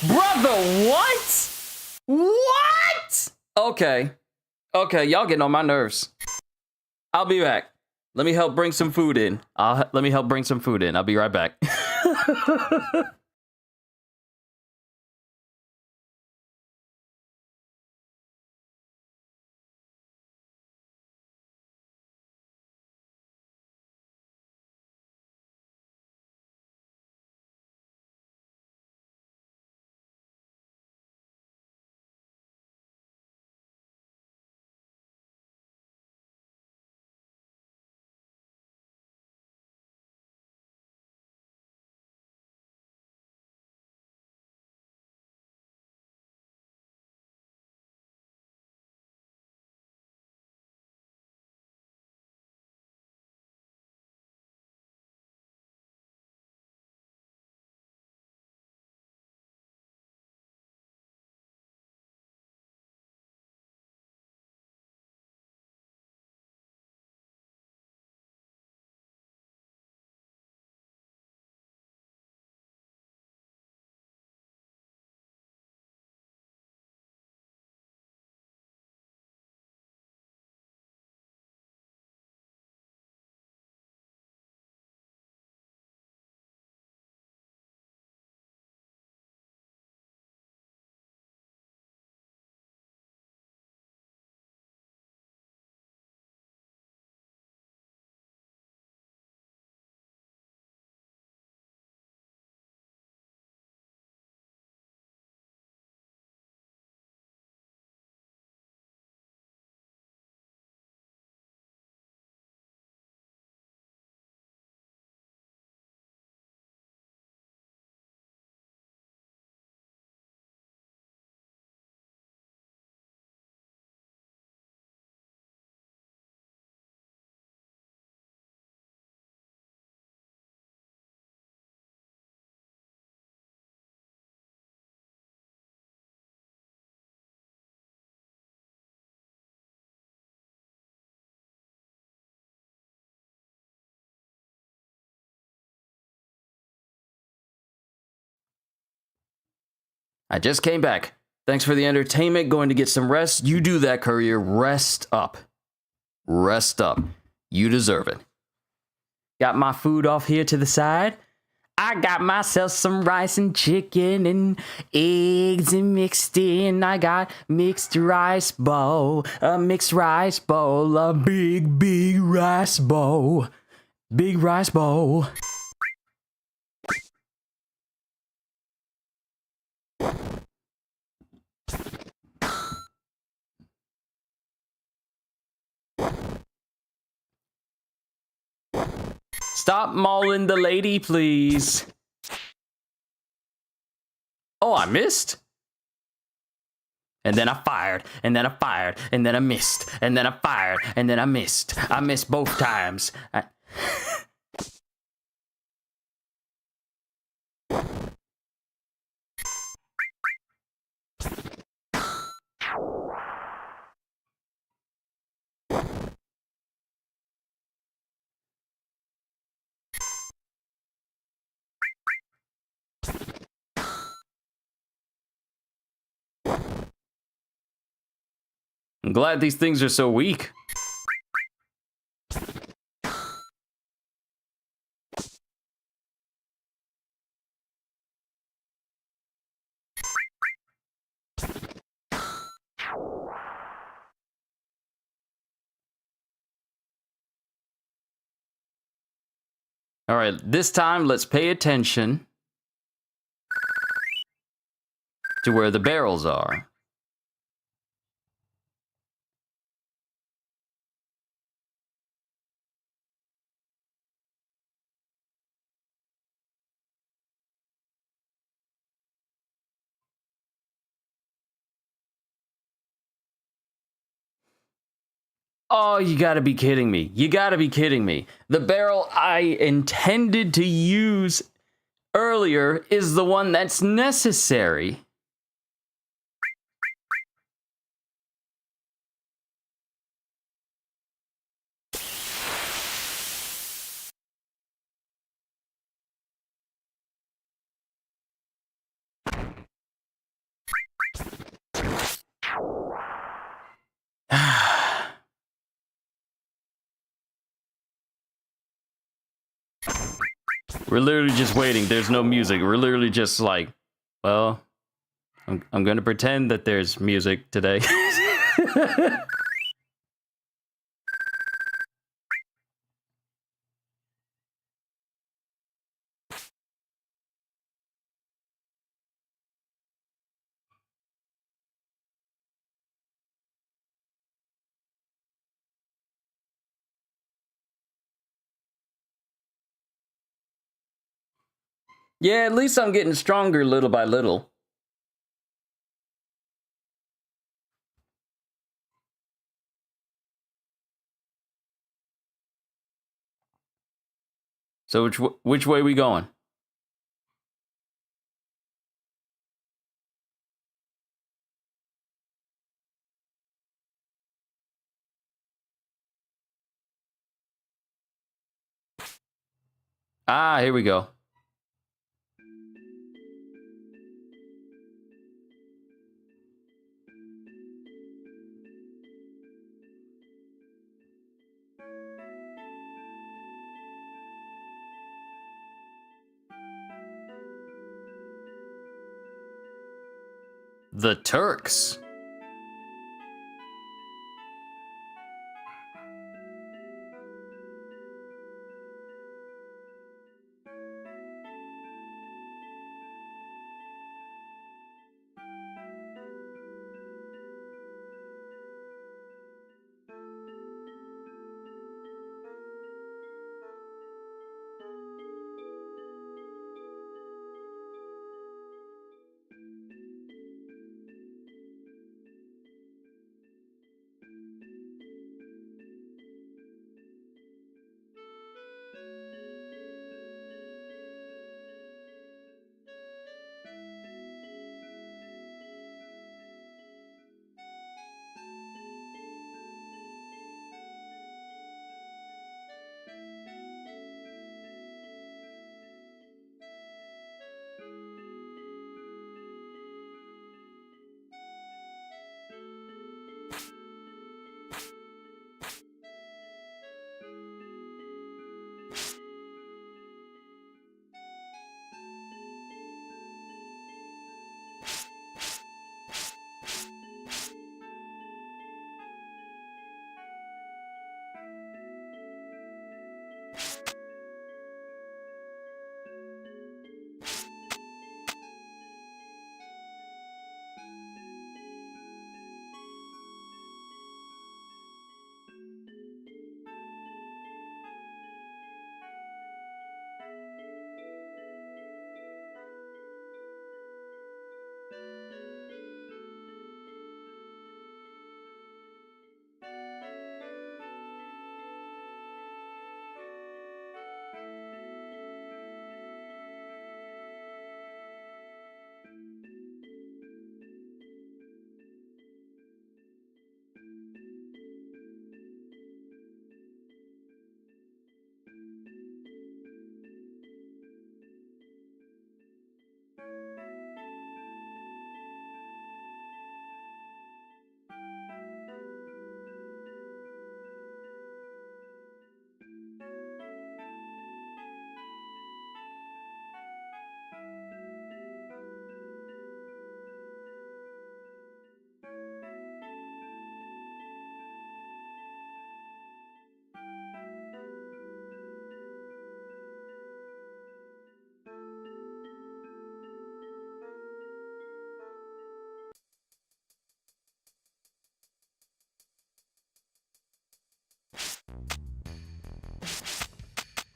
Brother, what? What? Okay, y'all getting on my nerves. I'll be back. Let me help bring some food in. I'll be right back. I just came back. Thanks for the entertainment. Going to get some rest. You do that, courier. Rest up. Rest up. You deserve it. Got my food off here to the side. I got myself some rice and chicken and eggs and mixed in. I got mixed rice bowl, a mixed rice bowl, a big, big rice bowl. Big rice bowl. Stop mauling the lady, please. Oh, I missed. And then I fired, and then I fired, and then I missed, and then I fired, and then I missed. I missed both times. I'm glad these things are so weak. All right, this time let's pay attention to where the barrels are. Oh, you gotta be kidding me. You gotta be kidding me. The barrel I intended to use earlier is the one that's necessary. We're literally just waiting. There's no music. We're literally just like, well, I'm gonna pretend that there's music today. Yeah, at least I'm getting stronger little by little. So which way we going? Ah, here we go. The Turks.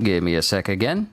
Give me a sec again.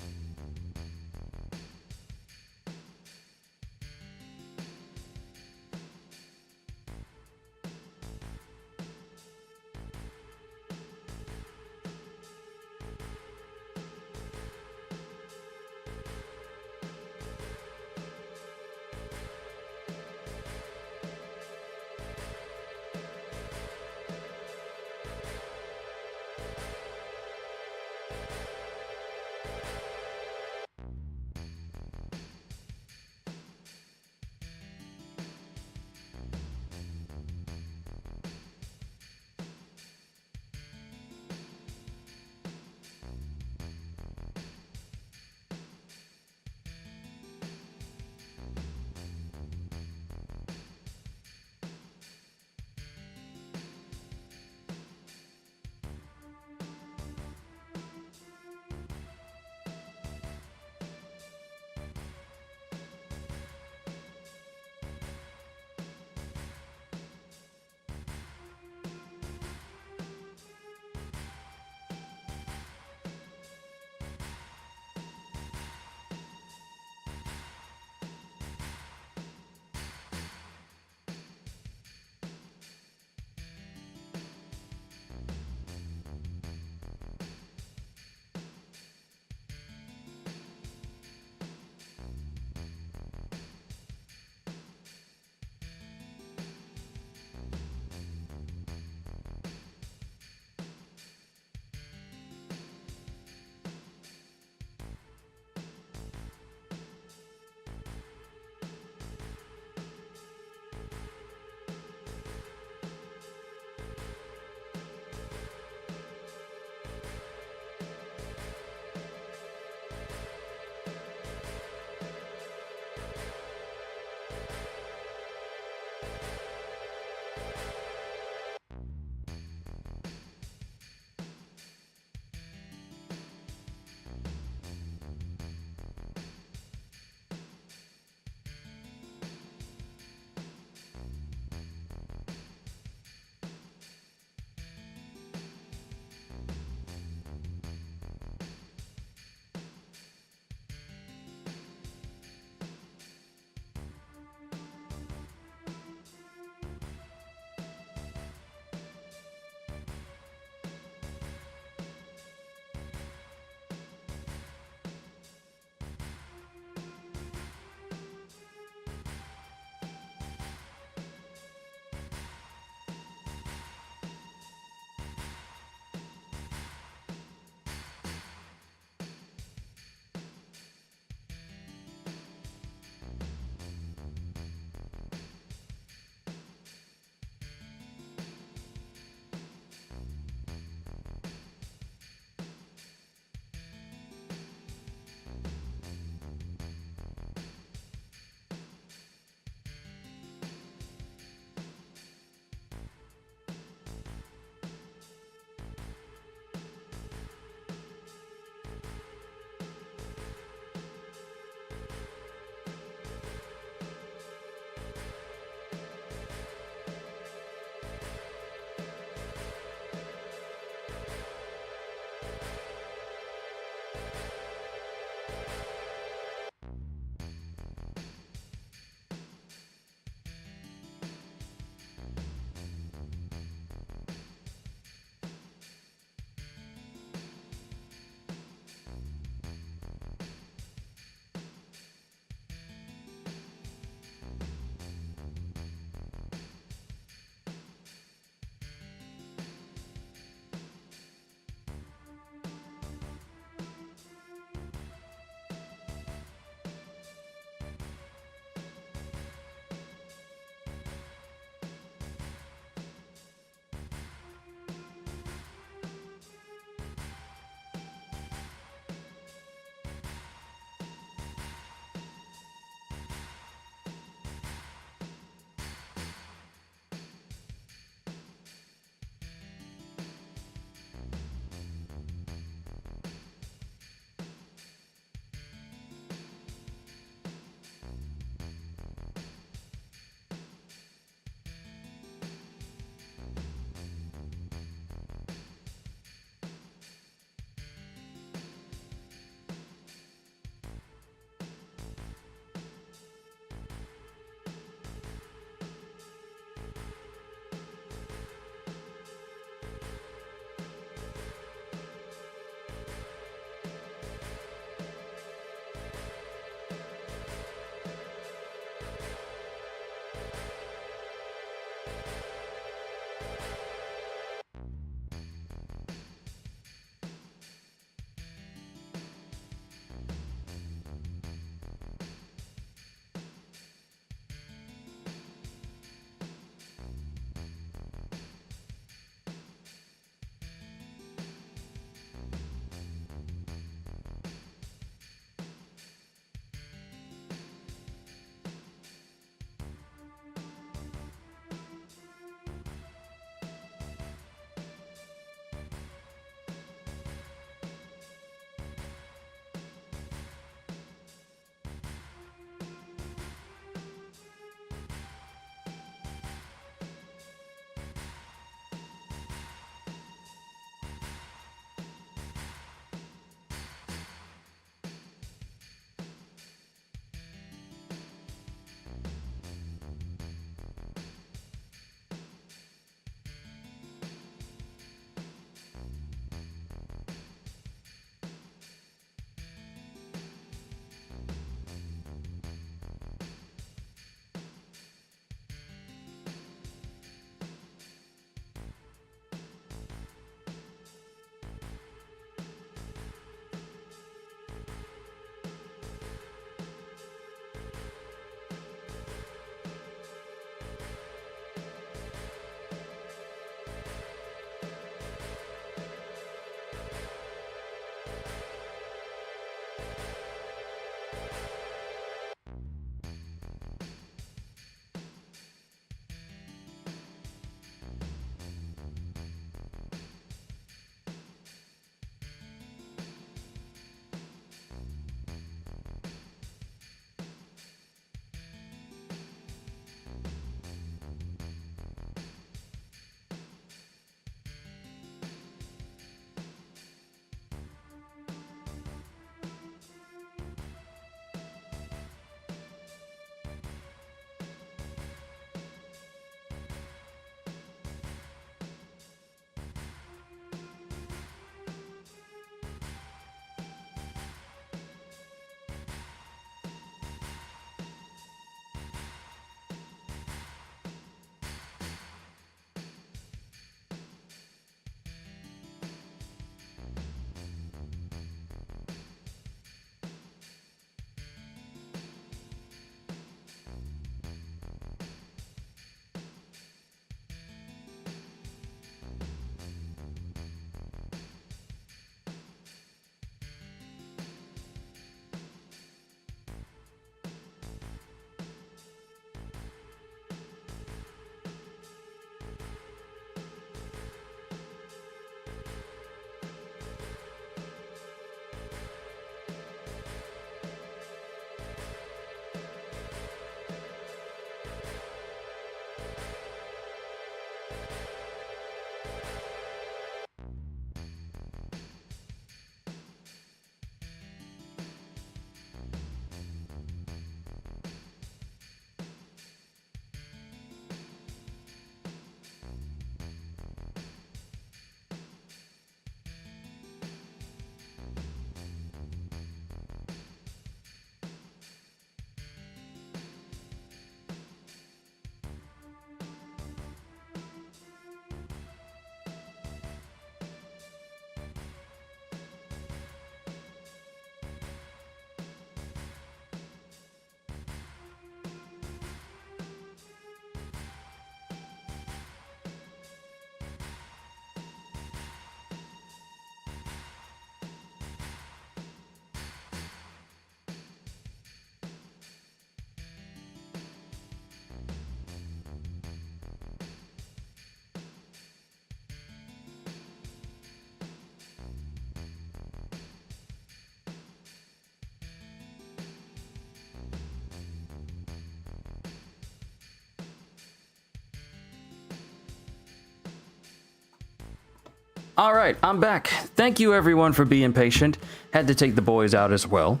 All right, I'm back. Thank you everyone for being patient. Had to take the boys out as well.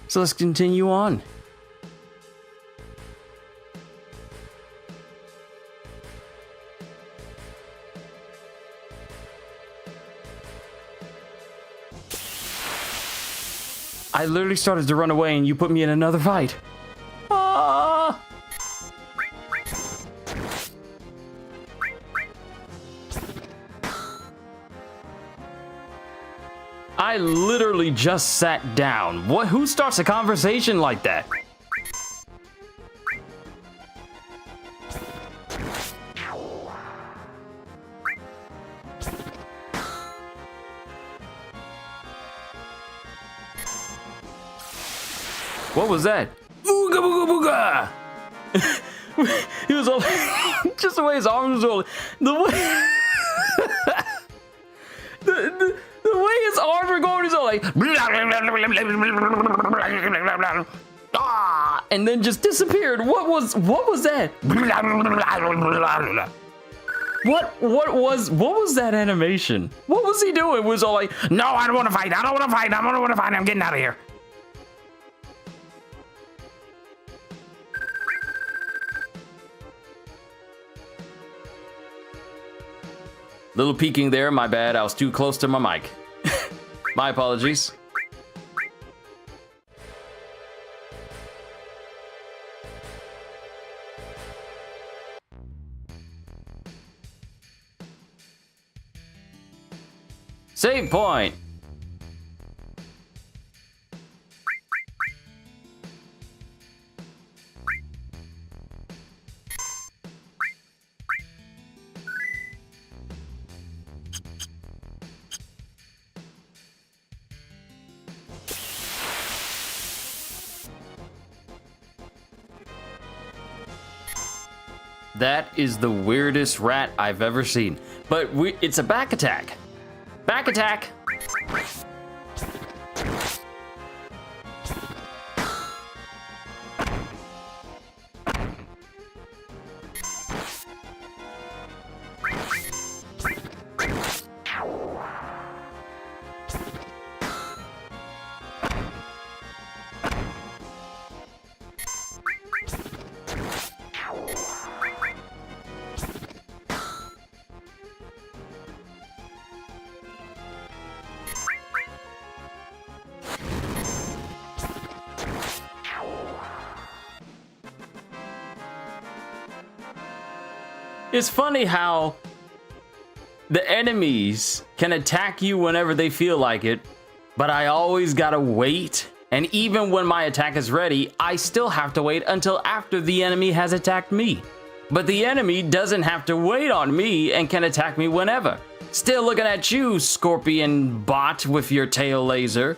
So let's continue on. I literally started to run away and you put me in another fight. Ah! I literally just sat down. What? Who starts a conversation like that? What was that? Ooga booga booga! He was all just the way his arms were. The way the way his arms were going, he's all like, and then just disappeared. What was that? What was that animation? What was he doing? It was all like, no, I don't want to fight. I don't want to fight. I don't want to fight. I'm getting out of here. Little peeking there, my bad. I was too close to my mic. My apologies. Save point. That is the weirdest rat I've ever seen. But it's a back attack. Back attack. It's funny how the enemies can attack you whenever they feel like it, but I always gotta wait. And even when my attack is ready, I still have to wait until after the enemy has attacked me. But the enemy doesn't have to wait on me and can attack me whenever. Still looking at you, Scorpion bot with your tail laser,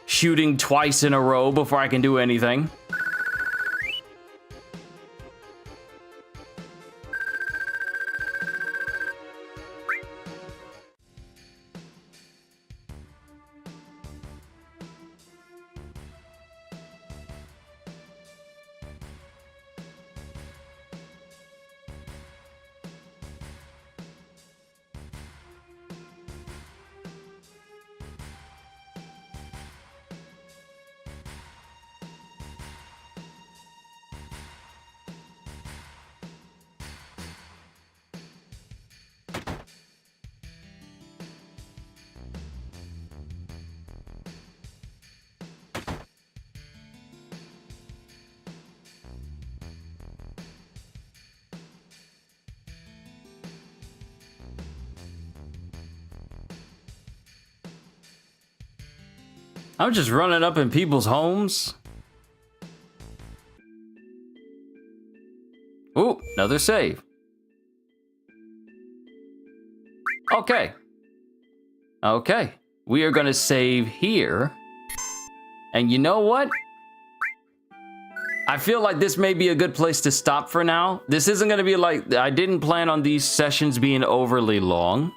shooting twice in a row before I can do anything. I'm just running up in people's homes. Ooh, another save. Okay. Okay. We are gonna save here. And you know what? I feel like this may be a good place to stop for now. This isn't gonna be like, I didn't plan on these sessions being overly long,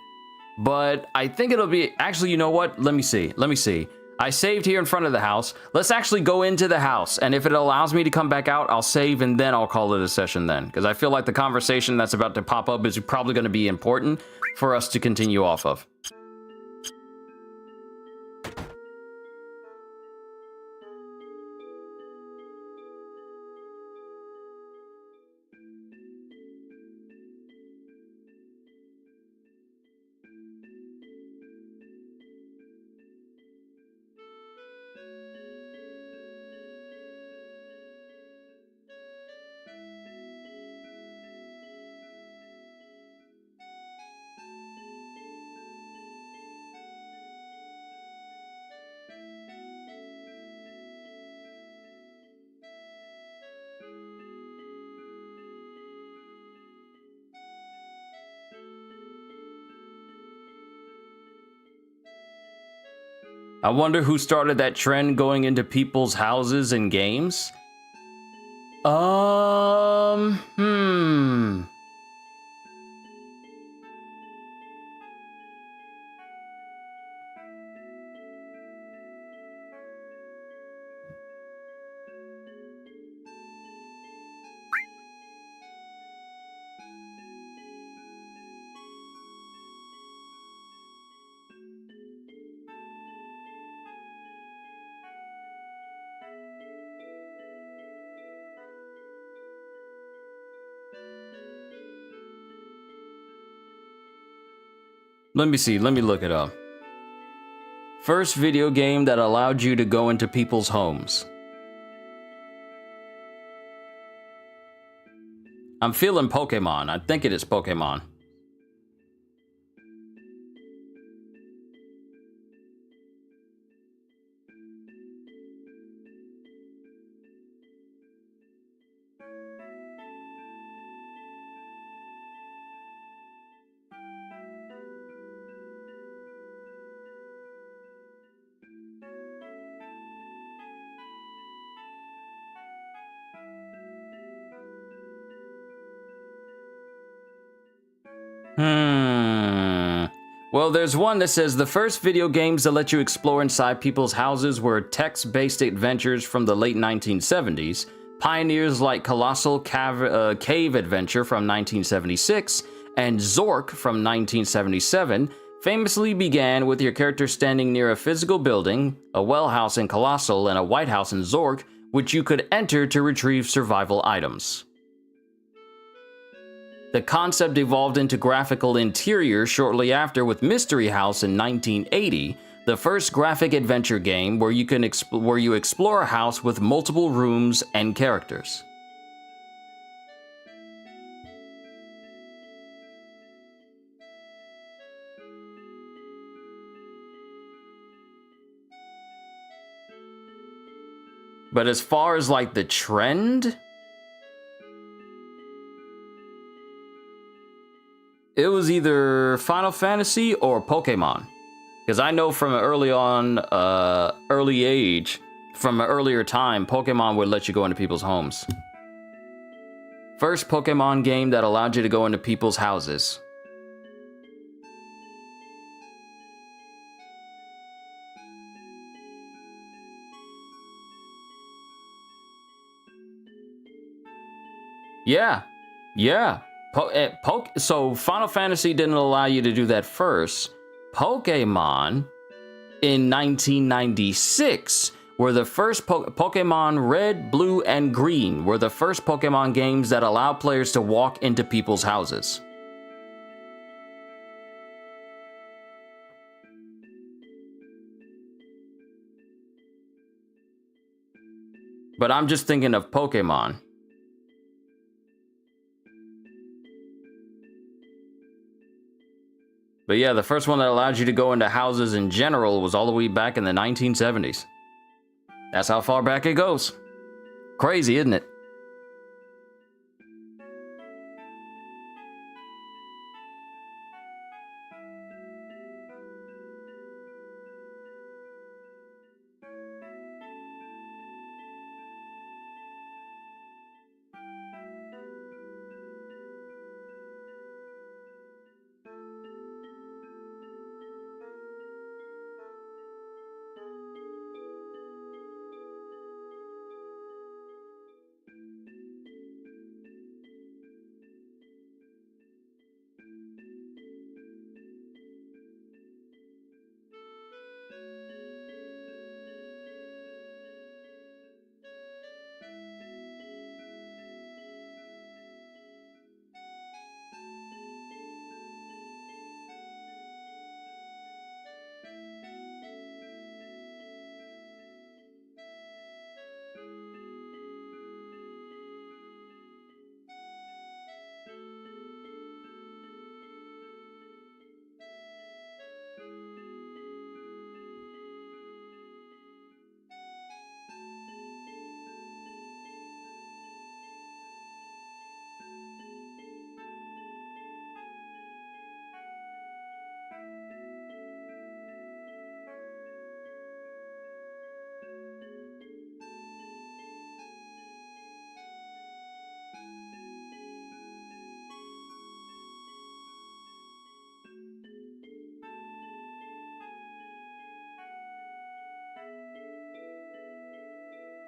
but I think it'll be, actually, you know what? Let me see. I saved here in front of the house. Let's actually go into the house, and if it allows me to come back out, I'll save, and then I'll call it a session then, because I feel like the conversation that's about to pop up is probably going to be important for us to continue off of. I wonder who started that trend going into people's houses and games? Hmm. Let me see, let me look it up. First video game that allowed you to go into people's homes. I'm feeling Pokemon. I think it is Pokemon. Well, there's one that says the first video games that let you explore inside people's houses were text-based adventures from the late 1970s. Pioneers like Colossal Cave Adventure from 1976 and Zork from 1977 famously began with your character standing near a physical building, a well house in Colossal and a White House in Zork, which you could enter to retrieve survival items. The concept evolved into graphical interior shortly after with Mystery House in 1980, the first graphic adventure game where you explore a house with multiple rooms and characters. But as far as like the trend, it was either Final Fantasy or Pokemon. Because I know from an early age, from an earlier time, Pokemon would let you go into people's homes. First Pokemon game that allowed you to go into people's houses. Yeah. So Final Fantasy didn't allow you to do that first. Pokemon in 1996 were the first Pokemon Red, Blue, and Green were the first Pokemon games that allowed players to walk into people's houses. But I'm just thinking of Pokemon. But yeah, the first one that allowed you to go into houses in general was all the way back in the 1970s. That's how far back it goes. Crazy, isn't it?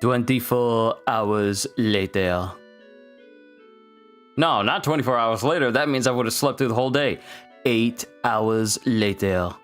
"24 hours later." No, not 24 hours later. That means I would have slept through the whole day. 8 hours later.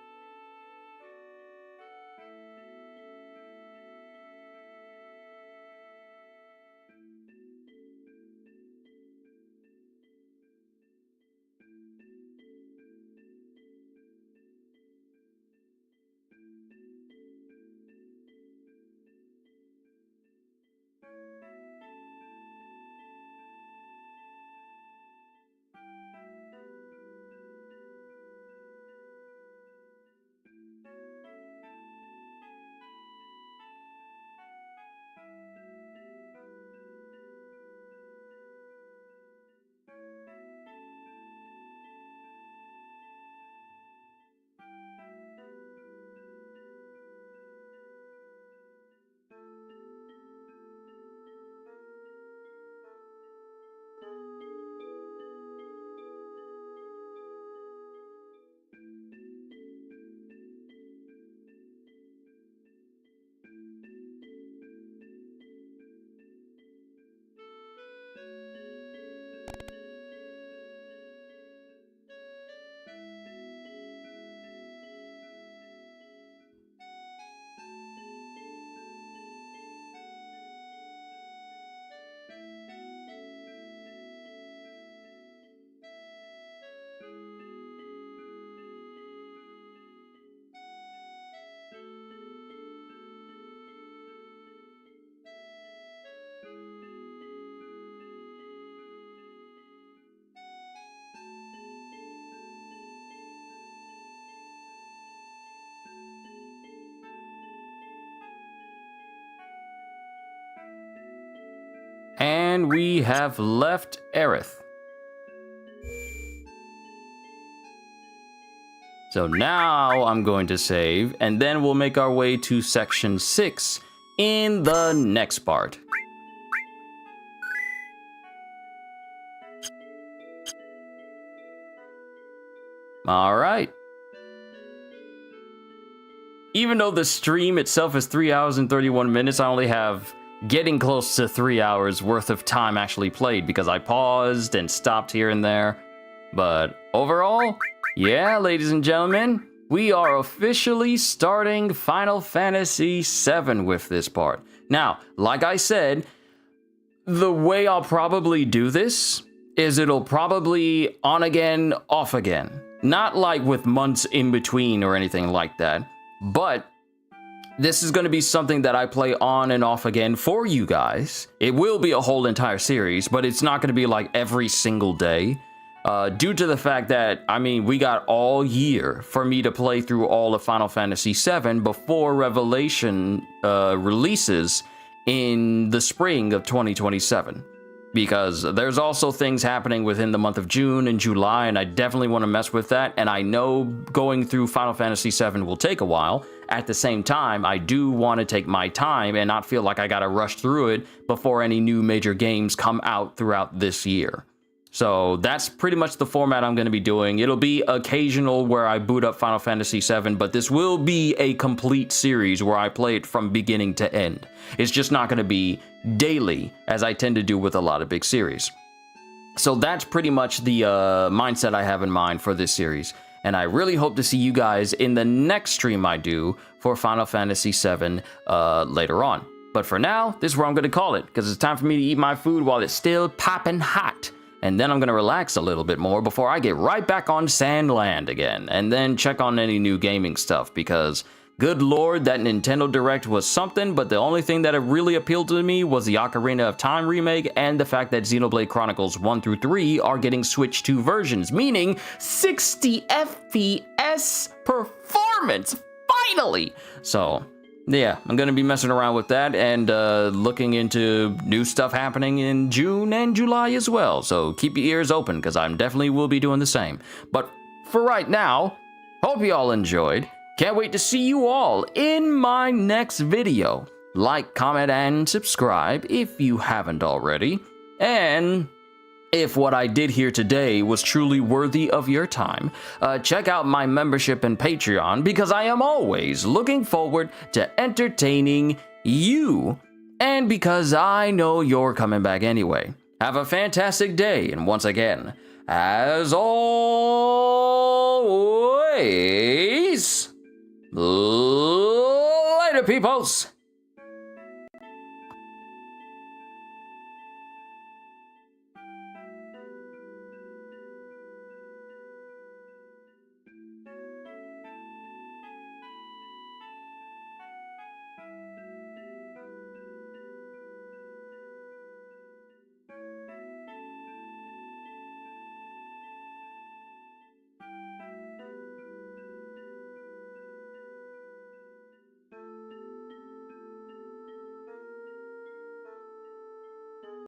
And we have left Aerith. So now I'm going to save, and then we'll make our way to section 6 in the next part. All right. Even though the stream itself is 3 hours and 31 minutes, I only have getting close to 3 hours worth of time actually played because I paused and stopped here and there. But overall, yeah, ladies and gentlemen, we are officially starting Final Fantasy VII with this part. Now, like I said, the way I'll probably do this is it'll probably on again, off again. Not like with months in between or anything like that, but this is going to be something that I play on and off again for you guys. It will be a whole entire series, but it's not going to be like every single day. Due to the fact that, I mean, we got all year for me to play through all of Final Fantasy VII before Revelation releases in the spring of 2027. Because there's also things happening within the month of June and July, and I definitely want to mess with that. And I know going through Final Fantasy VII will take a while. At the same time, I do want to take my time and not feel like I gotta rush through it before any new major games come out throughout this year. So that's pretty much the format I'm going to be doing. It'll be occasional where I boot up Final Fantasy VII, but this will be a complete series where I play it from beginning to end. It's just not going to be daily, as I tend to do with a lot of big series. So that's pretty much the mindset I have in mind for this series. And I really hope to see you guys in the next stream I do for Final Fantasy VII later on. But for now, this is where I'm going to call it, because it's time for me to eat my food while it's still popping hot. And then I'm going to relax a little bit more before I get right back on Sandland again, and then check on any new gaming stuff, because good lord, that Nintendo Direct was something, but the only thing that really appealed to me was the Ocarina of Time remake and the fact that Xenoblade Chronicles 1 through 3 are getting switched to versions, meaning 60 FPS performance, finally! So yeah, I'm going to be messing around with that and looking into new stuff happening in June and July as well. So keep your ears open, because I definitely will be doing the same. But for right now, hope you all enjoyed. Can't wait to see you all in my next video. Like, comment, and subscribe if you haven't already. And if what I did here today was truly worthy of your time, check out my membership and Patreon, because I am always looking forward to entertaining you, and because I know you're coming back anyway. Have a fantastic day, and once again, as always, later, peoples!